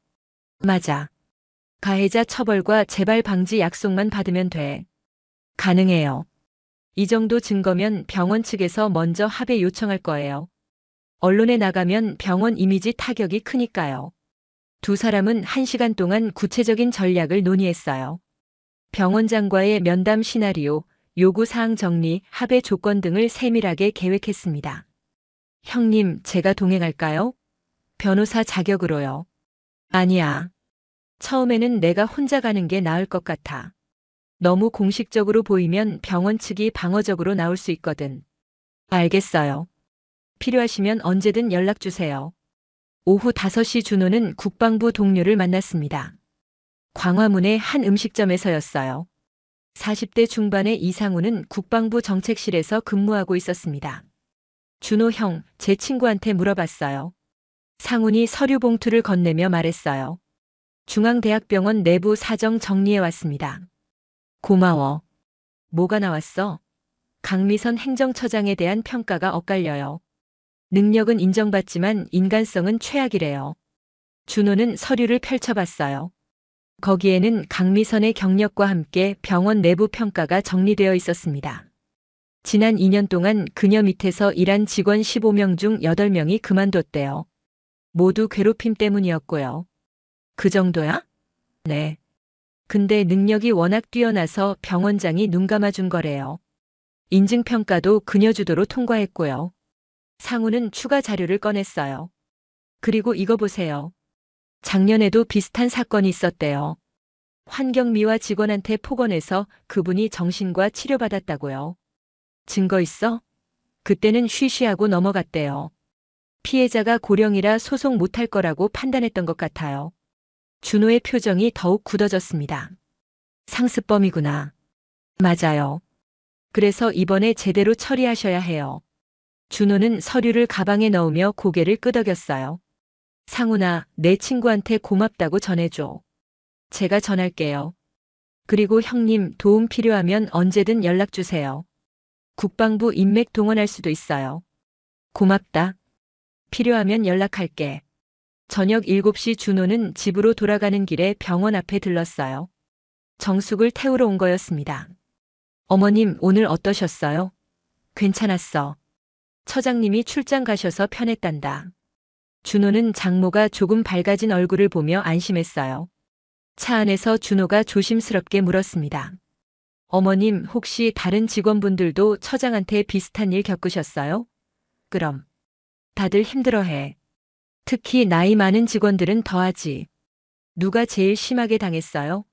맞아. 가해자 처벌과 재발 방지 약속만 받으면 돼. 가능해요. 이 정도 증거면 병원 측에서 먼저 합의 요청할 거예요. 언론에 나가면 병원 이미지 타격이 크니까요. 두 사람은 1시간 동안 구체적인 전략을 논의했어요. 병원장과의 면담 시나리오, 요구사항 정리, 합의 조건 등을 세밀하게 계획했습니다. 형님, 제가 동행할까요? 변호사 자격으로요. 아니야. 처음에는 내가 혼자 가는 게 나을 것 같아. 너무 공식적으로 보이면 병원 측이 방어적으로 나올 수 있거든. 알겠어요. 필요하시면 언제든 연락 주세요. 오후 5시 준호는 국방부 동료를 만났습니다. 광화문의 한 음식점에서였어요. 40대 중반의 이상우는 국방부 정책실에서 근무하고 있었습니다. 준호 형, 제 친구한테 물어봤어요. 상훈이 서류 봉투를 건네며 말했어요. 중앙대학병원 내부 사정 정리해 왔습니다. 고마워. 뭐가 나왔어? 강미선 행정처장에 대한 평가가 엇갈려요. 능력은 인정받지만 인간성은 최악이래요. 준호는 서류를 펼쳐봤어요. 거기에는 강미선의 경력과 함께 병원 내부 평가가 정리되어 있었습니다. 지난 2년 동안 그녀 밑에서 일한 직원 15명 중 8명이 그만뒀대요. 모두 괴롭힘 때문이었고요. 그 정도야? 네. 근데 능력이 워낙 뛰어나서 병원장이 눈 감아준 거래요. 인증평가도 그녀 주도로 통과했고요. 상우는 추가 자료를 꺼냈어요. 그리고 이거 보세요. 작년에도 비슷한 사건이 있었대요. 환경미화 직원한테 폭언해서 그분이 정신과 치료받았다고요. 증거 있어? 그때는 쉬쉬하고 넘어갔대요. 피해자가 고령이라 소송 못할 거라고 판단했던 것 같아요. 준호의 표정이 더욱 굳어졌습니다. 상습범이구나. 맞아요. 그래서 이번에 제대로 처리하셔야 해요. 준호는 서류를 가방에 넣으며 고개를 끄덕였어요. 상훈아, 내 친구한테 고맙다고 전해줘. 제가 전할게요. 그리고 형님 도움 필요하면 언제든 연락 주세요. 국방부 인맥 동원할 수도 있어요. 고맙다. 필요하면 연락할게. 저녁 7시 준호는 집으로 돌아가는 길에 병원 앞에 들렀어요. 정숙을 태우러 온 거였습니다. 어머님, 오늘 어떠셨어요? 괜찮았어. 처장님이 출장 가셔서 편했단다. 준호는 장모가 조금 밝아진 얼굴을 보며 안심했어요. 차 안에서 준호가 조심스럽게 물었습니다. 어머님, 혹시 다른 직원분들도 처장한테 비슷한 일 겪으셨어요? 그럼. 다들 힘들어해. 특히 나이 많은 직원들은 더하지. 누가 제일 심하게 당했어요?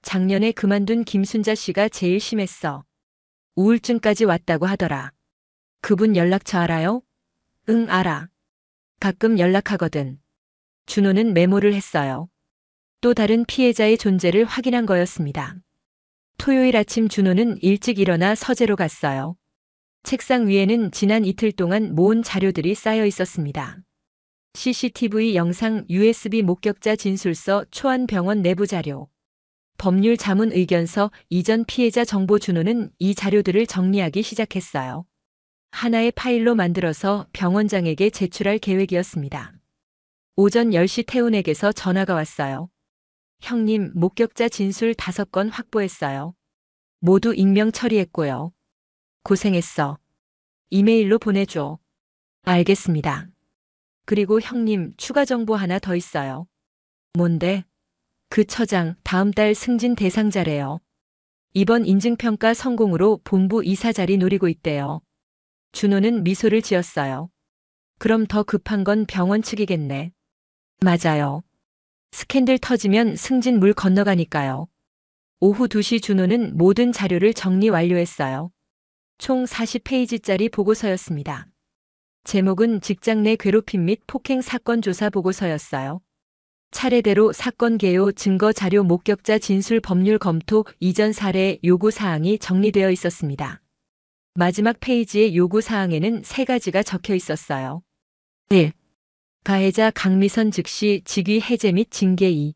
작년에 그만둔 김순자 씨가 제일 심했어. 우울증까지 왔다고 하더라. 그분 연락처 알아요? 응, 알아. 가끔 연락하거든. 준호는 메모를 했어요. 또 다른 피해자의 존재를 확인한 거였습니다. 토요일 아침 준호는 일찍 일어나 서재로 갔어요. 책상 위에는 지난 이틀 동안 모은 자료들이 쌓여 있었습니다. CCTV 영상, USB 목격자 진술서, 초안병원 내부 자료, 법률 자문 의견서, 이전 피해자 정보. 준호는 이 자료들을 정리하기 시작했어요. 하나의 파일로 만들어서 병원장에게 제출할 계획이었습니다. 오전 10시 태훈에게서 전화가 왔어요. 형님, 목격자 진술 5건 확보했어요. 모두 익명 처리했고요. 고생했어. 이메일로 보내줘. 알겠습니다. 그리고 형님, 추가 정보 하나 더 있어요. 뭔데? 그 처장 다음 달 승진 대상자래요. 이번 인증평가 성공으로 본부 이사 자리 노리고 있대요. 준호는 미소를 지었어요. 그럼 더 급한 건 병원 측이겠네. 맞아요. 스캔들 터지면 승진 물 건너가니까요. 오후 2시 준호는 모든 자료를 정리 완료했어요. 총 40페이지짜리 보고서였습니다. 제목은 직장 내 괴롭힘 및 폭행 사건 조사 보고서였어요. 차례대로 사건 개요, 증거 자료, 목격자 진술, 법률 검토, 이전 사례, 요구 사항이 정리되어 있었습니다. 마지막 페이지의 요구 사항에는 3가지가 적혀 있었어요. 1. 가해자 강미선 즉시 직위 해제 및 징계. 2.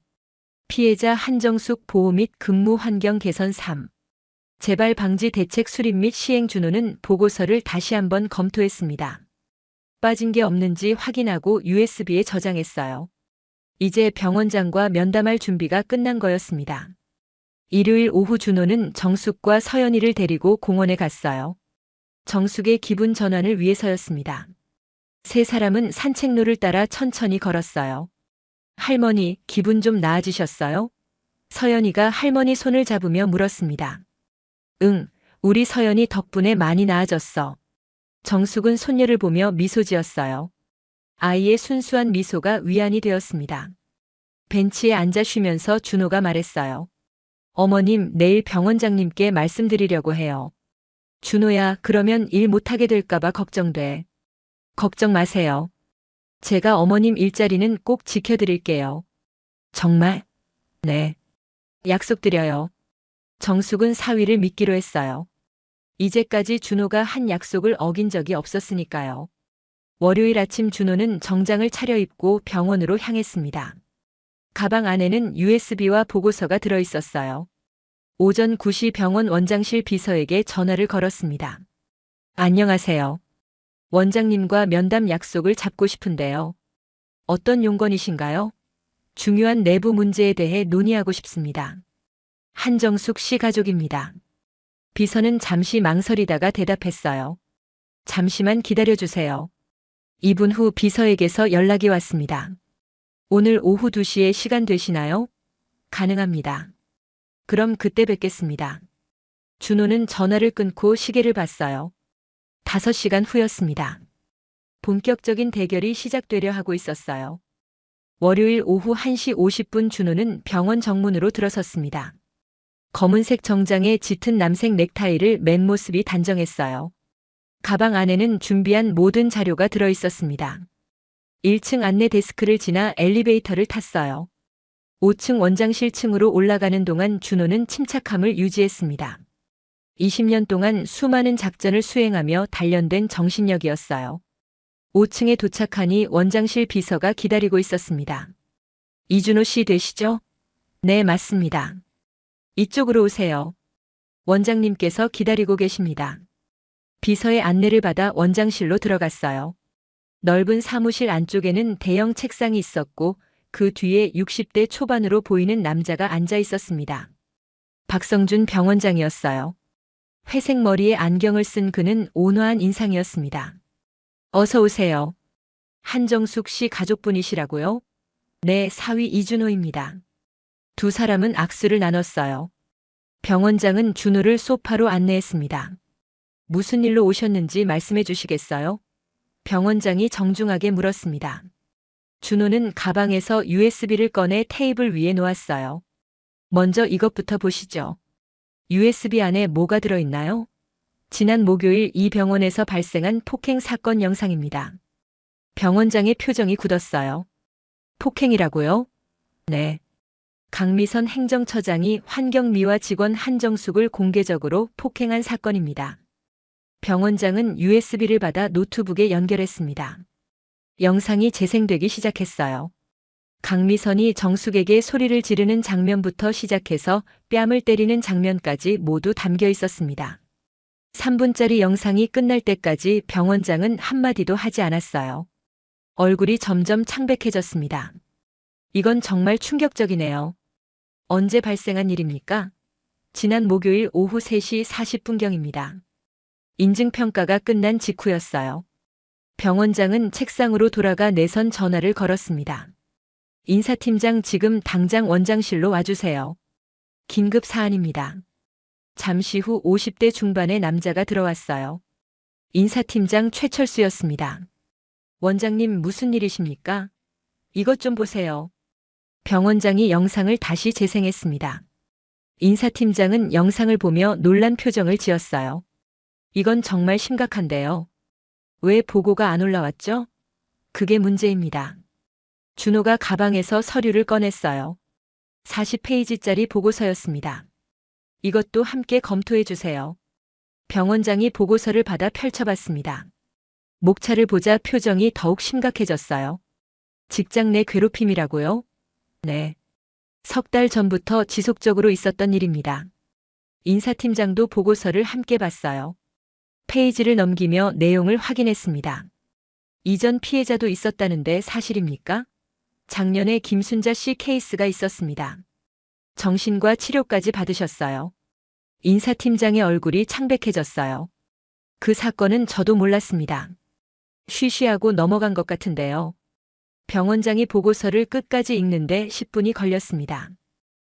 피해자 한정숙 보호 및 근무 환경 개선. 3. 재발 방지 대책 수립 및 시행. 준호는 보고서를 다시 한번 검토했습니다. 빠진 게 없는지 확인하고 USB에 저장했어요. 이제 병원장과 면담할 준비가 끝난 거였습니다. 일요일 오후 준호는 정숙과 서연이를 데리고 공원에 갔어요. 정숙의 기분 전환을 위해서였습니다. 세 사람은 산책로를 따라 천천히 걸었어요. 할머니, 기분 좀 나아지셨어요? 서연이가 할머니 손을 잡으며 물었습니다. 응, 우리 서연이 덕분에 많이 나아졌어. 정숙은 손녀를 보며 미소 지었어요. 아이의 순수한 미소가 위안이 되었습니다. 벤치에 앉아 쉬면서 준호가 말했어요. 어머님, 내일 병원장님께 말씀드리려고 해요. 준호야, 그러면 일 못하게 될까봐 걱정돼. 걱정 마세요. 제가 어머님 일자리는 꼭 지켜드릴게요. 정말? 네. 약속드려요. 정숙은 사위를 믿기로 했어요. 이제까지 준호가 한 약속을 어긴 적이 없었으니까요. 월요일 아침 준호는 정장을 차려입고 병원으로 향했습니다. 가방 안에는 USB와 보고서가 들어있었어요. 오전 9시 병원 원장실 비서에게 전화를 걸었습니다. 안녕하세요. 원장님과 면담 약속을 잡고 싶은데요. 어떤 용건이신가요? 중요한 내부 문제에 대해 논의하고 싶습니다. 한정숙 씨 가족입니다. 비서는 잠시 망설이다가 대답했어요. 잠시만 기다려주세요. 2분 후 비서에게서 연락이 왔습니다. 오늘 오후 2시에 시간 되시나요? 가능합니다. 그럼 그때 뵙겠습니다. 준호는 전화를 끊고 시계를 봤어요. 5시간 후였습니다. 본격적인 대결이 시작되려 하고 있었어요. 월요일 오후 1시 50분 준호는 병원 정문으로 들어섰습니다. 검은색 정장에 짙은 남색 넥타이를 맨 모습이 단정했어요. 가방 안에는 준비한 모든 자료가 들어 있었습니다. 1층 안내 데스크를 지나 엘리베이터를 탔어요. 5층 원장실 층으로 올라가는 동안 준호는 침착함을 유지했습니다. 20년 동안 수많은 작전을 수행하며 단련된 정신력이었어요. 5층에 도착하니 원장실 비서가 기다리고 있었습니다. 이준호 씨 되시죠? 네, 맞습니다. 이쪽으로 오세요. 원장님께서 기다리고 계십니다. 비서의 안내를 받아 원장실로 들어갔어요. 넓은 사무실 안쪽에는 대형 책상이 있었고 그 뒤에 60대 초반으로 보이는 남자가 앉아 있었습니다. 박성준 병원장이었어요. 회색 머리에 안경을 쓴 그는 온화한 인상이었습니다. 어서 오세요. 한정숙 씨 가족분이시라고요? 네, 사위 이준호입니다. 두 사람은 악수를 나눴어요. 병원장은 준호를 소파로 안내했습니다. 무슨 일로 오셨는지 말씀해 주시겠어요? 병원장이 정중하게 물었습니다. 준호는 가방에서 USB를 꺼내 테이블 위에 놓았어요. 먼저 이것부터 보시죠. USB 안에 뭐가 들어있나요? 지난 목요일 이 병원에서 발생한 폭행 사건 영상입니다. 병원장의 표정이 굳었어요. 폭행이라고요? 네. 강미선 행정처장이 환경미화 직원 한정숙을 공개적으로 폭행한 사건입니다. 병원장은 USB를 받아 노트북에 연결했습니다. 영상이 재생되기 시작했어요. 강미선이 정숙에게 소리를 지르는 장면부터 시작해서 뺨을 때리는 장면까지 모두 담겨 있었습니다. 3분짜리 영상이 끝날 때까지 병원장은 한마디도 하지 않았어요. 얼굴이 점점 창백해졌습니다. 이건 정말 충격적이네요. 언제 발생한 일입니까? 지난 목요일 오후 3시 40분경입니다. 인증평가가 끝난 직후였어요. 병원장은 책상으로 돌아가 내선 전화를 걸었습니다. 인사팀장 지금 당장 원장실로 와주세요. 긴급 사안입니다. 잠시 후 50대 중반의 남자가 들어왔어요. 인사팀장 최철수였습니다. 원장님 무슨 일이십니까? 이것 좀 보세요. 병원장이 영상을 다시 재생했습니다. 인사팀장은 영상을 보며 놀란 표정을 지었어요. 이건 정말 심각한데요. 왜 보고가 안 올라왔죠? 그게 문제입니다. 준호가 가방에서 서류를 꺼냈어요. 40페이지짜리 보고서였습니다. 이것도 함께 검토해 주세요. 병원장이 보고서를 받아 펼쳐봤습니다. 목차를 보자 표정이 더욱 심각해졌어요. 직장 내 괴롭힘이라고요? 네. 석 달 전부터 지속적으로 있었던 일입니다. 인사팀장도 보고서를 함께 봤어요. 페이지를 넘기며 내용을 확인했습니다. 이전 피해자도 있었다는데 사실입니까? 작년에 김순자 씨 케이스가 있었습니다. 정신과 치료까지 받으셨어요. 인사팀장의 얼굴이 창백해졌어요. 그 사건은 저도 몰랐습니다. 쉬쉬하고 넘어간 것 같은데요. 병원장이 보고서를 끝까지 읽는데 10분이 걸렸습니다.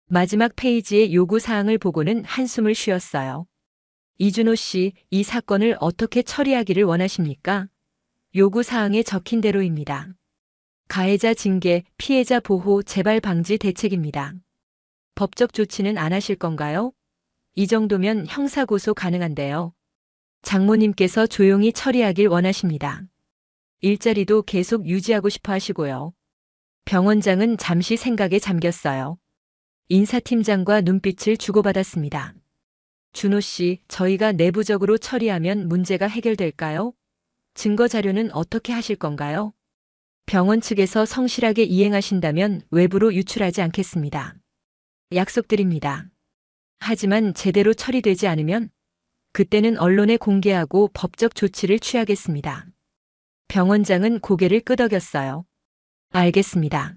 마지막 페이지의 요구사항을 보고는 한숨을 쉬었어요. 이준호 씨, 이 사건을 어떻게 처리하기를 원하십니까? 요구사항에 적힌 대로입니다. 가해자 징계, 피해자 보호, 재발 방지 대책입니다. 법적 조치는 안 하실 건가요? 이 정도면 형사고소 가능한데요. 장모님께서 조용히 처리하길 원하십니다. 일자리도 계속 유지하고 싶어 하시고요. 병원장은 잠시 생각에 잠겼어요. 인사팀장과 눈빛을 주고받았습니다. 준호 씨, 저희가 내부적으로 처리하면 문제가 해결될까요? 증거 자료는 어떻게 하실 건가요? 병원 측에서 성실하게 이행하신다면 외부로 유출하지 않겠습니다. 약속드립니다. 하지만 제대로 처리되지 않으면 그때는 언론에 공개하고 법적 조치를 취하겠습니다. 병원장은 고개를 끄덕였어요. 알겠습니다.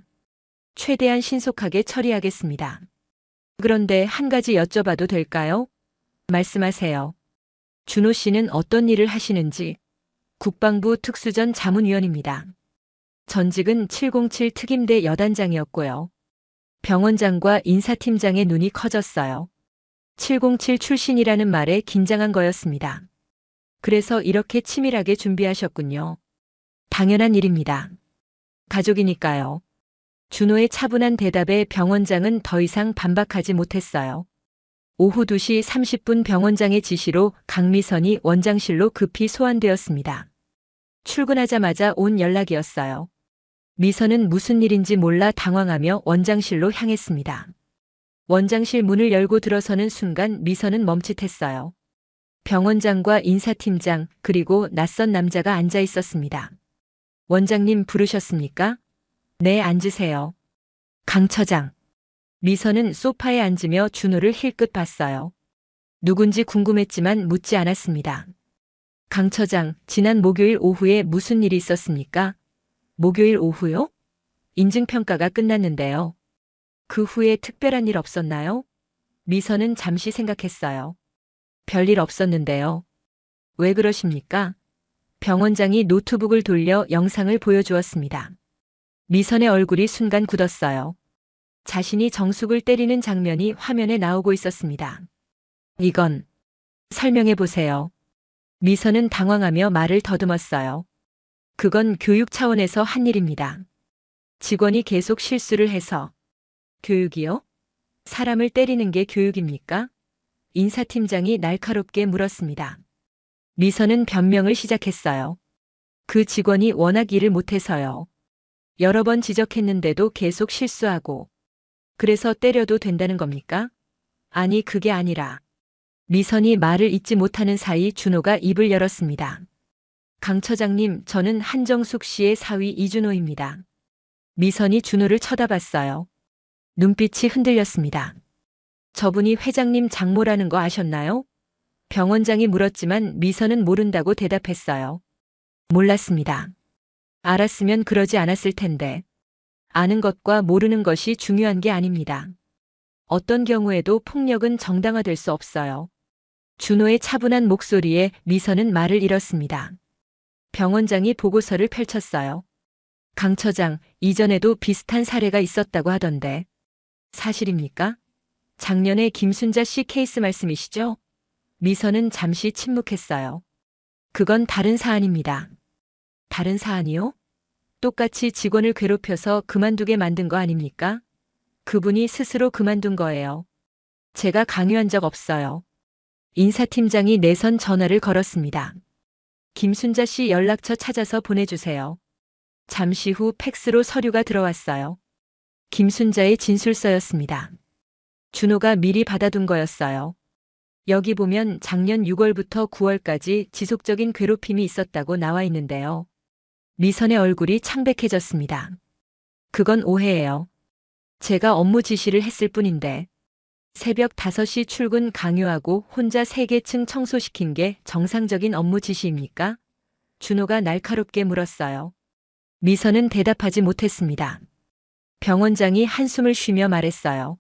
최대한 신속하게 처리하겠습니다. 그런데 한 가지 여쭤봐도 될까요? 말씀하세요. 준호 씨는 어떤 일을 하시는지. 국방부 특수전 자문위원입니다. 전직은 707 특임대 여단장이었고요. 병원장과 인사팀장의 눈이 커졌어요. 707 출신이라는 말에 긴장한 거였습니다. 그래서 이렇게 치밀하게 준비하셨군요. 당연한 일입니다. 가족이니까요. 준호의 차분한 대답에 병원장은 더 이상 반박하지 못했어요. 오후 2시 30분 병원장의 지시로 강미선이 원장실로 급히 소환되었습니다. 출근하자마자 온 연락이었어요. 미선은 무슨 일인지 몰라 당황하며 원장실로 향했습니다. 원장실 문을 열고 들어서는 순간 미선은 멈칫했어요. 병원장과 인사팀장 그리고 낯선 남자가 앉아 있었습니다. 원장님 부르셨습니까? 네, 앉으세요. 강 처장. 미선은 소파에 앉으며 준호를 힐끗 봤어요. 누군지 궁금했지만 묻지 않았습니다. 강 처장, 지난 목요일 오후에 무슨 일이 있었습니까? 목요일 오후요? 인증평가가 끝났는데요. 그 후에 특별한 일 없었나요? 미선은 잠시 생각했어요. 별일 없었는데요. 왜 그러십니까? 병원장이 노트북을 돌려 영상을 보여주었습니다. 미선의 얼굴이 순간 굳었어요. 자신이 정숙을 때리는 장면이 화면에 나오고 있었습니다. 이건 설명해 보세요. 미선은 당황하며 말을 더듬었어요. 그건 교육 차원에서 한 일입니다. 직원이 계속 실수를 해서. 교육이요? 사람을 때리는 게 교육입니까? 인사팀장이 날카롭게 물었습니다. 미선은 변명을 시작했어요. 그 직원이 워낙 일을 못해서요. 여러 번 지적했는데도 계속 실수하고. 그래서 때려도 된다는 겁니까? 아니, 그게 아니라. 미선이 말을 잇지 못하는 사이 준호가 입을 열었습니다. 강 처장님, 저는 한정숙 씨의 사위 이준호입니다. 미선이 준호를 쳐다봤어요. 눈빛이 흔들렸습니다. 저분이 회장님 장모라는 거 아셨나요? 병원장이 물었지만 미선은 모른다고 대답했어요. 몰랐습니다. 알았으면 그러지 않았을 텐데. 아는 것과 모르는 것이 중요한 게 아닙니다. 어떤 경우에도 폭력은 정당화될 수 없어요. 준호의 차분한 목소리에 미선은 말을 잃었습니다. 병원장이 보고서를 펼쳤어요. 강 처장, 이전에도 비슷한 사례가 있었다고 하던데. 사실입니까? 작년에 김순자 씨 케이스 말씀이시죠? 미선은 잠시 침묵했어요. 그건 다른 사안입니다. 다른 사안이요? 똑같이 직원을 괴롭혀서 그만두게 만든 거 아닙니까? 그분이 스스로 그만둔 거예요. 제가 강요한 적 없어요. 인사팀장이 내선 전화를 걸었습니다. 김순자 씨 연락처 찾아서 보내주세요. 잠시 후 팩스로 서류가 들어왔어요. 김순자의 진술서였습니다. 준호가 미리 받아둔 거였어요. 여기 보면 작년 6월부터 9월까지 지속적인 괴롭힘이 있었다고 나와 있는데요. 미선의 얼굴이 창백해졌습니다. 그건 오해예요. 제가 업무 지시를 했을 뿐인데 새벽 5시 출근 강요하고 혼자 3개층 청소시킨 게 정상적인 업무 지시입니까? 준호가 날카롭게 물었어요. 미선은 대답하지 못했습니다. 병원장이 한숨을 쉬며 말했어요.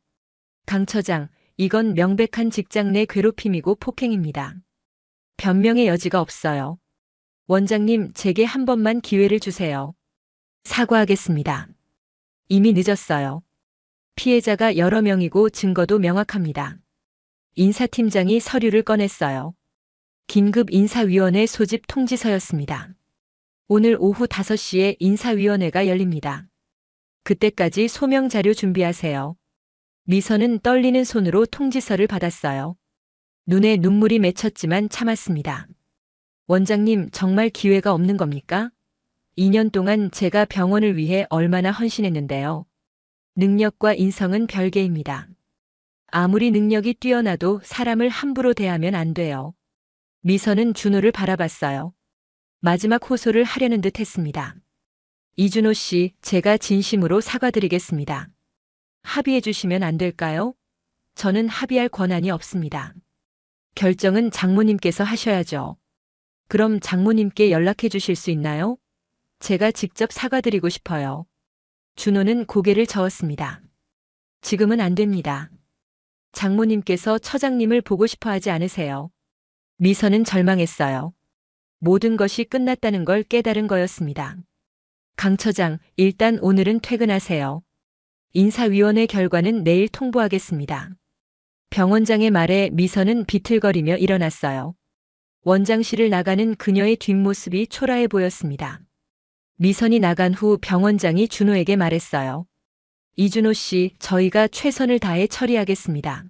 강 처장, 이건 명백한 직장 내 괴롭힘이고 폭행입니다. 변명의 여지가 없어요. 원장님, 제게 한 번만 기회를 주세요. 사과하겠습니다. 이미 늦었어요. 피해자가 여러 명이고 증거도 명확합니다. 인사팀장이 서류를 꺼냈어요. 긴급 인사위원회 소집 통지서였습니다. 오늘 오후 5시에 인사위원회가 열립니다. 그때까지 소명 자료 준비하세요. 미선은 떨리는 손으로 통지서를 받았어요. 눈에 눈물이 맺혔지만 참았습니다. 원장님, 정말 기회가 없는 겁니까? 2년 동안 제가 병원을 위해 얼마나 헌신했는데요. 능력과 인성은 별개입니다. 아무리 능력이 뛰어나도 사람을 함부로 대하면 안 돼요. 미선은 준호를 바라봤어요. 마지막 호소를 하려는 듯 했습니다. 이준호 씨, 제가 진심으로 사과드리겠습니다. 합의해 주시면 안 될까요? 저는 합의할 권한이 없습니다. 결정은 장모님께서 하셔야죠. 그럼 장모님께 연락해 주실 수 있나요? 제가 직접 사과드리고 싶어요. 준호는 고개를 저었습니다. 지금은 안 됩니다. 장모님께서 처장님을 보고 싶어 하지 않으세요. 미선은 절망했어요. 모든 것이 끝났다는 걸 깨달은 거였습니다. 강 처장, 일단 오늘은 퇴근하세요. 인사위원회 결과는 내일 통보하겠습니다. 병원장의 말에 미선은 비틀거리며 일어났어요. 원장실을 나가는 그녀의 뒷모습이 초라해 보였습니다. 미선이 나간 후 병원장이 준호에게 말했어요. 이준호 씨, 저희가 최선을 다해 처리하겠습니다.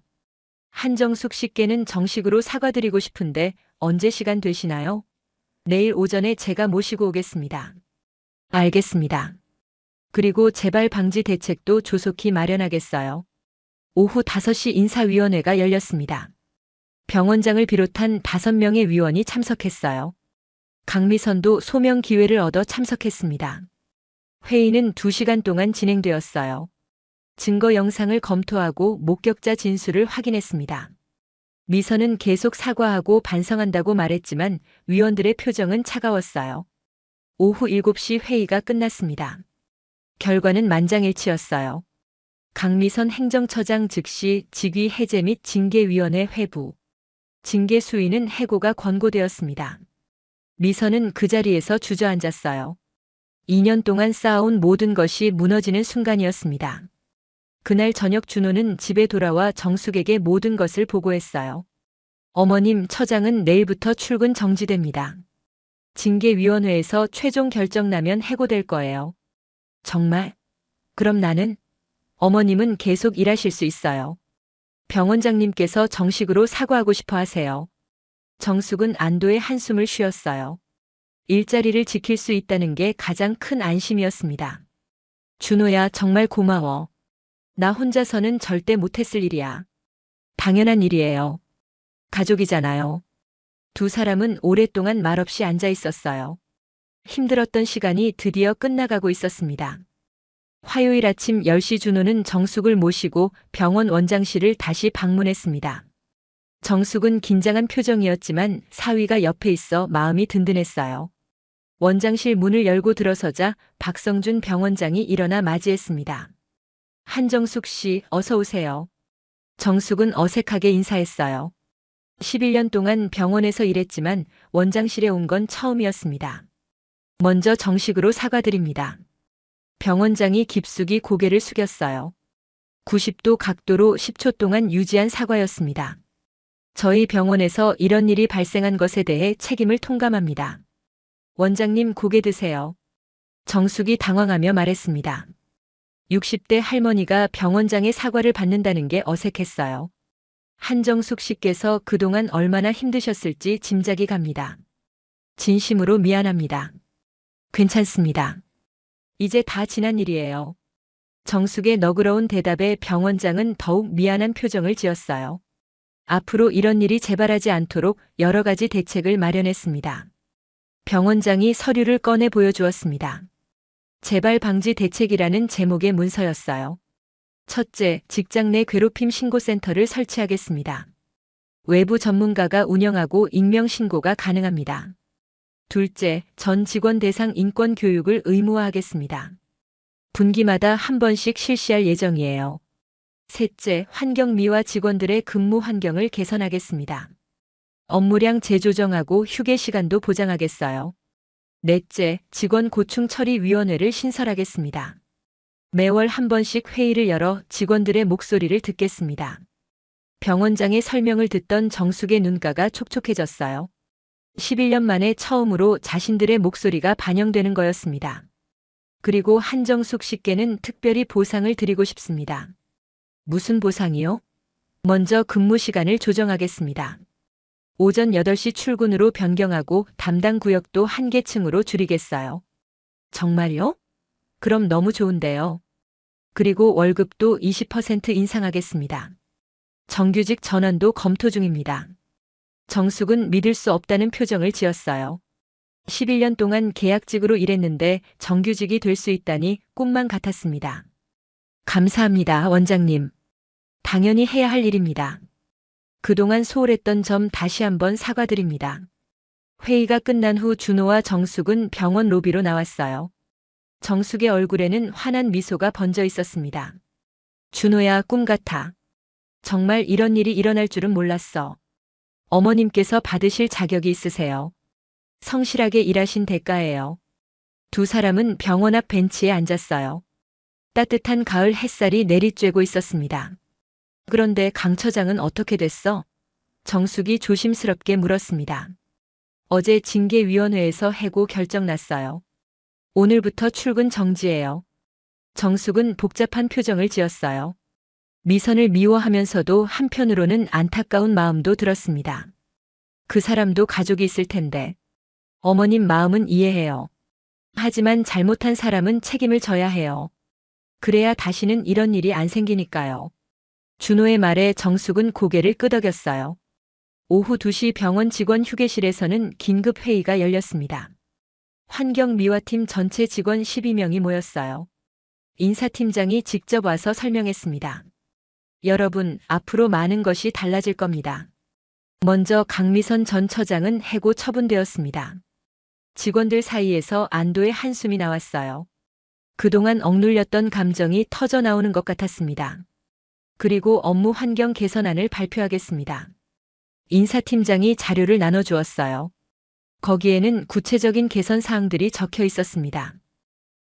한정숙 씨께는 정식으로 사과드리고 싶은데 언제 시간 되시나요? 내일 오전에 제가 모시고 오겠습니다. 알겠습니다. 그리고 재발 방지 대책도 조속히 마련하겠어요. 오후 5시 인사위원회가 열렸습니다. 병원장을 비롯한 5명의 위원이 참석했어요. 강미선도 소명 기회를 얻어 참석했습니다. 회의는 2시간 동안 진행되었어요. 증거 영상을 검토하고 목격자 진술을 확인했습니다. 미선은 계속 사과하고 반성한다고 말했지만 위원들의 표정은 차가웠어요. 오후 7시 회의가 끝났습니다. 결과는 만장일치였어요. 강미선 행정처장 즉시 직위 해제 및 징계위원회 회부. 징계 수위는 해고가 권고되었습니다. 미선은 그 자리에서 주저앉았어요. 2년 동안 쌓아온 모든 것이 무너지는 순간이었습니다. 그날 저녁 준호는 집에 돌아와 정숙에게 모든 것을 보고했어요. 어머님, 처장은 내일부터 출근 정지됩니다. 징계위원회에서 최종 결정 나면 해고될 거예요. 정말? 그럼 나는? 어머님은 계속 일하실 수 있어요. 병원장님께서 정식으로 사과하고 싶어 하세요. 정숙은 안도의 한숨을 쉬었어요. 일자리를 지킬 수 있다는 게 가장 큰 안심이었습니다. 준호야, 정말 고마워. 나 혼자서는 절대 못했을 일이야. 당연한 일이에요. 가족이잖아요. 두 사람은 오랫동안 말없이 앉아 있었어요. 힘들었던 시간이 드디어 끝나가고 있었습니다. 화요일 아침 10시 준호는 정숙을 모시고 병원 원장실을 다시 방문했습니다. 정숙은 긴장한 표정이었지만 사위가 옆에 있어 마음이 든든했어요. 원장실 문을 열고 들어서자 박성준 병원장이 일어나 맞이했습니다. 한정숙 씨, 어서 오세요. 정숙은 어색하게 인사했어요. 11년 동안 병원에서 일했지만 원장실에 온 건 처음이었습니다. 먼저 정식으로 사과드립니다. 병원장이 깊숙이 고개를 숙였어요. 90도 각도로 10초 동안 유지한 사과였습니다. 저희 병원에서 이런 일이 발생한 것에 대해 책임을 통감합니다. 원장님, 고개 드세요. 정숙이 당황하며 말했습니다. 60대 할머니가 병원장의 사과를 받는다는 게 어색했어요. 한정숙 씨께서 그동안 얼마나 힘드셨을지 짐작이 갑니다. 진심으로 미안합니다. 괜찮습니다. 이제 다 지난 일이에요. 정숙의 너그러운 대답에 병원장은 더욱 미안한 표정을 지었어요. 앞으로 이런 일이 재발하지 않도록 여러 가지 대책을 마련했습니다. 병원장이 서류를 꺼내 보여주었습니다. 재발 방지 대책이라는 제목의 문서였어요. 첫째, 직장 내 괴롭힘 신고센터를 설치하겠습니다. 외부 전문가가 운영하고 익명 신고가 가능합니다. 둘째, 전 직원 대상 인권 교육을 의무화하겠습니다. 분기마다 한 번씩 실시할 예정이에요. 셋째, 환경미화 직원들의 근무 환경을 개선하겠습니다. 업무량 재조정하고 휴게 시간도 보장하겠어요. 넷째, 직원 고충 처리 위원회를 신설하겠습니다. 매월 한 번씩 회의를 열어 직원들의 목소리를 듣겠습니다. 병원장의 설명을 듣던 정숙의 눈가가 촉촉해졌어요. 11년 만에 처음으로 자신들의 목소리가 반영되는 거였습니다. 그리고 한정숙 씨께는 특별히 보상을 드리고 싶습니다. 무슨 보상이요? 먼저 근무 시간을 조정하겠습니다. 오전 8시 출근으로 변경하고 담당 구역도 한 개 층으로 줄이겠어요. 정말요? 그럼 너무 좋은데요. 그리고 월급도 20% 인상하겠습니다. 정규직 전환도 검토 중입니다. 정숙은 믿을 수 없다는 표정을 지었어요. 11년 동안 계약직으로 일했는데 정규직이 될 수 있다니 꿈만 같았습니다. 감사합니다, 원장님. 당연히 해야 할 일입니다. 그동안 소홀했던 점 다시 한번 사과드립니다. 회의가 끝난 후 준호와 정숙은 병원 로비로 나왔어요. 정숙의 얼굴에는 환한 미소가 번져 있었습니다. 준호야, 꿈 같아. 정말 이런 일이 일어날 줄은 몰랐어. 어머님께서 받으실 자격이 있으세요. 성실하게 일하신 대가예요. 두 사람은 병원 앞 벤치에 앉았어요. 따뜻한 가을 햇살이 내리쬐고 있었습니다. 그런데 강 처장은 어떻게 됐어? 정숙이 조심스럽게 물었습니다. 어제 징계위원회에서 해고 결정 났어요. 오늘부터 출근 정지예요. 정숙은 복잡한 표정을 지었어요. 미선을 미워하면서도 한편으로는 안타까운 마음도 들었습니다. 그 사람도 가족이 있을 텐데. 어머님 마음은 이해해요. 하지만 잘못한 사람은 책임을 져야 해요. 그래야 다시는 이런 일이 안 생기니까요. 준호의 말에 정숙은 고개를 끄덕였어요. 오후 2시 병원 직원 휴게실에서는 긴급 회의가 열렸습니다. 환경미화팀 전체 직원 12명이 모였어요. 인사팀장이 직접 와서 설명했습니다. 여러분, 앞으로 많은 것이 달라질 겁니다. 먼저 강미선 전 처장은 해고 처분되었습니다. 직원들 사이에서 안도의 한숨이 나왔어요. 그동안 억눌렸던 감정이 터져 나오는 것 같았습니다. 그리고 업무 환경 개선안을 발표하겠습니다. 인사팀장이 자료를 나눠주었어요. 거기에는 구체적인 개선 사항들이 적혀 있었습니다.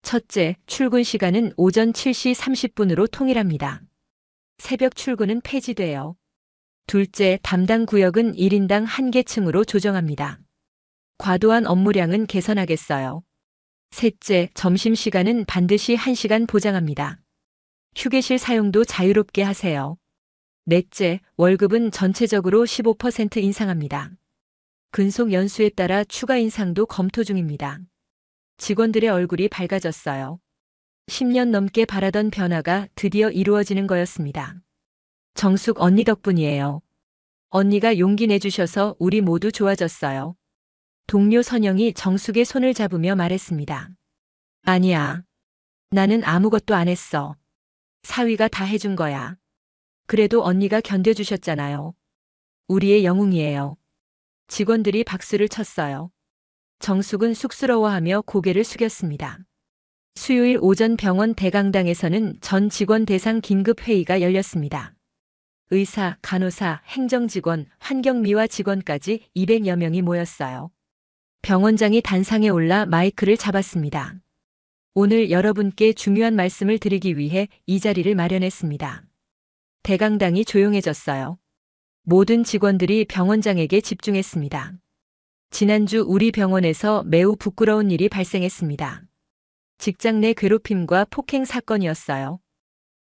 첫째, 출근 시간은 오전 7시 30분으로 통일합니다. 새벽 출근은 폐지돼요. 둘째, 담당 구역은 1인당 1개 층으로 조정합니다. 과도한 업무량은 개선하겠어요. 셋째, 점심시간은 반드시 1시간 보장합니다. 휴게실 사용도 자유롭게 하세요. 넷째, 월급은 전체적으로 15% 인상합니다. 근속 연수에 따라 추가 인상도 검토 중입니다. 직원들의 얼굴이 밝아졌어요. 10년 넘게 바라던 변화가 드디어 이루어지는 거였습니다. 정숙 언니 덕분이에요. 언니가 용기 내주셔서 우리 모두 좋아졌어요. 동료 선영이 정숙의 손을 잡으며 말했습니다. 아니야. 나는 아무것도 안 했어. 사위가 다 해준 거야. 그래도 언니가 견뎌주셨잖아요. 우리의 영웅이에요. 직원들이 박수를 쳤어요. 정숙은 쑥스러워하며 고개를 숙였습니다. 수요일 오전 병원 대강당에서는 전 직원 대상 긴급회의가 열렸습니다. 의사, 간호사, 행정직원, 환경미화 직원까지 200여 명이 모였어요. 병원장이 단상에 올라 마이크를 잡았습니다. 오늘 여러분께 중요한 말씀을 드리기 위해 이 자리를 마련했습니다. 대강당이 조용해졌어요. 모든 직원들이 병원장에게 집중했습니다. 지난주 우리 병원에서 매우 부끄러운 일이 발생했습니다. 직장 내 괴롭힘과 폭행 사건이었어요.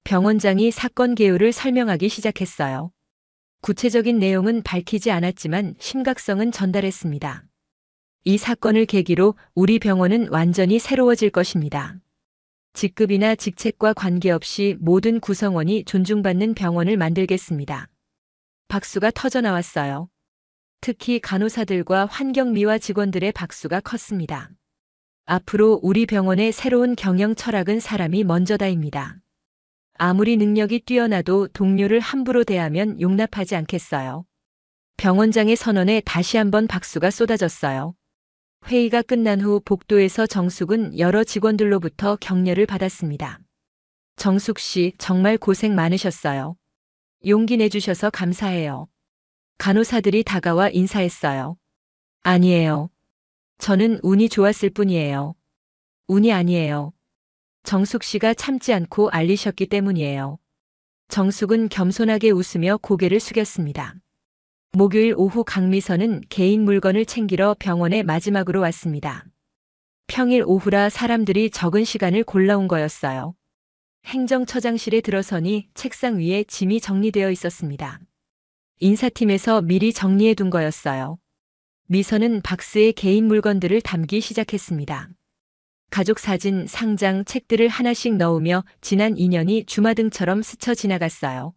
병원장이 사건 개요를 설명하기 시작했어요. 구체적인 내용은 밝히지 않았지만 심각성은 전달했습니다. 이 사건을 계기로 우리 병원은 완전히 새로워질 것입니다. 직급이나 직책과 관계없이 모든 구성원이 존중받는 병원을 만들겠습니다. 박수가 터져 나왔어요. 특히 간호사들과 환경미화 직원들의 박수가 컸습니다. 앞으로 우리 병원의 새로운 경영 철학은 사람이 먼저다입니다. 아무리 능력이 뛰어나도 동료를 함부로 대하면 용납하지 않겠어요. 병원장의 선언에 다시 한번 박수가 쏟아졌어요. 회의가 끝난 후 복도에서 정숙은 여러 직원들로부터 격려를 받았습니다. 정숙 씨, 정말 고생 많으셨어요. 용기 내주셔서 감사해요. 간호사들이 다가와 인사했어요. 아니에요. 저는 운이 좋았을 뿐이에요. 운이 아니에요. 정숙 씨가 참지 않고 알리셨기 때문이에요. 정숙은 겸손하게 웃으며 고개를 숙였습니다. 목요일 오후 강미선은 개인 물건을 챙기러 병원에 마지막으로 왔습니다. 평일 오후라 사람들이 적은 시간을 골라온 거였어요. 행정처장실에 들어서니 책상 위에 짐이 정리되어 있었습니다. 인사팀에서 미리 정리해 둔 거였어요. 미선은 박스에 개인 물건들을 담기 시작했습니다. 가족 사진, 상장, 책들을 하나씩 넣으며 지난 2년이 주마등처럼 스쳐 지나갔어요.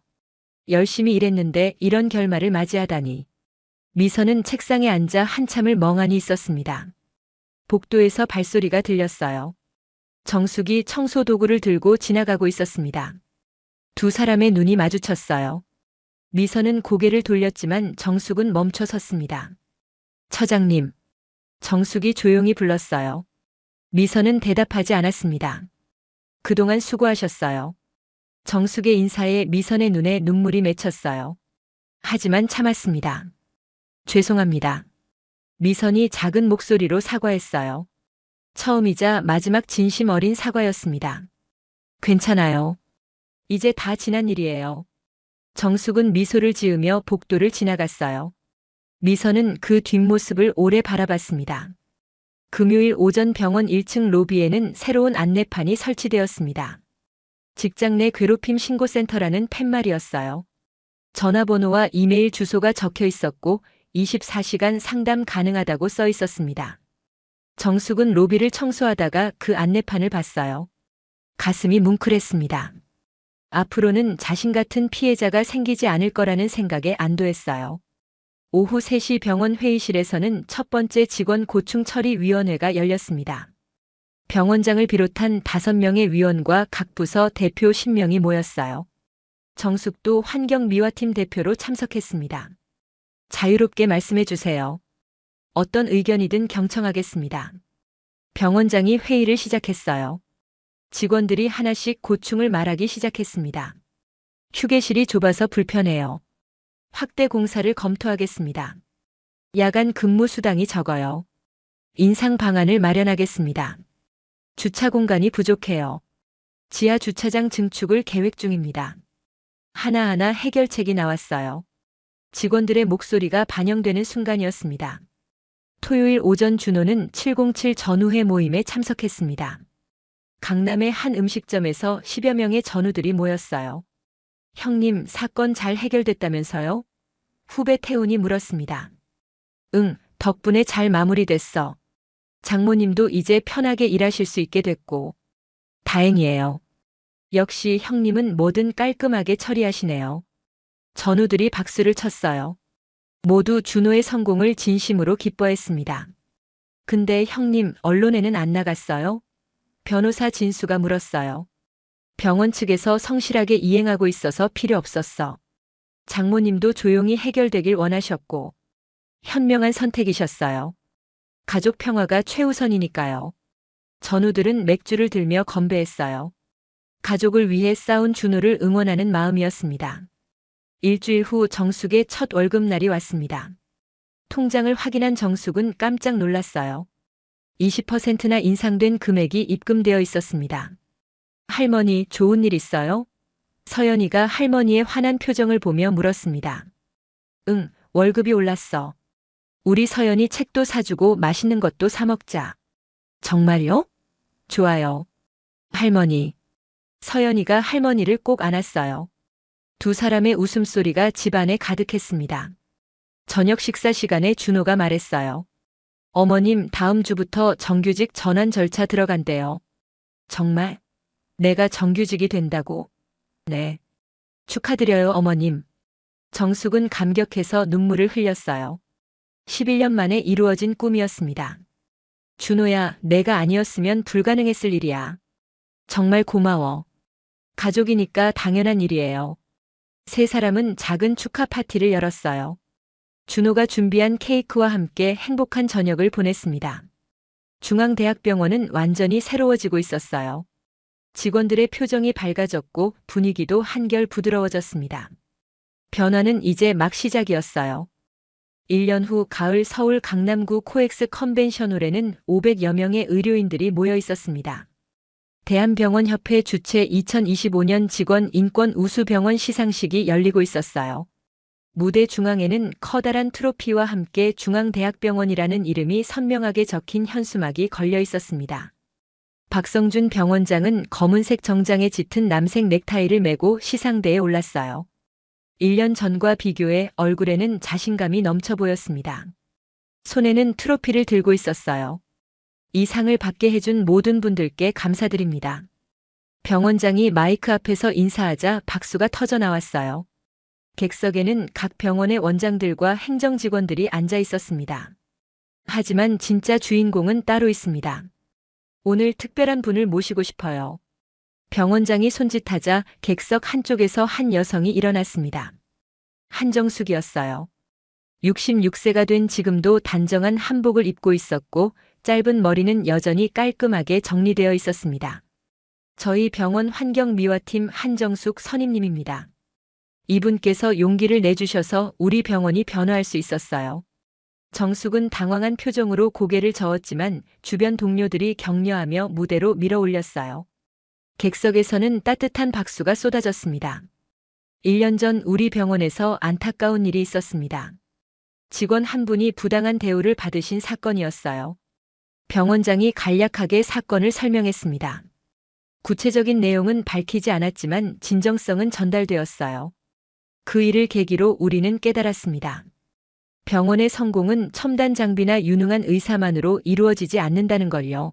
열심히 일했는데 이런 결말을 맞이하다니. 미선은 책상에 앉아 한참을 멍하니 있었습니다. 복도에서 발소리가 들렸어요. 정숙이 청소 도구를 들고 지나가고 있었습니다. 두 사람의 눈이 마주쳤어요. 미선은 고개를 돌렸지만 정숙은 멈춰 섰습니다. 처장님. 정숙이 조용히 불렀어요. 미선은 대답하지 않았습니다. 그동안 수고하셨어요. 정숙의 인사에 미선의 눈에 눈물이 맺혔어요. 하지만 참았습니다. 죄송합니다. 미선이 작은 목소리로 사과했어요. 처음이자 마지막 진심 어린 사과였습니다. 괜찮아요. 이제 다 지난 일이에요. 정숙은 미소를 지으며 복도를 지나갔어요. 미선은 그 뒷모습을 오래 바라봤습니다. 금요일 오전 병원 1층 로비에는 새로운 안내판이 설치되었습니다. 직장 내 괴롭힘 신고센터라는 팻말이었어요. 전화번호와 이메일 주소가 적혀 있었고 24시간 상담 가능하다고 써 있었습니다. 정숙은 로비를 청소하다가 그 안내판을 봤어요. 가슴이 뭉클했습니다. 앞으로는 자신 같은 피해자가 생기지 않을 거라는 생각에 안도했어요. 오후 3시 병원 회의실에서는 첫 번째 직원 고충 처리 위원회가 열렸습니다. 병원장을 비롯한 5명의 위원과 각 부서 대표 10명이 모였어요. 정숙도 환경미화팀 대표로 참석했습니다. 자유롭게 말씀해 주세요. 어떤 의견이든 경청하겠습니다. 병원장이 회의를 시작했어요. 직원들이 하나씩 고충을 말하기 시작했습니다. 휴게실이 좁아서 불편해요. 확대 공사를 검토하겠습니다. 야간 근무 수당이 적어요. 인상 방안을 마련하겠습니다. 주차 공간이 부족해요. 지하 주차장 증축을 계획 중입니다. 하나하나 해결책이 나왔어요. 직원들의 목소리가 반영되는 순간이었습니다. 토요일 오전 준호는 707 전우회 모임에 참석했습니다. 강남의 한 음식점에서 10여 명의 전우들이 모였어요. 형님, 사건 잘 해결됐다면서요? 후배 태훈이 물었습니다. 응, 덕분에 잘 마무리됐어. 장모님도 이제 편하게 일하실 수 있게 됐고. 다행이에요. 역시 형님은 뭐든 깔끔하게 처리하시네요. 전우들이 박수를 쳤어요. 모두 준호의 성공을 진심으로 기뻐했습니다. 근데 형님, 언론에는 안 나갔어요? 변호사 진수가 물었어요. 병원 측에서 성실하게 이행하고 있어서 필요 없었어. 장모님도 조용히 해결되길 원하셨고. 현명한 선택이셨어요. 가족 평화가 최우선이니까요. 전우들은 맥주를 들며 건배했어요. 가족을 위해 싸운 준호를 응원하는 마음이었습니다. 일주일 후 정숙의 첫 월급날이 왔습니다. 통장을 확인한 정숙은 깜짝 놀랐어요. 20%나 인상된 금액이 입금되어 있었습니다. 할머니, 좋은 일 있어요? 서연이가 할머니의 환한 표정을 보며 물었습니다. 응, 월급이 올랐어. 우리 서연이 책도 사주고 맛있는 것도 사 먹자. 정말요? 좋아요. 할머니. 서연이가 할머니를 꼭 안았어요. 두 사람의 웃음소리가 집안에 가득했습니다. 저녁 식사 시간에 준호가 말했어요. 어머님, 다음 주부터 정규직 전환 절차 들어간대요. 정말? 내가 정규직이 된다고? 네. 축하드려요, 어머님. 정숙은 감격해서 눈물을 흘렸어요. 11년 만에 이루어진 꿈이었습니다. 준호야, 내가 아니었으면 불가능했을 일이야. 정말 고마워. 가족이니까 당연한 일이에요. 세 사람은 작은 축하 파티를 열었어요. 준호가 준비한 케이크와 함께 행복한 저녁을 보냈습니다. 중앙대학병원은 완전히 새로워지고 있었어요. 직원들의 표정이 밝아졌고 분위기도 한결 부드러워졌습니다. 변화는 이제 막 시작이었어요. 1년 후 가을 서울 강남구 코엑스 컨벤션홀에는 500여 명의 의료인들이 모여 있었습니다. 대한병원협회 주최 2025년 직원 인권 우수병원 시상식이 열리고 있었어요. 무대 중앙에는 커다란 트로피와 함께 중앙대학병원이라는 이름이 선명하게 적힌 현수막이 걸려 있었습니다. 박성준 병원장은 검은색 정장에 짙은 남색 넥타이를 메고 시상대에 올랐어요. 1년 전과 비교해 얼굴에는 자신감이 넘쳐 보였습니다. 손에는 트로피를 들고 있었어요. 이 상을 받게 해준 모든 분들께 감사드립니다. 병원장이 마이크 앞에서 인사하자 박수가 터져 나왔어요. 객석에는 각 병원의 원장들과 행정직원들이 앉아 있었습니다. 하지만 진짜 주인공은 따로 있습니다. 오늘 특별한 분을 모시고 싶어요. 병원장이 손짓하자 객석 한쪽에서 한 여성이 일어났습니다. 한정숙이었어요. 66세가 된 지금도 단정한 한복을 입고 있었고 짧은 머리는 여전히 깔끔하게 정리되어 있었습니다. 저희 병원 환경미화팀 한정숙 선임님입니다. 이분께서 용기를 내주셔서 우리 병원이 변화할 수 있었어요. 정숙은 당황한 표정으로 고개를 저었지만 주변 동료들이 격려하며 무대로 밀어 올렸어요. 객석에서는 따뜻한 박수가 쏟아졌습니다. 1년 전 우리 병원에서 안타까운 일이 있었습니다. 직원 한 분이 부당한 대우를 받으신 사건이었어요. 병원장이 간략하게 사건을 설명했습니다. 구체적인 내용은 밝히지 않았지만 진정성은 전달되었어요. 그 일을 계기로 우리는 깨달았습니다. 병원의 성공은 첨단 장비나 유능한 의사만으로 이루어지지 않는다는 걸요.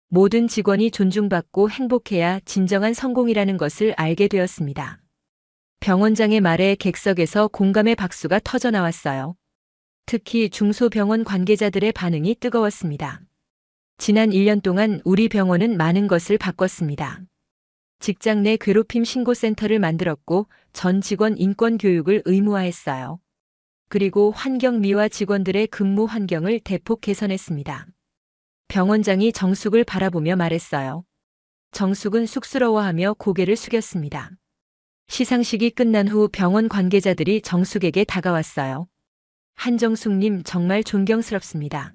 모든 직원이 존중받고 행복해야 진정한 성공이라는 것을 알게 되었습니다. 병원장의 말에 객석에서 공감의 박수가 터져 나왔어요. 특히 중소병원 관계자들의 반응이 뜨거웠습니다. 지난 1년 동안 우리 병원은 많은 것을 바꿨습니다. 직장 내 괴롭힘 신고센터를 만들었고 전 직원 인권 교육을 의무화했어요. 그리고 환경미화 직원들의 근무 환경을 대폭 개선했습니다. 병원장이 정숙을 바라보며 말했어요. 정숙은 쑥스러워하며 고개를 숙였습니다. 시상식이 끝난 후 병원 관계자들이 정숙에게 다가왔어요. 한정숙님 정말 존경스럽습니다.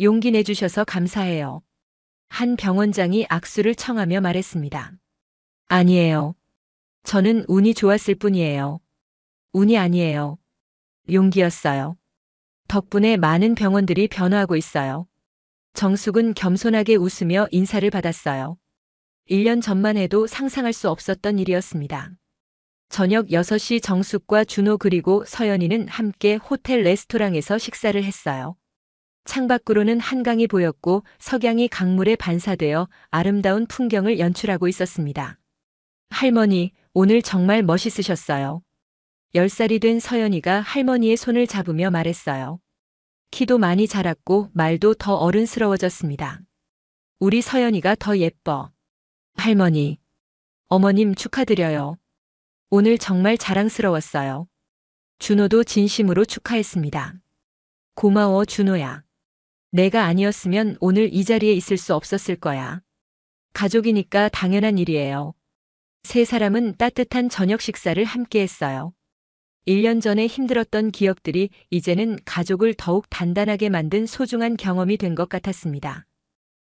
용기 내주셔서 감사해요. 한 병원장이 악수를 청하며 말했습니다. 아니에요. 저는 운이 좋았을 뿐이에요. 운이 아니에요. 용기였어요. 덕분에 많은 병원들이 변화하고 있어요. 정숙은 겸손하게 웃으며 인사를 받았어요. 1년 전만 해도 상상할 수 없었던 일이었습니다. 저녁 6시 정숙과 준호 그리고 서연이는 함께 호텔 레스토랑에서 식사를 했어요. 창밖으로는 한강이 보였고 석양이 강물에 반사되어 아름다운 풍경을 연출하고 있었습니다. 할머니, 오늘 정말 멋있으셨어요. 10살이 된 서연이가 할머니의 손을 잡으며 말했어요. 키도 많이 자랐고 말도 더 어른스러워졌습니다. 우리 서연이가 더 예뻐. 할머니, 어머님 축하드려요. 오늘 정말 자랑스러웠어요. 준호도 진심으로 축하했습니다. 고마워, 준호야. 내가 아니었으면 오늘 이 자리에 있을 수 없었을 거야. 가족이니까 당연한 일이에요. 세 사람은 따뜻한 저녁 식사를 함께 했어요. 1년 전에 힘들었던 기억들이 이제는 가족을 더욱 단단하게 만든 소중한 경험이 된 것 같았습니다.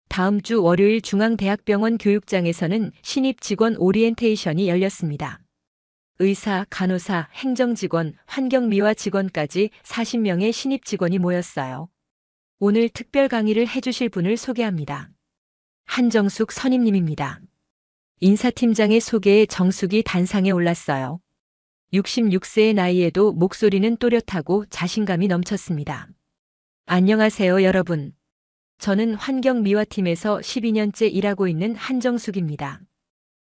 다음 주 월요일 중앙대학병원 교육장에서는 신입 직원 오리엔테이션이 열렸습니다. 의사, 간호사, 행정직원, 환경미화 직원까지 40명의 신입 직원이 모였어요. 오늘 특별 강의를 해주실 분을 소개합니다. 한정숙 선임님입니다. 인사팀장의 소개에 정숙이 단상에 올랐어요. 66세의 나이에도 목소리는 또렷하고 자신감이 넘쳤습니다. 안녕하세요, 여러분. 저는 환경미화팀에서 12년째 일하고 있는 한정숙입니다.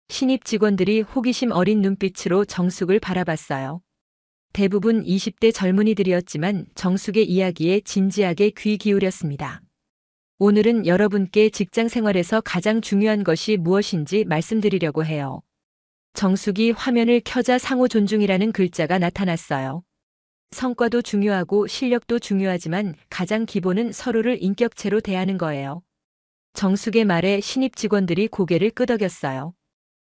신입 직원들이 호기심 어린 눈빛으로 정숙을 바라봤어요. 대부분 20대 젊은이들이었지만 정숙의 이야기에 진지하게 귀 기울였습니다. 오늘은 여러분께 직장 생활에서 가장 중요한 것이 무엇인지 말씀드리려고 해요. 정숙이 화면을 켜자 상호 존중이라는 글자가 나타났어요. 성과도 중요하고 실력도 중요하지만 가장 기본은 서로를 인격체로 대하는 거예요. 정숙의 말에 신입 직원들이 고개를 끄덕였어요.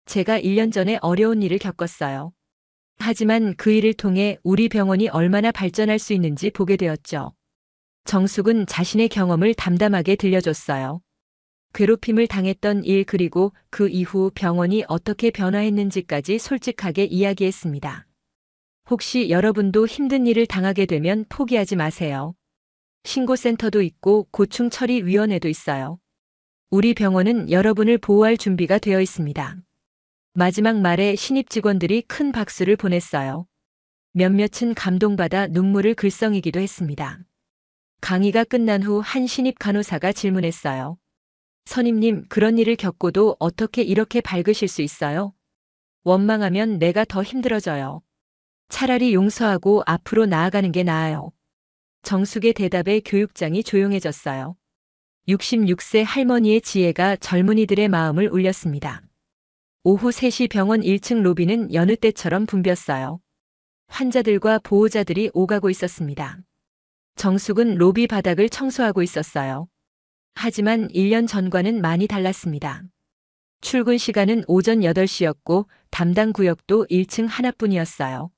제가 1년 전에 어려운 일을 겪었어요. 하지만 그 일을 통해 우리 병원이 얼마나 발전할 수 있는지 보게 되었죠. 정숙은 자신의 경험을 담담하게 들려줬어요. 괴롭힘을 당했던 일 그리고 그 이후 병원이 어떻게 변화했는지까지 솔직하게 이야기했습니다. 혹시 여러분도 힘든 일을 당하게 되면 포기하지 마세요. 신고센터도 있고 고충 처리위원회도 있어요. 우리 병원은 여러분을 보호할 준비가 되어 있습니다. 마지막 말에 신입 직원들이 큰 박수를 보냈어요. 몇몇은 감동받아 눈물을 글썽이기도 했습니다. 강의가 끝난 후 한 신입 간호사가 질문했어요. 선임님, 그런 일을 겪고도 어떻게 이렇게 밝으실 수 있어요? 원망하면 내가 더 힘들어져요. 차라리 용서하고 앞으로 나아가는 게 나아요. 정숙의 대답에 교육장이 조용해졌어요. 66세 할머니의 지혜가 젊은이들의 마음을 울렸습니다. 오후 3시 병원 1층 로비는 여느 때처럼 붐볐어요. 환자들과 보호자들이 오가고 있었습니다. 정숙은 로비 바닥을 청소하고 있었어요. 하지만 1년 전과는 많이 달랐습니다. 출근 시간은 오전 8시였고 담당 구역도 1층 하나뿐이었어요.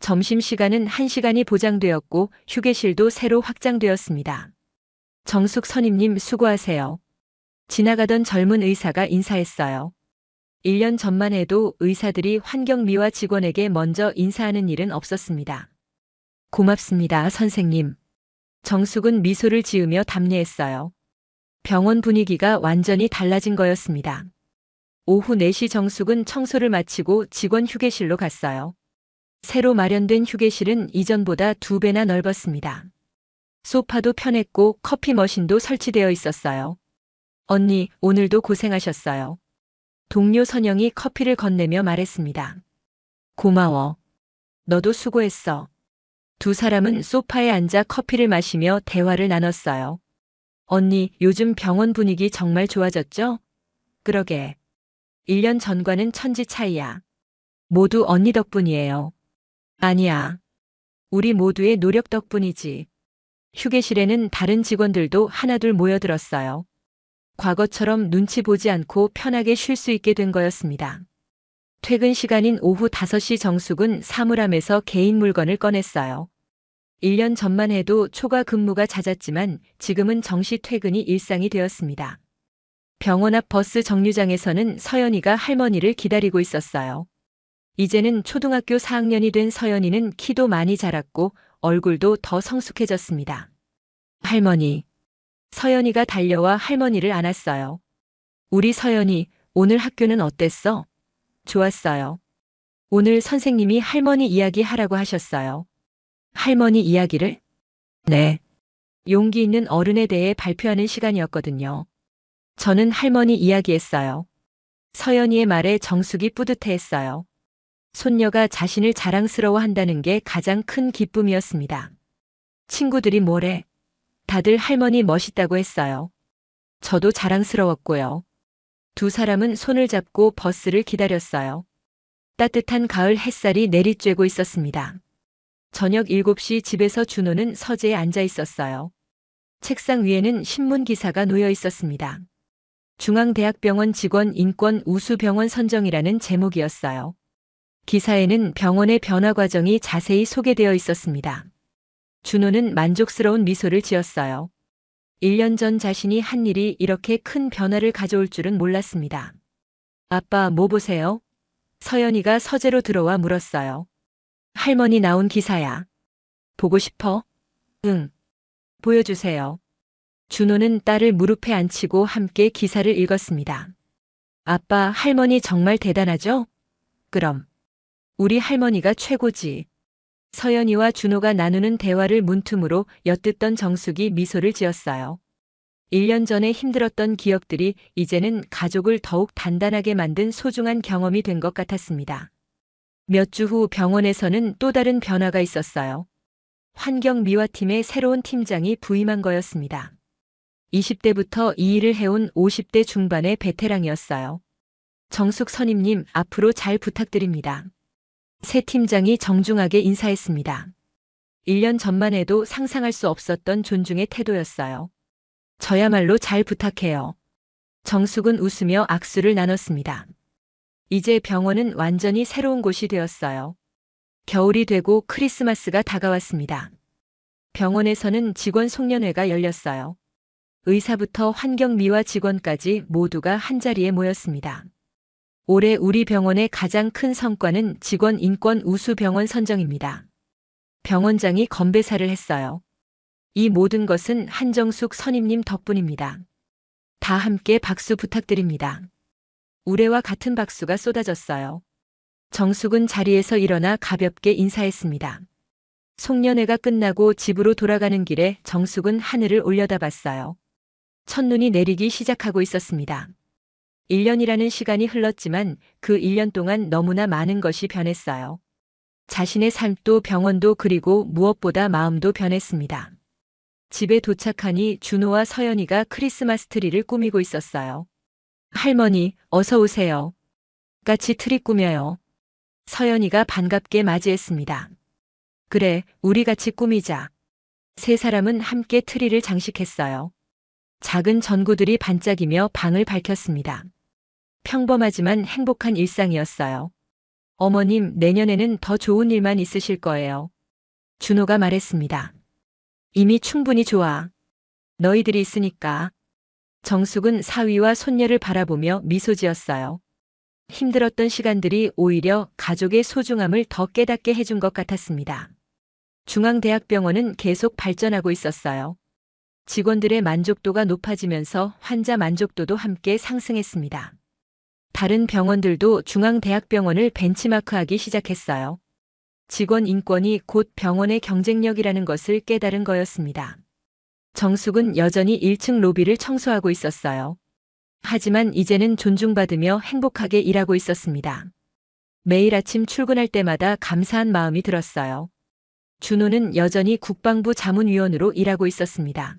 점심시간은 1시간이 보장되었고 휴게실도 새로 확장되었습니다. 정숙 선임님 수고하세요. 지나가던 젊은 의사가 인사했어요. 1년 전만 해도 의사들이 환경미화 직원에게 먼저 인사하는 일은 없었습니다. 고맙습니다, 선생님. 정숙은 미소를 지으며 답례했어요. 병원 분위기가 완전히 달라진 거였습니다. 오후 4시 정숙은 청소를 마치고 직원 휴게실로 갔어요. 새로 마련된 휴게실은 이전보다 2배나 넓었습니다. 소파도 편했고 커피 머신도 설치되어 있었어요. 언니, 오늘도 고생하셨어요. 동료 선영이 커피를 건네며 말했습니다. 고마워. 너도 수고했어. 두 사람은 소파에 앉아 커피를 마시며 대화를 나눴어요. 언니, 요즘 병원 분위기 정말 좋아졌죠? 그러게. 1년 전과는 천지 차이야. 모두 언니 덕분이에요. 아니야. 우리 모두의 노력 덕분이지. 휴게실에는 다른 직원들도 하나둘 모여들었어요. 과거처럼 눈치 보지 않고 편하게 쉴 수 있게 된 거였습니다. 퇴근 시간인 오후 5시 정숙은 사물함에서 개인 물건을 꺼냈어요. 1년 전만 해도 초과 근무가 잦았지만 지금은 정시 퇴근이 일상이 되었습니다. 병원 앞 버스 정류장에서는 서연이가 할머니를 기다리고 있었어요. 이제는 초등학교 4학년이 된 서연이는 키도 많이 자랐고 얼굴도 더 성숙해졌습니다. 할머니. 서연이가 달려와 할머니를 안았어요. 우리 서연이, 오늘 학교는 어땠어? 좋았어요. 오늘 선생님이 할머니 이야기 하라고 하셨어요. 할머니 이야기를? 네. 용기 있는 어른에 대해 발표하는 시간이었거든요. 저는 할머니 이야기했어요. 서연이의 말에 정숙이 뿌듯해했어요. 손녀가 자신을 자랑스러워한다는 게 가장 큰 기쁨이었습니다. 친구들이 뭐래? 다들 할머니 멋있다고 했어요. 저도 자랑스러웠고요. 두 사람은 손을 잡고 버스를 기다렸어요. 따뜻한 가을 햇살이 내리쬐고 있었습니다. 저녁 7시 집에서 준호는 서재에 앉아 있었어요. 책상 위에는 신문 기사가 놓여 있었습니다. 중앙대학병원 직원 인권 우수 병원 선정이라는 제목이었어요. 기사에는 병원의 변화 과정이 자세히 소개되어 있었습니다. 준호는 만족스러운 미소를 지었어요. 1년 전 자신이 한 일이 이렇게 큰 변화를 가져올 줄은 몰랐습니다. 아빠, 뭐 보세요? 서연이가 서재로 들어와 물었어요. 할머니 나온 기사야. 보고 싶어? 응. 보여주세요. 준호는 딸을 무릎에 앉히고 함께 기사를 읽었습니다. 아빠, 할머니 정말 대단하죠? 그럼. 우리 할머니가 최고지. 서연이와 준호가 나누는 대화를 문틈으로 엿듣던 정숙이 미소를 지었어요. 1년 전에 힘들었던 기억들이 이제는 가족을 더욱 단단하게 만든 소중한 경험이 된 것 같았습니다. 몇 주 후 병원에서는 또 다른 변화가 있었어요. 환경미화팀의 새로운 팀장이 부임한 거였습니다. 20대부터 이 일을 해온 50대 중반의 베테랑이었어요. 정숙 선임님, 앞으로 잘 부탁드립니다. 새 팀장이 정중하게 인사했습니다. 1년 전만 해도 상상할 수 없었던 존중의 태도였어요. 저야말로 잘 부탁해요. 정숙은 웃으며 악수를 나눴습니다. 이제 병원은 완전히 새로운 곳이 되었어요. 겨울이 되고 크리스마스가 다가왔습니다. 병원에서는 직원 송년회가 열렸어요. 의사부터 환경미화 직원까지 모두가 한자리에 모였습니다. 올해 우리 병원의 가장 큰 성과는 직원 인권 우수 병원 선정입니다. 병원장이 건배사를 했어요. 이 모든 것은 한정숙 선임님 덕분입니다. 다 함께 박수 부탁드립니다. 우레와 같은 박수가 쏟아졌어요. 정숙은 자리에서 일어나 가볍게 인사했습니다. 송년회가 끝나고 집으로 돌아가는 길에 정숙은 하늘을 올려다봤어요. 첫눈이 내리기 시작하고 있었습니다. 1년이라는 시간이 흘렀지만 그 1년 동안 너무나 많은 것이 변했어요. 자신의 삶도 병원도 그리고 무엇보다 마음도 변했습니다. 집에 도착하니 준호와 서연이가 크리스마스 트리를 꾸미고 있었어요. 할머니, 어서 오세요. 같이 트리 꾸며요. 서연이가 반갑게 맞이했습니다. 그래, 우리 같이 꾸미자. 세 사람은 함께 트리를 장식했어요. 작은 전구들이 반짝이며 방을 밝혔습니다. 평범하지만 행복한 일상이었어요. 어머님, 내년에는 더 좋은 일만 있으실 거예요. 준호가 말했습니다. 이미 충분히 좋아. 너희들이 있으니까. 정숙은 사위와 손녀를 바라보며 미소 지었어요. 힘들었던 시간들이 오히려 가족의 소중함을 더 깨닫게 해준 것 같았습니다. 중앙대학병원은 계속 발전하고 있었어요. 직원들의 만족도가 높아지면서 환자 만족도도 함께 상승했습니다. 다른 병원들도 중앙대학병원을 벤치마크하기 시작했어요. 직원 인권이 곧 병원의 경쟁력이라는 것을 깨달은 거였습니다. 정숙은 여전히 1층 로비를 청소하고 있었어요. 하지만 이제는 존중받으며 행복하게 일하고 있었습니다. 매일 아침 출근할 때마다 감사한 마음이 들었어요. 준호는 여전히 국방부 자문위원으로 일하고 있었습니다.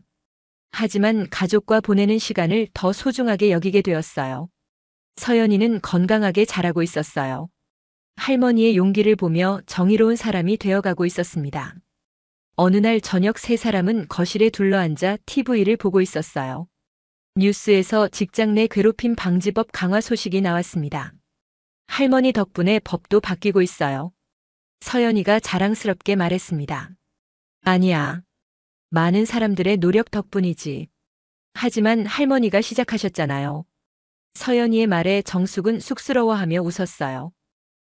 하지만 가족과 보내는 시간을 더 소중하게 여기게 되었어요. 서연이는 건강하게 자라고 있었어요. 할머니의 용기를 보며 정의로운 사람이 되어가고 있었습니다. 어느 날 저녁 세 사람은 거실에 둘러앉아 TV를 보고 있었어요. 뉴스에서 직장 내 괴롭힘 방지법 강화 소식이 나왔습니다. 할머니 덕분에 법도 바뀌고 있어요. 서연이가 자랑스럽게 말했습니다. 아니야. 많은 사람들의 노력 덕분이지. 하지만 할머니가 시작하셨잖아요. 서연이의 말에 정숙은 쑥스러워하며 웃었어요.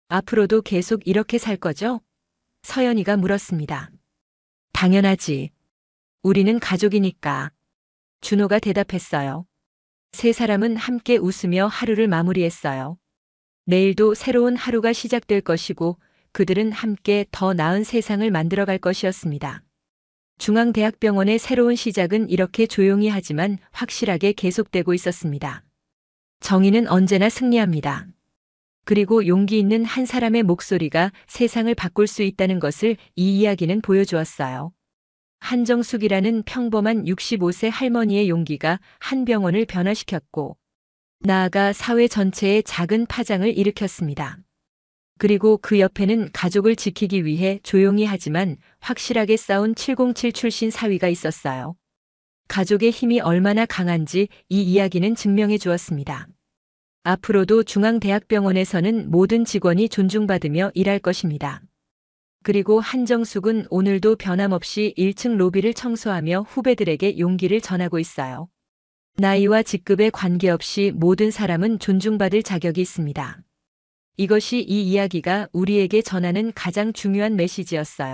앞으로도 계속 이렇게 살 거죠? 서연이가 물었습니다. 당연하지. 우리는 가족이니까. 준호가 대답했어요. 세 사람은 함께 웃으며 하루를 마무리했어요. 내일도 새로운 하루가 시작될 것이고 그들은 함께 더 나은 세상을 만들어갈 것이었습니다. 중앙대학병원의 새로운 시작은 이렇게 조용히 하지만 확실하게 계속되고 있었습니다. 정의는 언제나 승리합니다. 그리고 용기 있는 한 사람의 목소리가 세상을 바꿀 수 있다는 것을 이 이야기는 보여주었어요. 한정숙이라는 평범한 65세 할머니의 용기가 한 병원을 변화시켰고 나아가 사회 전체에 작은 파장을 일으켰습니다. 그리고 그 옆에는 가족을 지키기 위해 조용히 하지만 확실하게 싸운 707 출신 사위가 있었어요. 가족의 힘이 얼마나 강한지 이 이야기는 증명해 주었습니다. 앞으로도 중앙대학병원에서는 모든 직원이 존중받으며 일할 것입니다. 그리고 한정숙은 오늘도 변함없이 1층 로비를 청소하며 후배들에게 용기를 전하고 있어요. 나이와 직급에 관계없이 모든 사람은 존중받을 자격이 있습니다. 이것이 이 이야기가 우리에게 전하는 가장 중요한 메시지였어요.